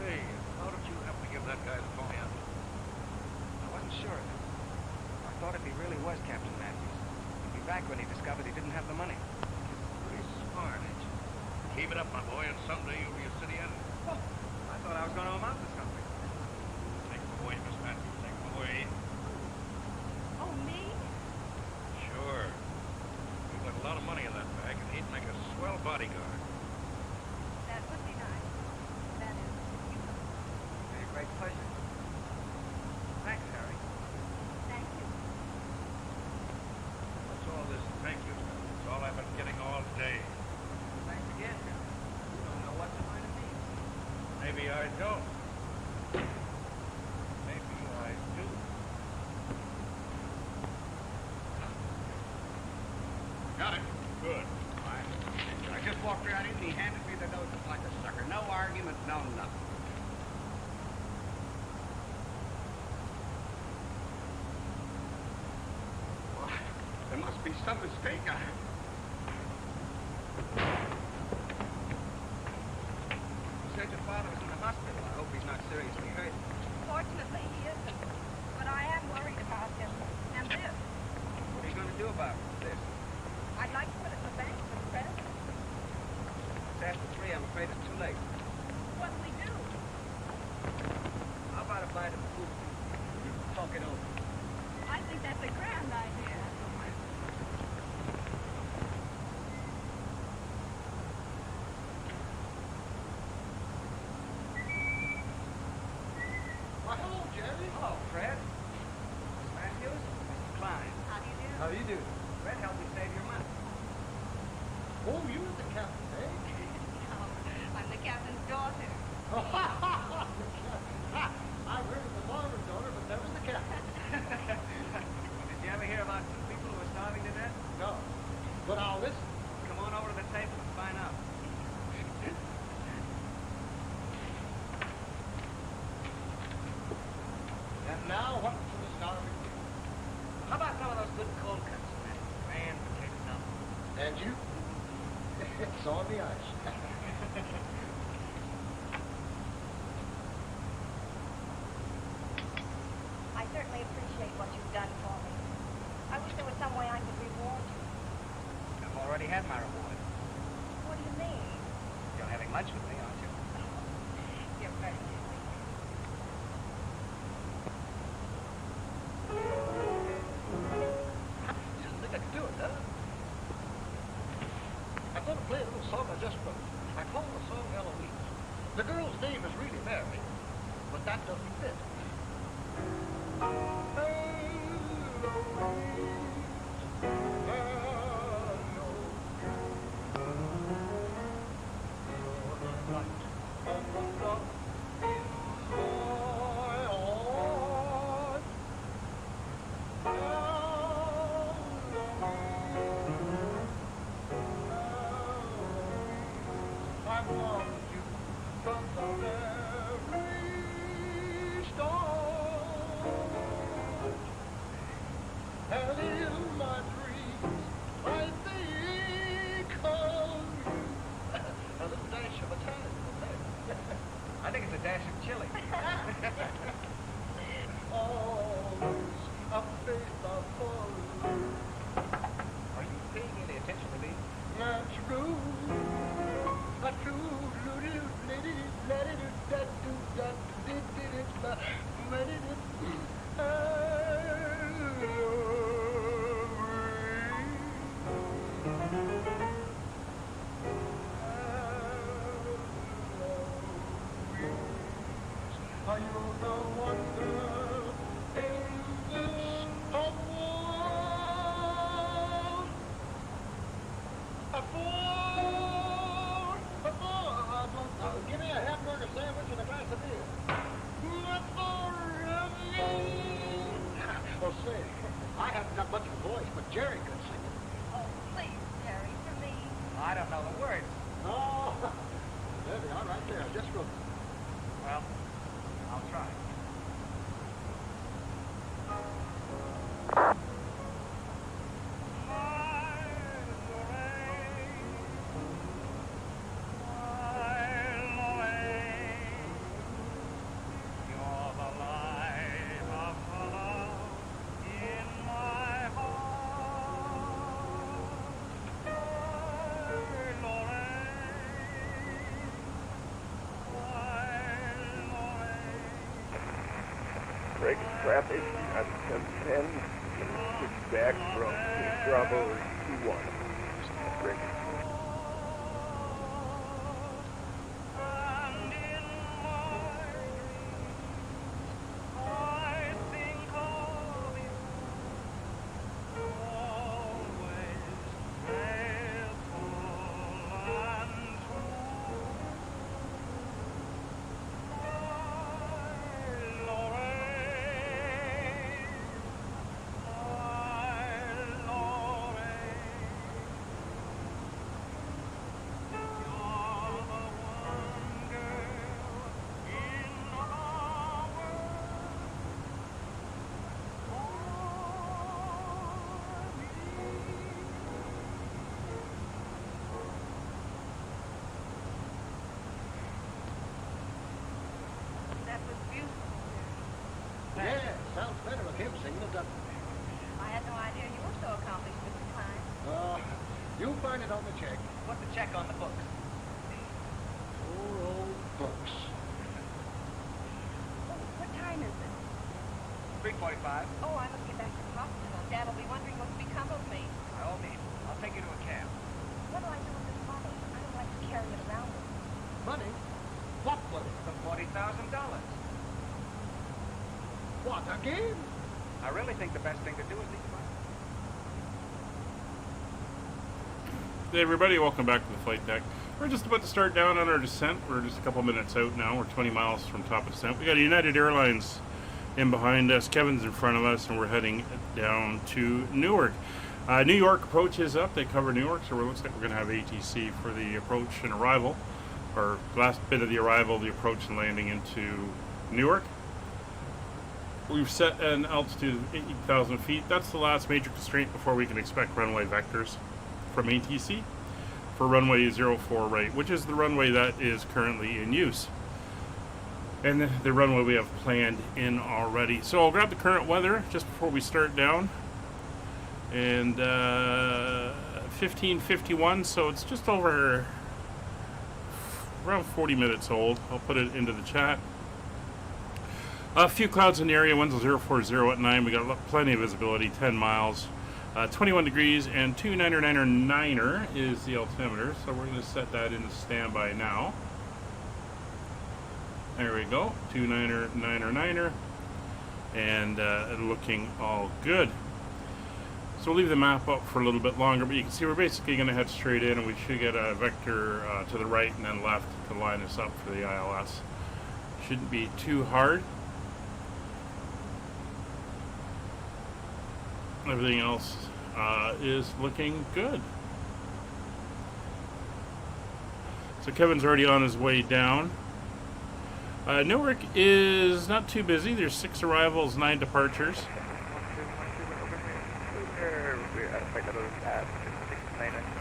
Hey, how did you happen to give that guy the phone in? I wasn't sure of it. I thought if he really was Captain Matthews, he'd be back when he discovered he didn't have the money. Pretty smart, ain't you? Keep it up, my boy, and someday you'll be a city editor. Oh, I thought I was going to amount to something. Take him away, Miss Matthews. Take him away. Oh, me? Sure. You've got a lot of money in that bag, and he'd make a swell bodyguard. That would be nice. That is, you know. It's a great pleasure. Thanks, Harry. Thank you. What's all this thank you stuff? It's all I've been getting all day. Thanks again, Harry. You don't know what you're going to mean. Maybe I don't. Maybe I do. Got it. Good. I just walked right in and he handed me the note like a sucker. No argument, no nothing. Well, there must be some mistake. said your father was in the hospital. I hope he's not seriously hurt. Fortunately, he isn't. But I am worried about him. And this. What are you going to do about this? I'd like to put it in the bank for the present. It's after 3. I'm afraid it's too late. What do we do? How about a bite of food? Talk it over. I think that's a grand idea. Well, hello, Jerry. Hello, Fred. Miss Matthews. Mr. Klein. How do you do? How do you do? Fred helped me save your money. Oh, you were the captain, eh? No, I'm the captain's daughter. I heard of the farmer's daughter, but that was the captain. Did you ever hear about 2 people who were starving to death? No. But I'll listen. Come on over to the table and find out. And now, what for the starving people? How about some of those good cold cuts and that grand potato salad? And you? It's on the ice. I certainly appreciate what you've done for me. I wish there was some way I could reward you. I've already had my reward. What do you mean? You're having lunch with me, aren't you? You're very silly. You think I can do it, huh? I'm going to play a little song I just wrote. I call the song Eloise. The girl's name is really Mary, but that doesn't fit. I think it's a dash of chili. Are you paying any attention to me? That's true. That's true. Are you the wonder in this world? Give me a hamburger sandwich and a glass of beer. Well, say, I haven't got much of a voice, but Jerry could sing it. Oh, please, Jerry, for me. I don't know the words. Oh, there they are right there. I just wrote them. Well, I'll try. Breaking traffic, I'm 1010, back from Bravo 21. Breaking. You'll find it on the check. What's the check on the books? Poor old books. What time is it? 3:45. Oh, I must get back to the hospital. Dad will be wondering what's become of me. By all means, I'll take you to a cab. What do I do with this money? I don't like to carry it around with me. Money? What money? The $40,000. What, again? I really think the best thing to do is leave the money. Hey everybody, welcome back to the flight deck. We're just about to start down on our descent. We're just a couple minutes out now. We're 20 miles from top of descent. We got United Airlines in behind us. Kevin's in front of us, and we're heading down to Newark. New York approach is up. They cover Newark, so it looks like we're going to have ATC for the approach and arrival, or last bit of the arrival, the approach and landing into Newark. We've set an altitude of 8,000 feet. That's the last major constraint before we can expect runway vectors from ATC for runway 04 right, which is the runway that is currently in use. And the runway we have planned in already. So I'll grab the current weather just before we start down. And 15:51, so it's just over around 40 minutes old. I'll put it into the chat. A few clouds in the area, winds 040 at 9. We got plenty of visibility, 10 miles. 21 degrees, and 2999er is the altimeter, so we're going to set that into standby now. There we go, 2999er, and looking all good. So we'll leave the map up for a little bit longer, but you can see we're basically going to head straight in, and we should get a vector to the right and then left to line us up for the ILS. Shouldn't be too hard. Everything else is looking good. So Kevin's already on his way down. Newark is not too busy. There's 6 arrivals, 9 departures.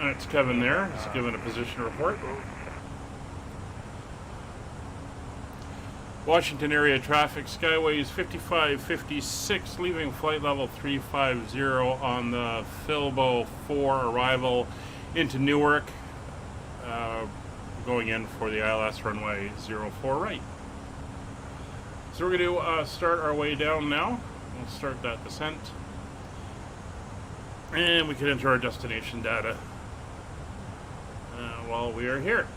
That's Kevin there. He's giving a position report. Washington area traffic, Skyways 5556, leaving flight level 350 on the Filbo 4 arrival into Newark, going in for the ILS runway 04 right. So we're going to start our way down now. We'll start that descent. And we can enter our destination data while we are here.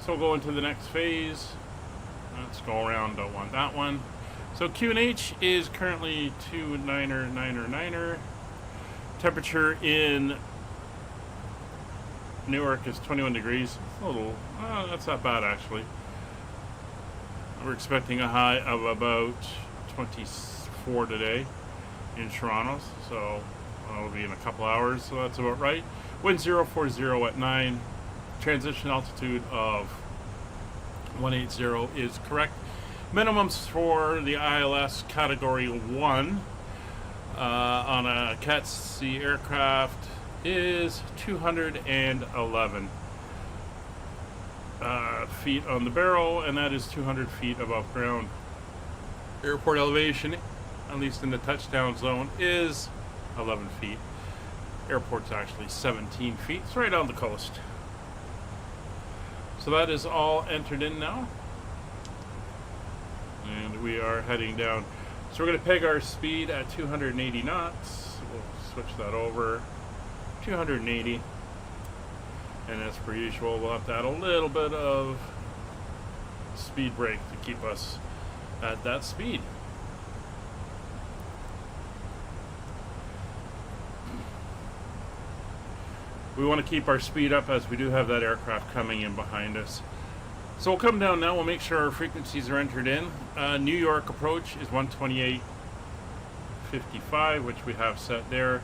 So we'll go into the next phase. Let's go around, don't want that one. So QNH is currently 2999er. Temperature in Newark is 21 degrees. A little, that's not bad actually. We're expecting a high of about 24 today in Toronto, so it'll be in a couple hours, so that's about right. Wind 040 at 9. Transition altitude of 180 is correct. Minimums for the ILS Category 1 on a Cat C aircraft is 211 feet on the barrel, and that is 200 feet above ground. Airport elevation, at least in the touchdown zone, is 11 feet. Airport's actually 17 feet. It's right on the coast. So that is all entered in now, and we are heading down. So we're going to peg our speed at 280 knots. We'll switch that over, 280, and as per usual, we'll have to add a little bit of speed brake to keep us at that speed. We want to keep our speed up as we do have that aircraft coming in behind us. So we'll come down now. We'll make sure our frequencies are entered in. New York approach is 128.55, which we have set there.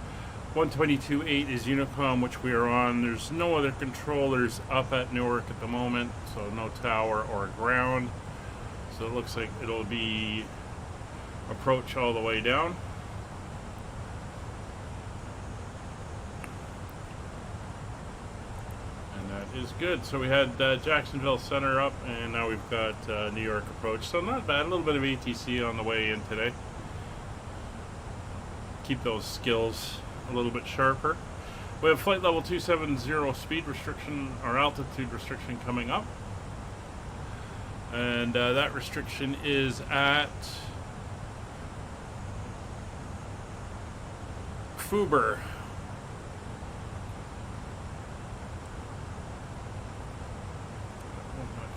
122.8 is Honeycomb, which we are on. There's no other controllers up at Newark at the moment, so no tower or ground. So it looks like it'll be approach all the way down. Is good. So we had Jacksonville Center up, and now we've got New York approach. So not bad. A little bit of ATC on the way in today. Keep those skills a little bit sharper. We have flight level 270 speed restriction or altitude restriction coming up. And that restriction is at Fuber.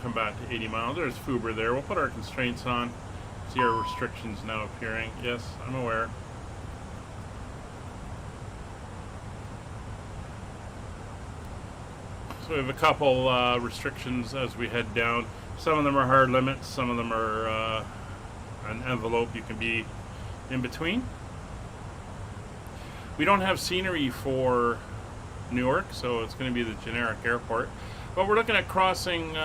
Come back to 80 miles. There's Fuber there. We'll put our constraints on. See our restrictions now appearing. Yes, I'm aware. So we have a couple restrictions as we head down. Some of them are hard limits. Some of them are an envelope you can be in between. We don't have scenery for Newark, so it's going to be the generic airport. But we're looking at crossing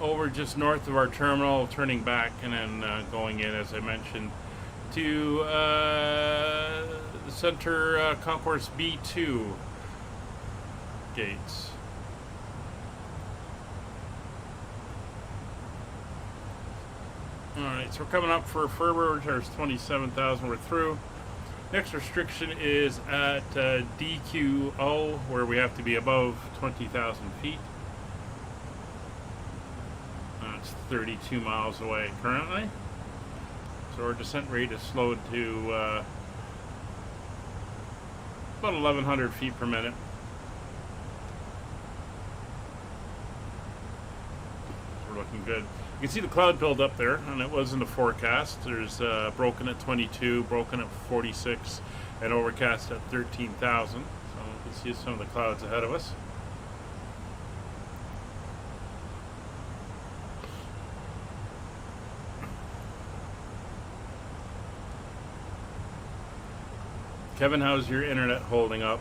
over just north of our terminal, turning back, and then going in, as I mentioned, to the center concourse B2 gates. Alright, so we're coming up for Fuber. There's 27,000 we're through. Next restriction is at DQO, where we have to be above 20,000 feet. It's 32 miles away currently. So our descent rate is slowed to about 1,100 feet per minute. We're looking good. You can see the cloud build up there, and it was in the forecast. There's broken at 22, broken at 46, and overcast at 13,000. So you can see some of the clouds ahead of us. Kevin, how's your internet holding up?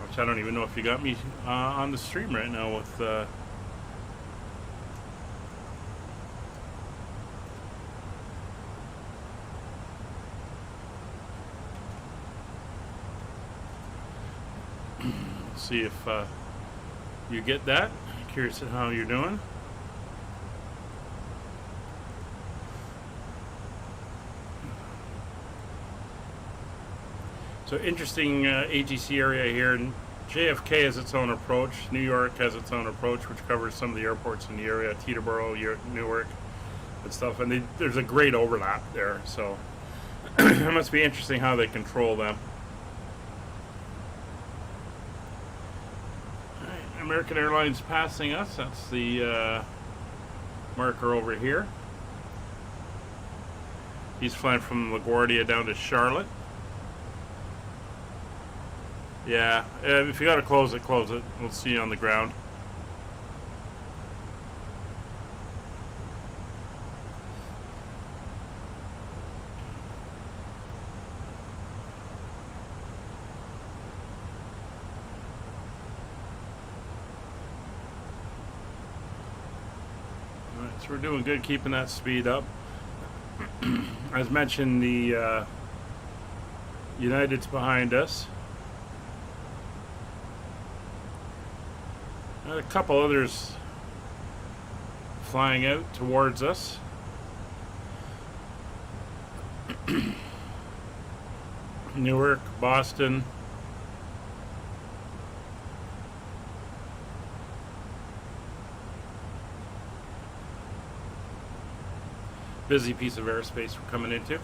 Which I don't even know if you got me on the stream right now with... see if you get that. Curious at how you're doing. So interesting ATC area here. JFK has its own approach. New York has its own approach, which covers some of the airports in the area, Teterboro, Newark, and stuff. And there's a great overlap there. So it must be interesting how they control them. American Airlines passing us. That's the marker over here. He's flying from LaGuardia down to Charlotte. Yeah, if you gotta close it, close it. We'll see you on the ground. We're doing good keeping that speed up. As mentioned, the United's behind us. And a couple others flying out towards us. Newark, Boston. Busy piece of airspace we're coming into.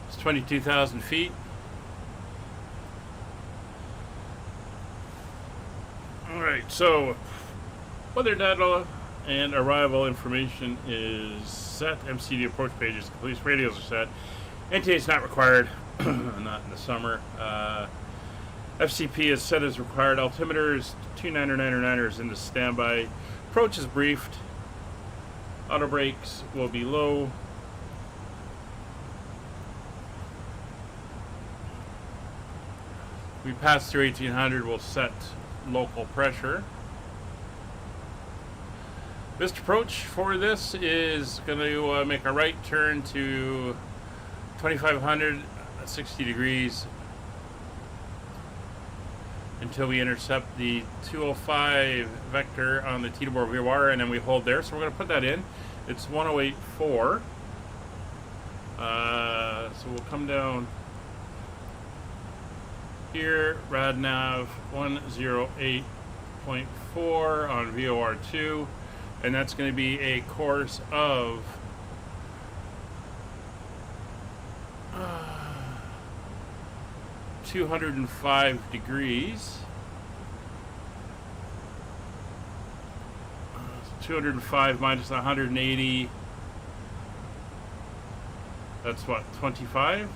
It's 22,000 feet. Alright, so weather data and arrival information is set. MCD approach page is complete. Radios are set. NTA is not required, not in the summer. FCP is set as required. Altimeter is 299er is in the standby. Approach is briefed. Auto brakes will be low. We pass through 1800, we'll set local pressure. This approach for this is going to make a right turn to 2500 at 60 degrees until we intercept the 205 vector on the Teterboro VOR, and then we hold there. So we're going to put that in. It's 1084. So we'll come down here, RadNav 108.4 on VOR2, and that's going to be a course of 205 degrees. 205 minus 180, that's what, 25?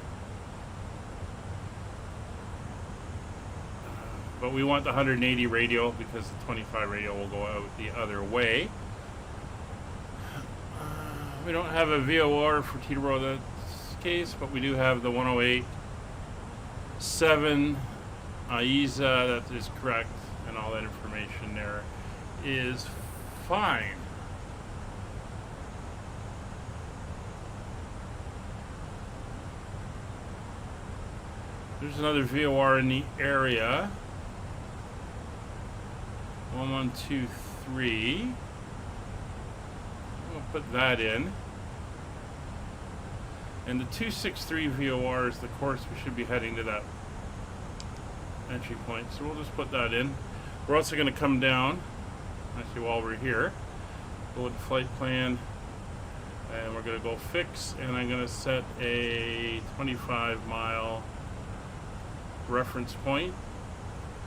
But we want the 180 radial because the 25 radial will go out the other way. We don't have a VOR for Teterboro in this case, but we do have the 108.7 AISA, that is correct, and all that information there is fine. There's another VOR in the area. 1123. We'll put that in. And the 263 VOR is the course we should be heading to that entry point. So we'll just put that in. We're also going to come down, actually while we're here, go with the flight plan, and we're going to go fix, and I'm going to set a 25-mile reference point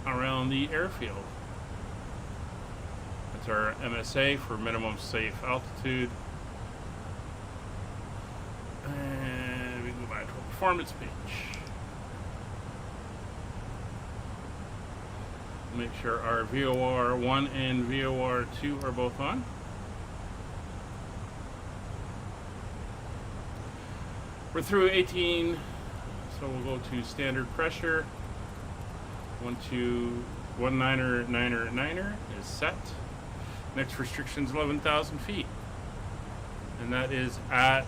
around the airfield. That's our MSA for minimum safe altitude. And we go back to our performance page. Make sure our VOR 1 and VOR 2 are both on. We're through 18, so we'll go to standard pressure. 129er is set. Next restriction is 11,000 feet, and that is at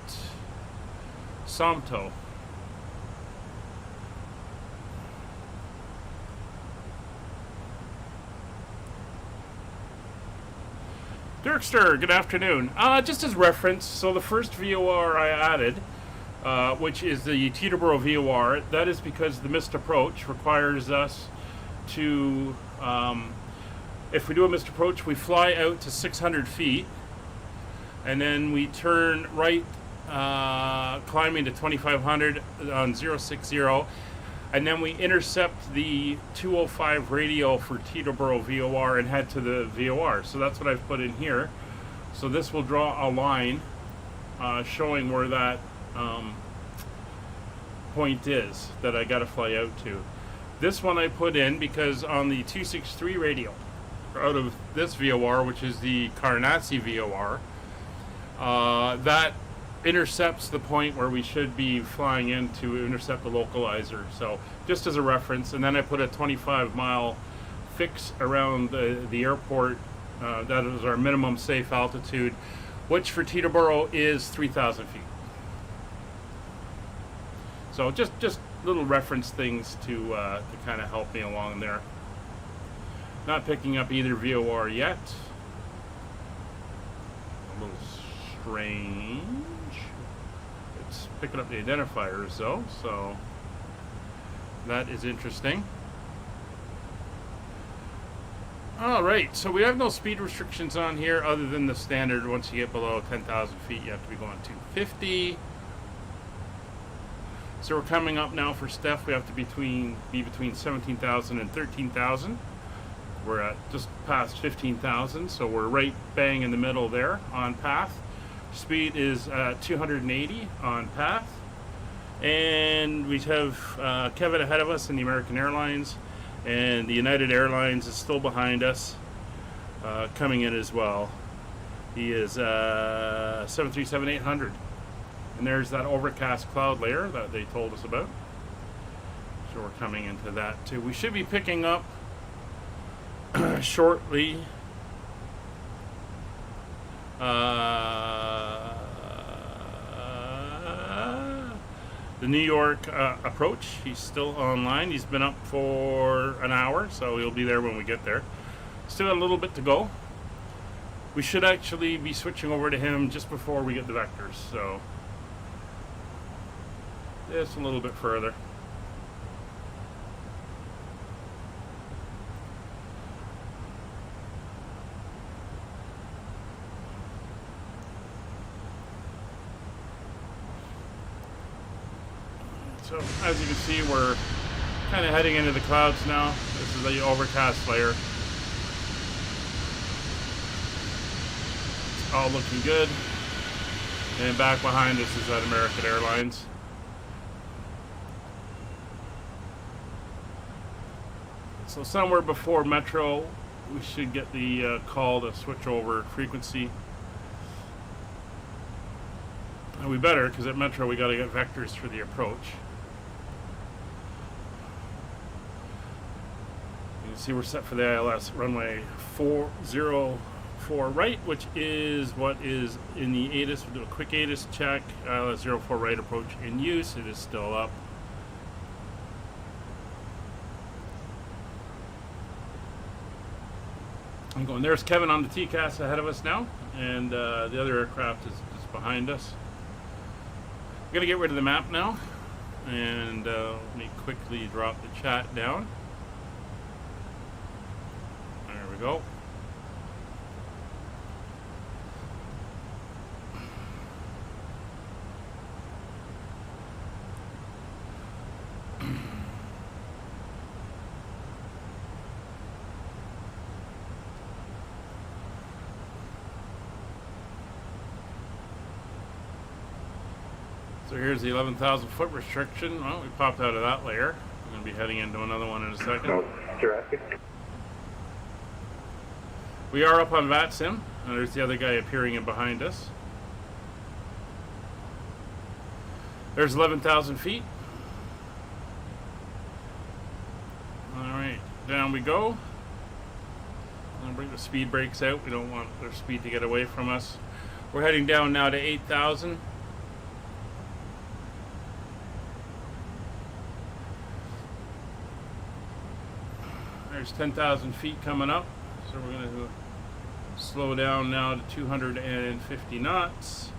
Somto. Dirkster, good afternoon. Just as reference, so the first VOR I added, which is the Teterboro VOR, that is because the missed approach requires us to, if we do a missed approach, we fly out to 600 feet, and then we turn right, climbing to 2500 on 060, and then we intercept the 205 radial for Teterboro VOR and head to the VOR. So that's what I've put in here. So this will draw a line showing where that point is that I got to fly out to. This one I put in because on the 263 radial out of this VOR, which is the Carnassi VOR, that intercepts the point where we should be flying in to intercept the localizer. So just as a reference, and then I put a 25-mile fix around the airport. That is our minimum safe altitude, which for Teterboro is 3,000 feet. So just little reference things to kind of help me along there. Not picking up either VOR yet. A little strange. It's picking up the identifiers though, so that is interesting. Alright, so we have no speed restrictions on here other than the standard. Once you get below 10,000 feet, you have to be going 250. So we're coming up now for Steph. We have to be between 17,000 and 13,000. We're at just past 15,000, so we're right bang in the middle there on path. Speed is 280 on path, And we have Kevin ahead of us in the American Airlines, and the United Airlines is still behind us, coming in as well. He is 737-800. And there's that overcast cloud layer that they told us about. So we're coming into that too. We should be picking up shortly. The New York approach. He's still online. He's been up for an hour, so he'll be there when we get there. Still got a little bit to go. We should actually be switching over to him just before we get the vectors, so just a little bit further. So as you can see, we're kind of heading into the clouds now. This is the overcast layer. It's all looking good. And back behind us is that American Airlines. So somewhere before Metro, we should get the call to switch over frequency. And we better, because at Metro we got to get vectors for the approach. You can see we're set for the ILS runway 404 right, which is what is in the ATIS. We'll do a quick ATIS check. ILS 04 right approach in use. It is still up. I'm going. There's Kevin on the TCAS ahead of us now, and the other aircraft is just behind us. I'm going to get rid of the map now, and let me quickly drop the chat down. There we go. So here's the 11,000 foot restriction. Well, we popped out of that layer. I'm going to be heading into another one in a second. We are up on VATSIM, and there's the other guy appearing in behind us. There's 11,000 feet. Alright, down we go. I'm going to bring the speed brakes out. We don't want their speed to get away from us. We're heading down now to 8,000. There's 10,000 feet coming up, so we're going to slow down now to 250 knots.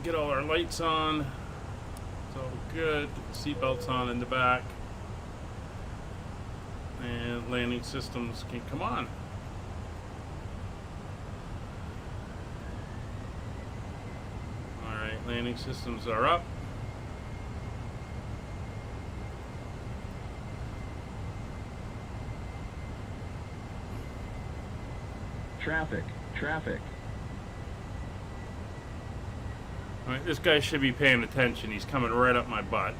Get all our lights on. It's all good. Get the seatbelts on in the back. And landing systems can come on. Alright, landing systems are up. Traffic. Alright, this guy should be paying attention. He's coming right up my butt.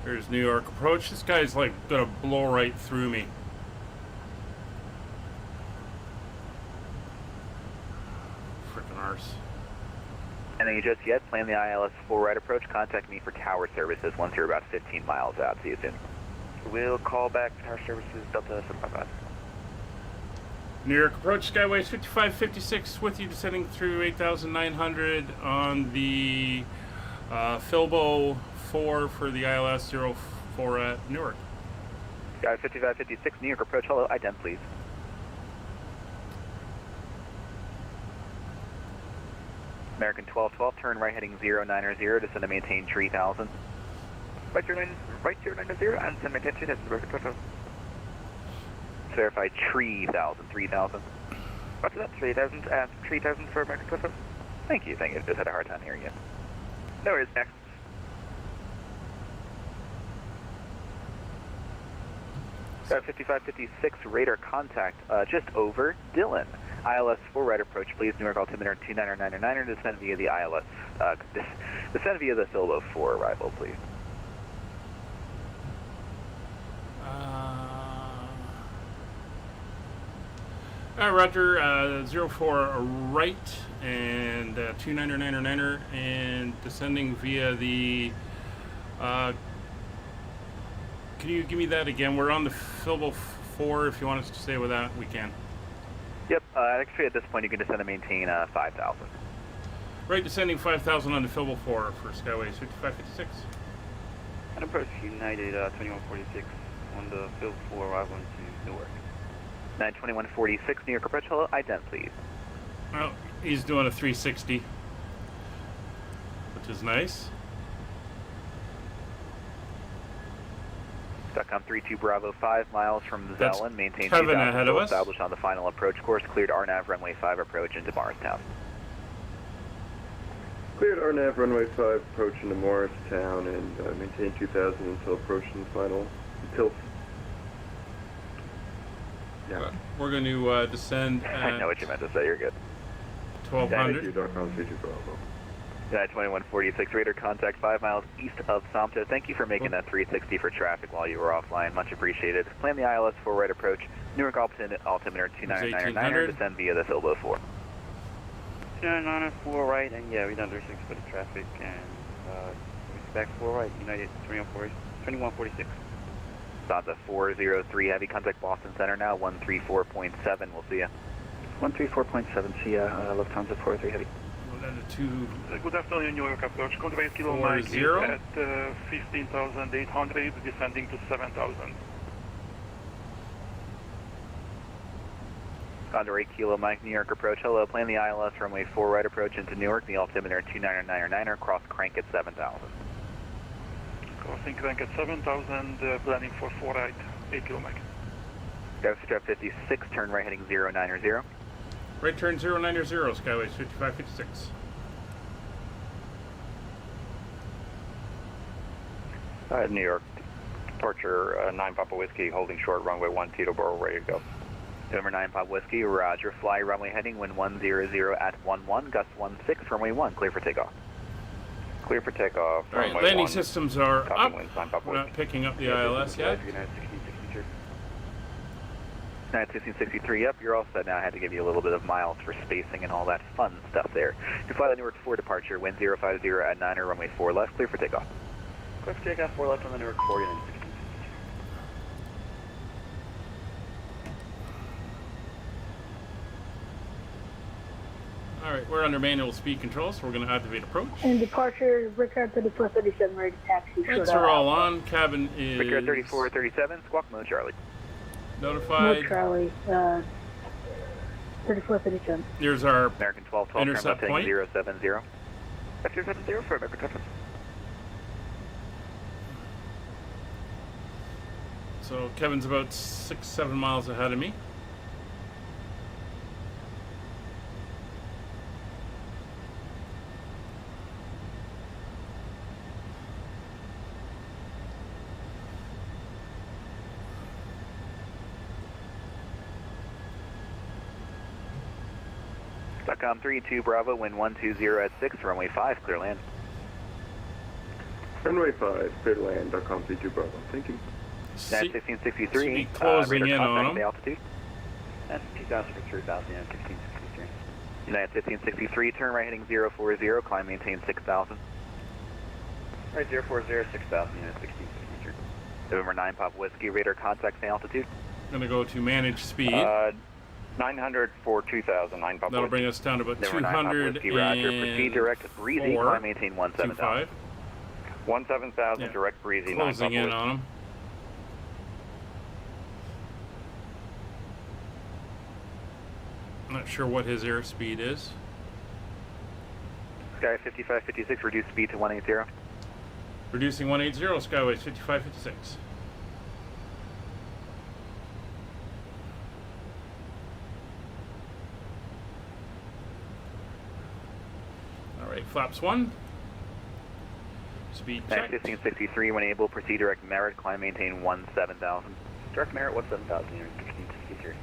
There's New York approach. This guy's like gonna blow right through me. Frickin' arse. Anything just yet? Plan the ILS 4 right approach. Contact me for tower services once you're about 15 miles out. See you soon. We'll call back tower services Delta 755. New York approach. Skyways 5556 with you, descending through 8,900 on the Filbo 4 for the ILS 04 at Newark. Sky 5556, New York approach. Hello, ident please. American 1212, turn right heading 090, descend to maintain 3000. Right 090, and send maintain 3000, American 1212. Verify 3000. Roger that, 3000 for American 1212. Thank you, just had a hard time hearing you. No worries, next. 5556, radar contact, just over Dillon. ILS 4 right approach, please. Newark altimeter 29999, descend via the ILS, descend via the Silvo 4 arrival, please. Roger, 04 right and 29999 and descending via the, can you give me that again? We're on the Silvo 4. If you want us to stay with that, we can. Yep, actually at this point you can descend and maintain 5000. Right, descending 5000 on the Silvo 4 for Skyways 5556. And approach United 2146 on the Silvo 4 arrival into Newark. 92146, New York approach, hello, ident please. Well, he's doing a 360, which is nice. SOCOM 32 Bravo, 5 miles from Zelen, maintain Kevin 2000, ahead of us. Established on the final approach course, cleared RNAV runway 5 approach into Morristown. Cleared RNAV runway 5 approach into Morristown and maintain 2000 until approaching the final, yeah. We're going to descend at I know what you meant to say, you're good. 1200. Yeah, 2146, radar contact 5 miles east of Sompto. Thank you for making that 360 for traffic while you were offline. Much appreciated. Plan the ILS 4 right approach. Newark altimeter 29999, descend via the Silvo 4. 299 right, and yeah, we're under 6 for the traffic, and back 4 right, United 2146. Sansa 403, heavy contact Boston Center now, 134.7, we'll see ya. 134.7, see ya, Lufthansa 43 heavy. Good afternoon, New York approach. Conway Kilo Mike is at 15,800, descending to 7,000. Condor 8 Kilo Mike, New York approach, hello, plan the ILS runway 4 right approach into Newark, the altimeter 29999, cross crank at 7,000. Crossing crank at 7,000, planning for 4 right, 8 Kilo Mike. Go strap 56, turn right heading 090. Right turn 090, Skyways 5556. New York, departure 9 Papa Whiskey, holding short, runway 1, Teterboro, ready to go. November 9 Papa Whiskey, roger, fly runway heading, wind 100 at 11, gust 16, runway 1, clear for takeoff. Clear for takeoff. All right, landing systems are up. We're not picking up the ILS yet. 1663, yep, you're all set now. I had to give you a little bit of miles for spacing and all that fun stuff there. You fly the Newark 4 departure, wind 050 at 9, runway 4 left, clear for takeoff. Clear for takeoff, 4 left on the Newark 4, United 16. All right, we're under manual speed control, so we're going to activate approach. And departure, Rickard 3437, ready to taxi. Lights are all on. Cabin is... Rickard 3437, squawk mode, Charlie. Notified. Mode Charlie, 3437. Here's our American 1212, intercept point. 070. 070 for American 1212. So Kevin's about 6-7 miles ahead of me. SOCOM 32 Bravo, wind 120 at 6, runway 5, clear land. Runway 5, clear to land, SOCOM 32 Bravo, thank you. 1663, closing in on them. Altitude. That's 2,000 for 3,000, yeah, 1663. United 1563, turn right heading 040, climb maintain 6,000. Right, 040, 6,000, Unit 1663. November 9 Papa Whiskey, radar contact and altitude. Going to go to manage speed. 900 for 2,000, 9 Papa That'll bring us down to about 200 Whiskey, roger, proceed direct, breezy, climb maintain 17,000. 17,000, direct breezy, 9 Closing in on them. I'm not sure what his airspeed is. Sky 5556, reduce speed to 180. Reducing 180, Skyways 5556. All right, flaps 1. Speed check. 1563, when able, proceed direct merit, climb, maintain 17,000. Direct merit 17,000, you're 1563.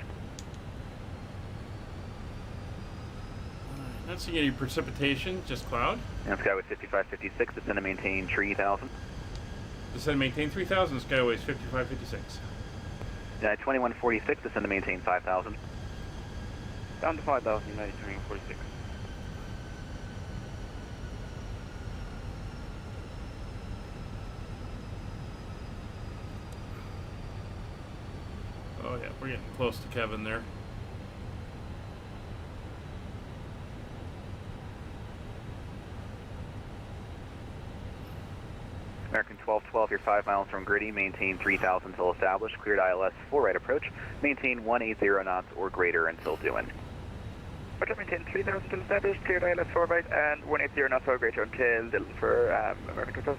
Not seeing any precipitation, just cloud. And Skyway 5556, descend and maintain 3,000. Descend and maintain 3,000, Skyways 5556. 2146, descend and maintain 5,000. Down to 5,000, United 2146. Oh yeah, we're getting close to Kevin there. American 1212, you're 5 miles from Gritty, maintain 3,000 until established, cleared ILS full right approach, maintain 180 knots or greater until doing. Roger, maintain 3,000 until established, cleared ILS 4 right and 180 knots or greater until Dillon for American 12.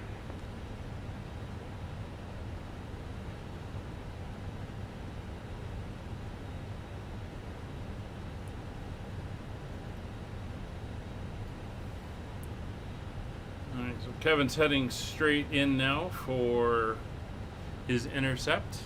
Alright, so Kevin's heading straight in now for his intercept.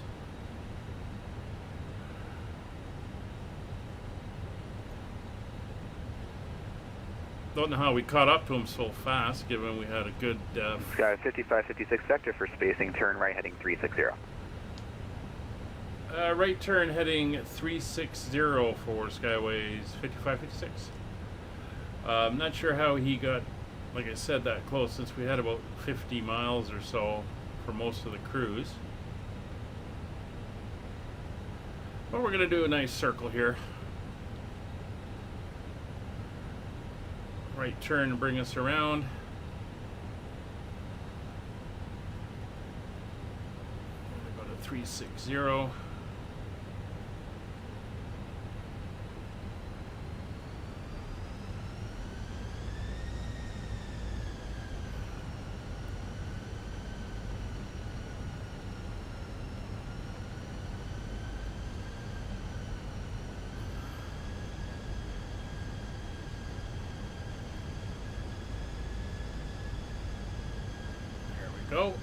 Don't know how we caught up to him so fast, given we had a good... Sky 5556 sector for spacing, turn right heading 360. Right turn heading 360 for Skyways 5556. I'm not sure how he got, like I said, that close, since we had about 50 miles or so for most of the cruise. But we're going to do a nice circle here. Right turn to bring us around. Go to 360. Go.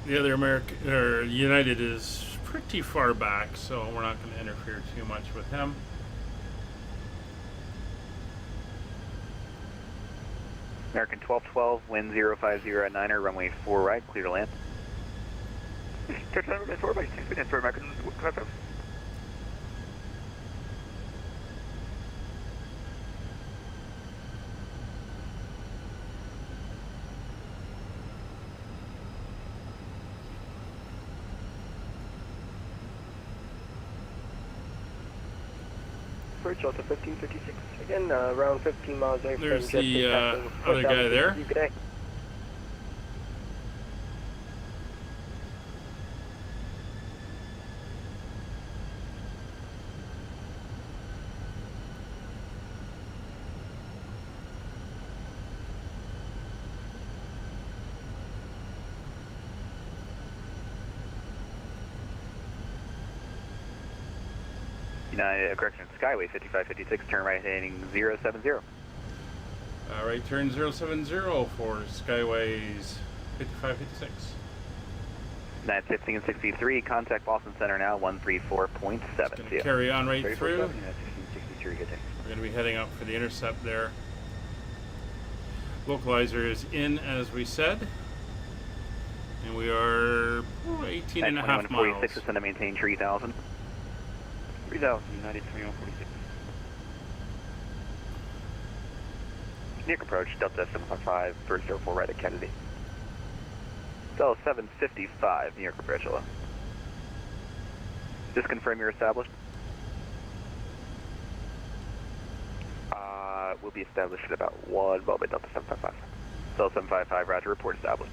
The other United is pretty far back, so we're not going to interfere too much with him. American 1212, wind 050 at 9er, runway 4 right, clear to land. Touchdown runway 4 by 6 minutes for American 1212. Delta 1556. Again, around 15 miles away from There's the other guy there. Good day. Correction, Skyway 5556, turn right heading 070. Right turn 070 for Skyways 5556. That's 1563, contact Boston Center now, 134.7. Carry on right through. 1563, good day. We're going to be heading up for the intercept there. Localizer is in, as we said. And we are 18 and a half miles. 2146 is going to maintain 3,000. 3,000, United 2146. Newark approach, Delta 755, 304 right at Kennedy. Delta 755, Newark approach, hello. Just confirm you're established. We'll be established at about 1 moment, Delta 755. Delta 755, roger, report established.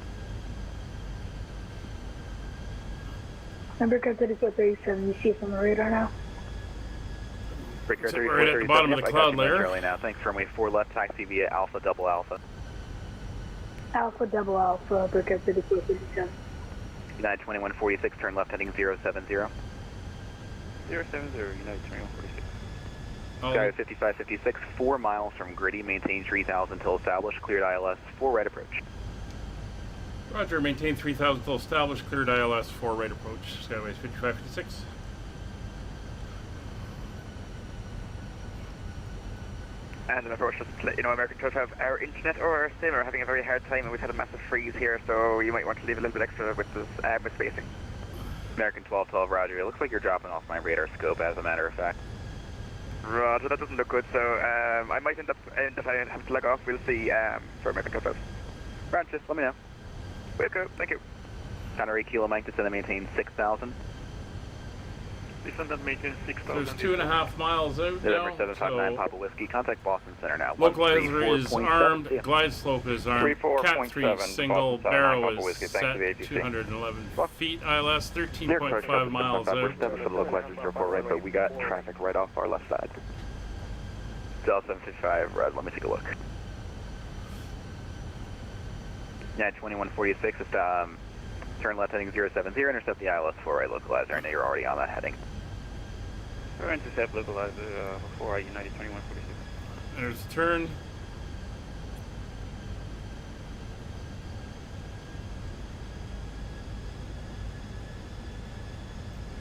Number code 3437, you see it from the radar now? Breaker So we're right at the bottom of the cloud layer. Early now. Thanks, runway 4 left, taxi via Alpha Double Alpha. Alpha Double Alpha, breaker 3437. United 2146, turn left heading 070. 070, United 2146. Sky 5556, 4 miles from Gritty, maintain 3000 until established, cleared ILS, 4 right approach. Roger, maintain 3000 until established, cleared ILS, 4 right approach, Skyways 5556. And an approach, just to let you know, American 12 have our internet or our SIM are having a very hard time, and we've had a massive freeze here, so you might want to leave a little bit extra with this with spacing. American 1212, Roger. It looks like you're dropping off my radar scope, as a matter of fact. Roger, that doesn't look good, so I might end up having to log off. We'll see for American 12. Francis, let me know. We'll go, thank you. Counter 8 kilo Mike, descend and maintain 6000. Descend and maintain 6000. There's 2.5 miles out now. November 759, Papa Whiskey. Contact Boston Center now. Localizer is armed, glide slope is armed, Cat 3 single barrel is set 211 feet, ILS 13.5 miles out. We're stepping for the localizer report right, but we got traffic right off our left side. Delta 755, Red, let me take a look. Yeah, 2146, turn left heading 070, intercept the ILS 4 right localizer. I know you're already on that heading. We're intercept localizer 4 right, United 2146. There's a turn.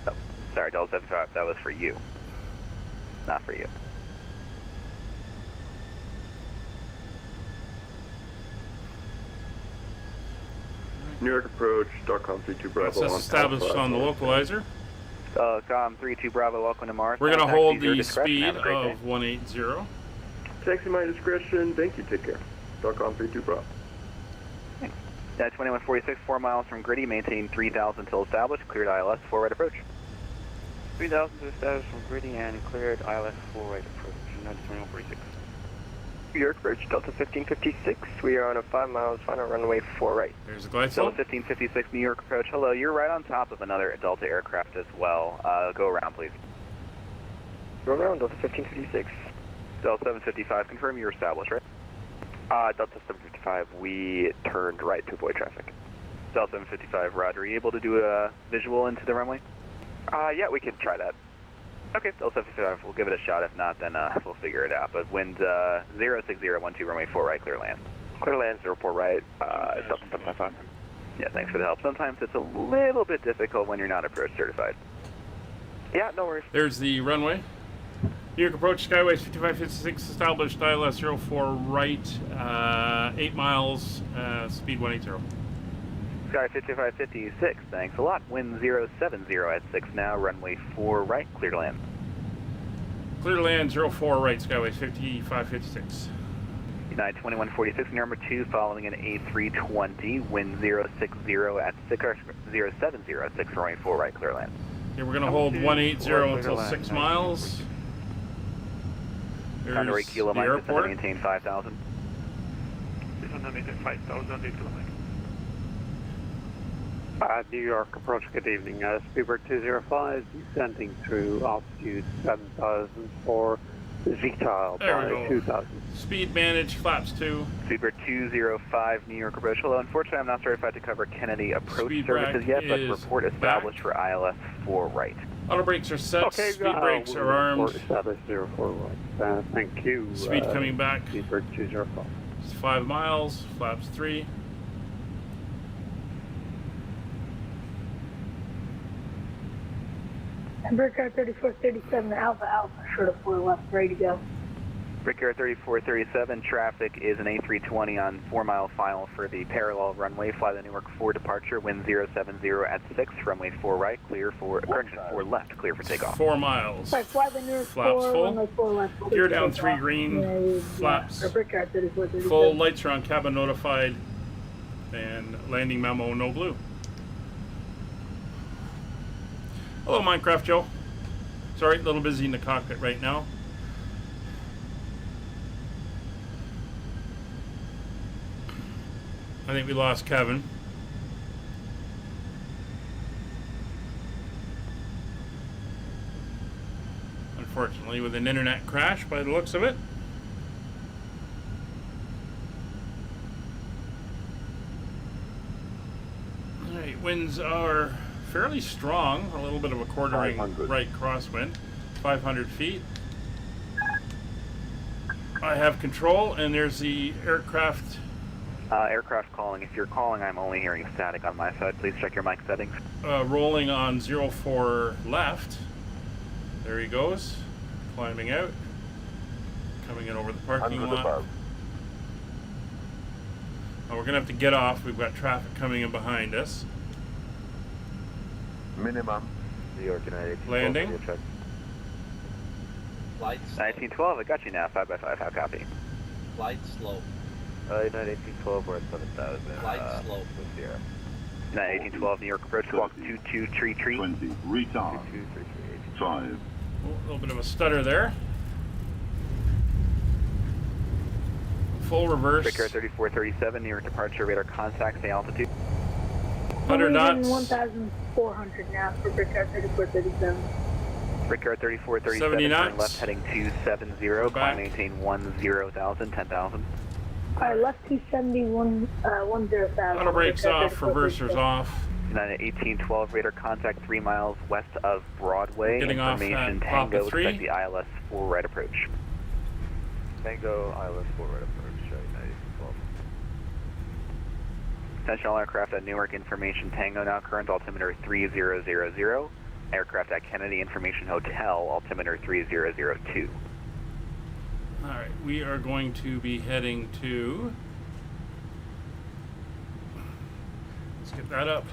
Oh, sorry, Delta 75, that was for you. Not for you. New York approach, .com 32 Bravo. That's established on the localizer. Com 32 Bravo, welcome to Mars. We're going to hold the speed of 180. Taxi my discretion, thank you, take care. .com 32 Bravo. Thanks. 2146, 4 miles from Gritty, maintain 3000 until established, cleared ILS, 4 right approach. 3000 to establish from Gritty and cleared ILS 4 right approach, United 2146. New York Bridge, Delta 1556. We are on a 5 miles, final runway 4 right. There's a glide Delta slope. 1556, New York approach. Hello, you're right on top of another Delta aircraft as well. Go around, please. Go around, Delta 1556. Delta 755, confirm you're established, right? Delta 755, we turned right to avoid traffic. Delta 755, Roger. Are you able to do a visual into the runway? Yeah, we can try that. Okay, Delta 755, we'll give it a shot. If not, then we'll figure it out. But wind 06012, runway 4 right, clear land. Clear land, 04 right, Delta 755. Yeah, thanks for the help. Sometimes it's a little bit difficult when you're not approach certified. Yeah, no worries. There's the runway. New York approach, Skyways 5556, established ILS 04 right, 8 miles, speed 180. Sky 5556, thanks a lot. Wind 070 at 6 now, runway 4 right, clear to land. Clear to land 04 right, Skyways 5556. United 2146, number 2, following an A320, wind 060 at 6, or 070 at 6, runway 4 right, clear land. Okay, we're going to hold 180 until 6 miles. There's Under 8 kilo the miles, airport. maintain 5,000. This is maintain 5,000, 8 kilometers. New York approach, good evening. Speedbird 205, descending through altitude 7,000 for VTOL by 2,000. Speed manage, flaps 2. Speedbird 205, New York approach. Hello, unfortunately I'm not certified to cover Kennedy approach Speed services rack yet, but is report established for ILS 4 right. Auto brakes are set, Okay, speed brakes are armed. Established 04 right. Thank you. Speed coming back. Speedbird 205. It's 5 miles, flaps 3. Embraer 3437, Alpha, short of 4 left, ready to go. Brickyard 3437, traffic is an A320 on 4 mile final for the parallel runway. Fly the Newark 4 departure, wind 070 at 6, runway 4 right, clear for, correction, 4 left, clear for takeoff. 4 miles. Right, fly the Newark Flaps 4, full. runway 4 left. Gear down 3 green, flaps full, lights are on, cabin notified, and landing memo no blue. Hello, Minecraft Joe. Sorry, a little busy in the cockpit right now. I think we lost Kevin. unfortunately, with an internet crash by the looks of it. Alright, winds are fairly strong, a little bit of a quartering right crosswind, 500 feet. I have control, and there's the aircraft. Aircraft calling. If you're calling, I'm only hearing static on my side. Please check your mic settings. Rolling on 04 left. There he goes, climbing out, coming in over the parking lot. We're going to have to get off. We've got traffic coming in behind us. Minimum. New York United. Landing. Lights. 1912, I got you now. 5x5, how copy? Lights slow. United 1812, we're at 7,000. Lights slow. With 0. United 1812, New York approach, walk 2233. 20, retard. 5. A little bit of a stutter there. Full reverse. Breaker 3437, New York departure, radar contact, say altitude. 100 knots. 1,400 now for Breaker 3437. Breaker 3437, 70 knots. turn left heading 270, climb maintain 10,000, 10,000. Alright, left 270, 10,000. Auto brakes off, reversers off. United 1812, radar contact 3 miles west of Broadway. Getting off Information at Tango, Papa 3. expect the ILS 4 right approach. Tango, ILS 4 right approach, United 1812. Attention all aircraft at Newark, information Tango now, current altimeter 3000. Aircraft at Kennedy, information hotel, altimeter 3002. Alright, we are going to be heading to... Let's get that up.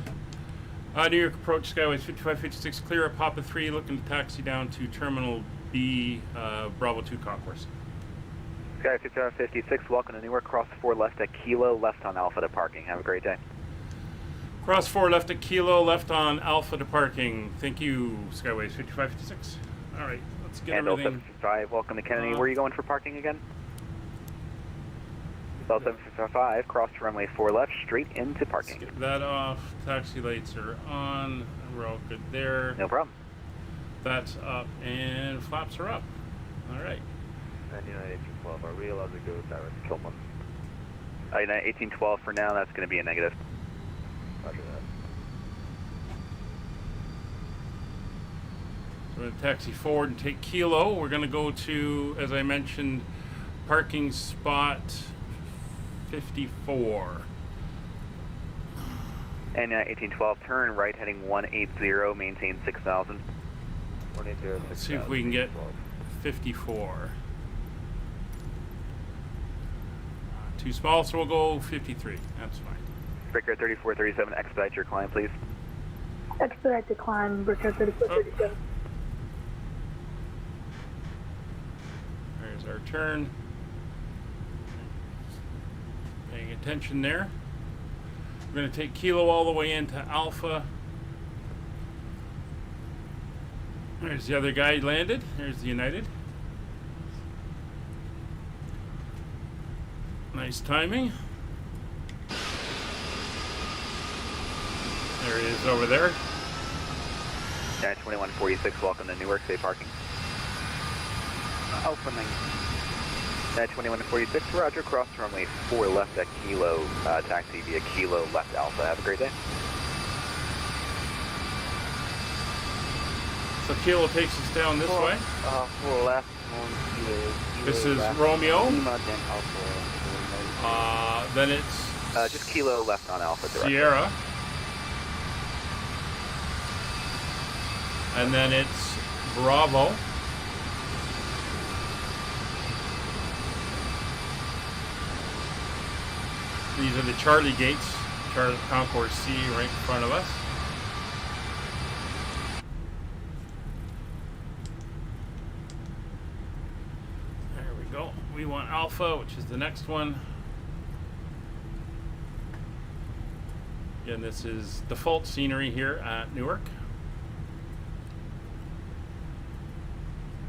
New York approach, Skyways 5556, clear at Papa 3, looking to taxi down to Terminal B, Bravo 2 concourse. Sky 5556, welcome to Newark, cross 4 left at Kilo, left on Alpha to parking. Have a great day. Cross 4 left at Kilo, left on Alpha to parking. Thank you, Skyways 5556. Alright, let's get Handle everything... 755, welcome to Kennedy. Where are you going for parking again? Bell 755, cross runway 4 left, straight into parking. Let's get that off. Taxi lights are on. We're all good there. No problem. That's up, and flaps are up. Alright. And United 1812, are we allowed to go direct to Kilman? United 1812 for now, that's going to be a negative. Roger that. So we're going to taxi forward and take Kilo. We're going to go to, as I mentioned, parking spot 54. And 1812, turn right heading 180, maintain 6,000. 180, Let's see if we can get 54. Too small, so we'll go 53. That's fine. Breaker 3437, expedite your climb, please. Expedite the climb, Breaker 3437. There's our turn. Paying attention there. We're going to take Kilo all the way into Alpha. There's the other guy landed. There's the United. Nice timing. There he is over there. 2146, welcome to Newark, safe parking. Opening. 2146, roger, cross runway 4 left at Kilo, taxi via Kilo left Alpha. Have a great day. So Kilo takes us down this way. 4 left, 1 Kilo. This is left. Romeo. Alpha. Then it's just Kilo left on Alpha directly. Sierra. And then it's Bravo. These are the Charlie gates. Charlie Concourse C right in front of us. There we go. We want Alpha, which is the next one. Again, this is default scenery here at Newark.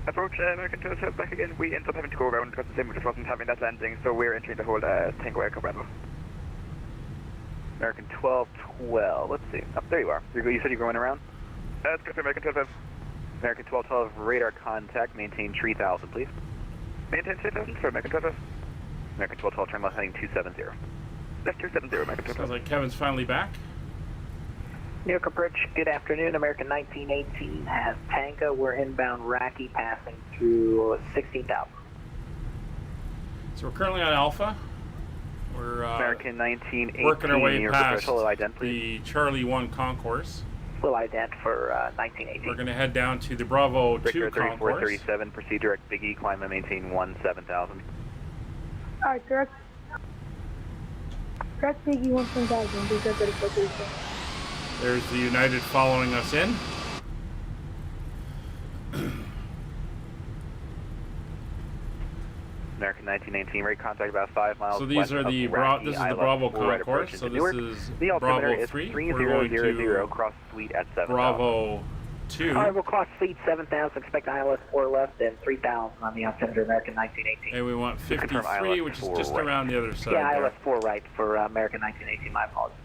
Approach American 207 back again. We ended up having to go around because the sim just wasn't having that landing, so we're entering the whole Tango Echo Bravo. American 1212, let's see. Oh, there you are. You said you're going around? That's good for American 207. American 1212, radar contact, maintain 3000, please. Maintain 3000 for American 1212. American 1212, turn left heading 270. Left 270, American 1212. Sounds like Kevin's finally back. Newark approach, good afternoon. American 1918 has Tango. We're inbound Raki, passing through 16,000. So we're currently on Alpha. We're American 1918, working our way Newark past approach, ident, the Charlie 1 concourse. Full ident for 1918. We're going to head down to the Bravo 2 Victor concourse. 3437, proceed direct Big E, climb and maintain 17,000. Alright, direct Big E 17,000, Victor 3437. There's the United following us in. American 1919, rate contact about 5 miles. So these are the this is the Bravo concourse. So this is Bravo 3. We're going to cross suite at 7. Bravo 2. Alright, we'll cross suite 7,000, expect ILS 4 left and 3,000 on the altimeter American 1918. And we want 53, which is just around the other side. Yeah, ILS 4 right for American 1918, my apologies.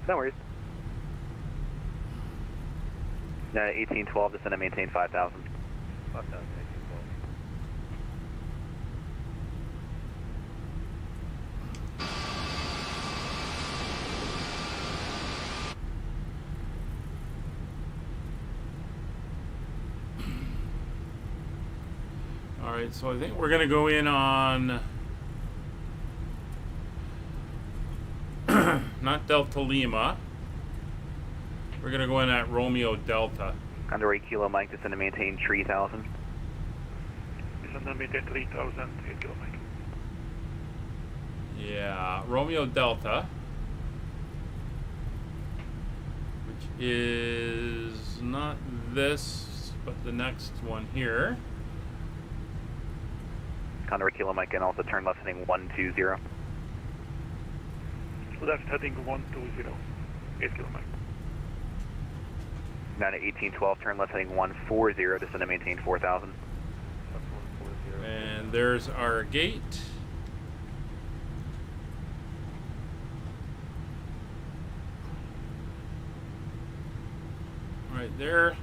No worries. 1812, descend and maintain 5,000. 5,000, 1812. Alright, so I think we're going to go in on not Delta Lima. We're going to go in at Romeo Delta. Underway Kilo Mike, descend and maintain 3,000. Descend and maintain 3,000, 8 Kilo Mike. Yeah, Romeo Delta, which is not this, but the next one here. Condor Kilo Mike, and also turn left heading 120. Left heading 120, 8 Kilo Mike. Now to 1812, turn left heading 140, descend and maintain 4,000. And there's our gate. Right there.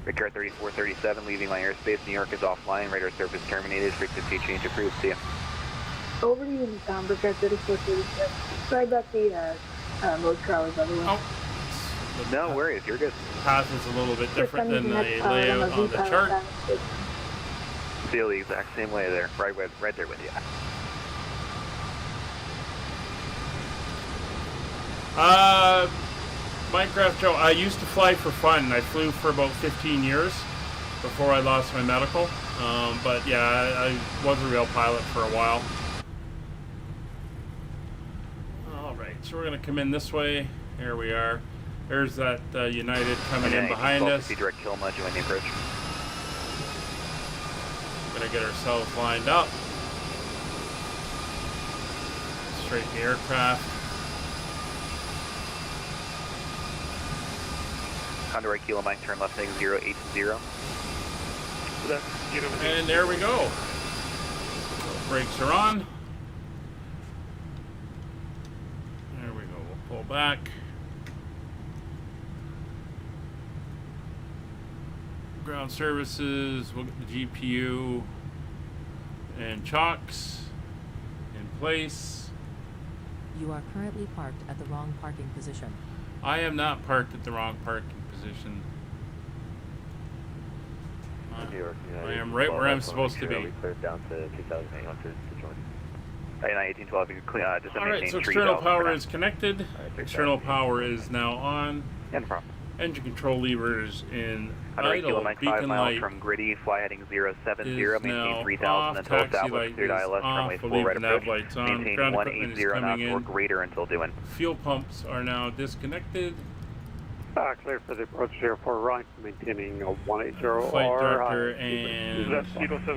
Victor 3437, leaving my airspace. New York is offline. Radar service terminated. Frequency change approved. See ya. Over to you, Tom, Victor 3437. Sorry about the road crawlers, by the way. No worries, you're good. Path is a little bit different than the layout on the chart. Feel the exact same way there, right there with you. Minecraft Joe, I used to fly for fun. I flew for about 15 years before I lost my medical. But yeah, I was a real pilot for a while. Alright, so we're going to come in this way. Here we are. There's that United coming in behind us. Direct kill mod, join the approach. Gonna get ourselves lined up. Straight in the aircraft. Condor Kilo Mike, turn left heading 080. And there we go. Brakes are on. There we go. We'll pull back. Ground services, we'll get the GPU and chocks in place. You are currently parked at the wrong parking position. I am not parked at the wrong parking position. I am right where I'm supposed to be. Down to 2,800 to join. 1812, you can just Alright, so external power is connected. External power is now on. Engine control levers in idle. Beacon light from Gritty, fly heading 070, maintain 3,000 off. until Taxi established, cleared ILS, runway 4 right approach, maintain 180 knots or greater until doing. Fuel pumps are now disconnected. Clear for the approach 04 right, maintaining 180 Flight or director and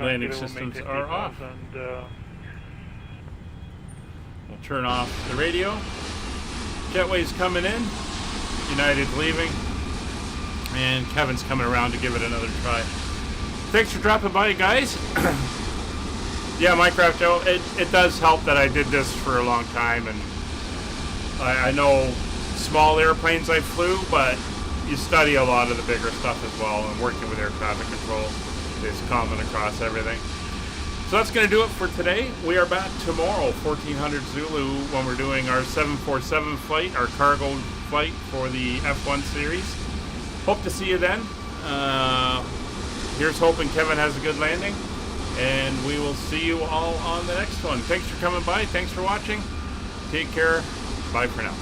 landing systems are off. We'll turn off the radio. Jetway's coming in. United's leaving. And Kevin's coming around to give it another try. Thanks for dropping by, guys. Yeah, Minecraft Joe, it does help that I did this for a long time, and I know small airplanes I flew, but you study a lot of the bigger stuff as well, and working with air traffic control is common across everything. So that's going to do it for today. We are back tomorrow, 1400 Zulu, when we're doing our 747 flight, our cargo flight for the F1 series. Hope to see you then. Here's hoping Kevin has a good landing, and we will see you all on the next one. Thanks for coming by. Thanks for watching. Take care. Bye for now.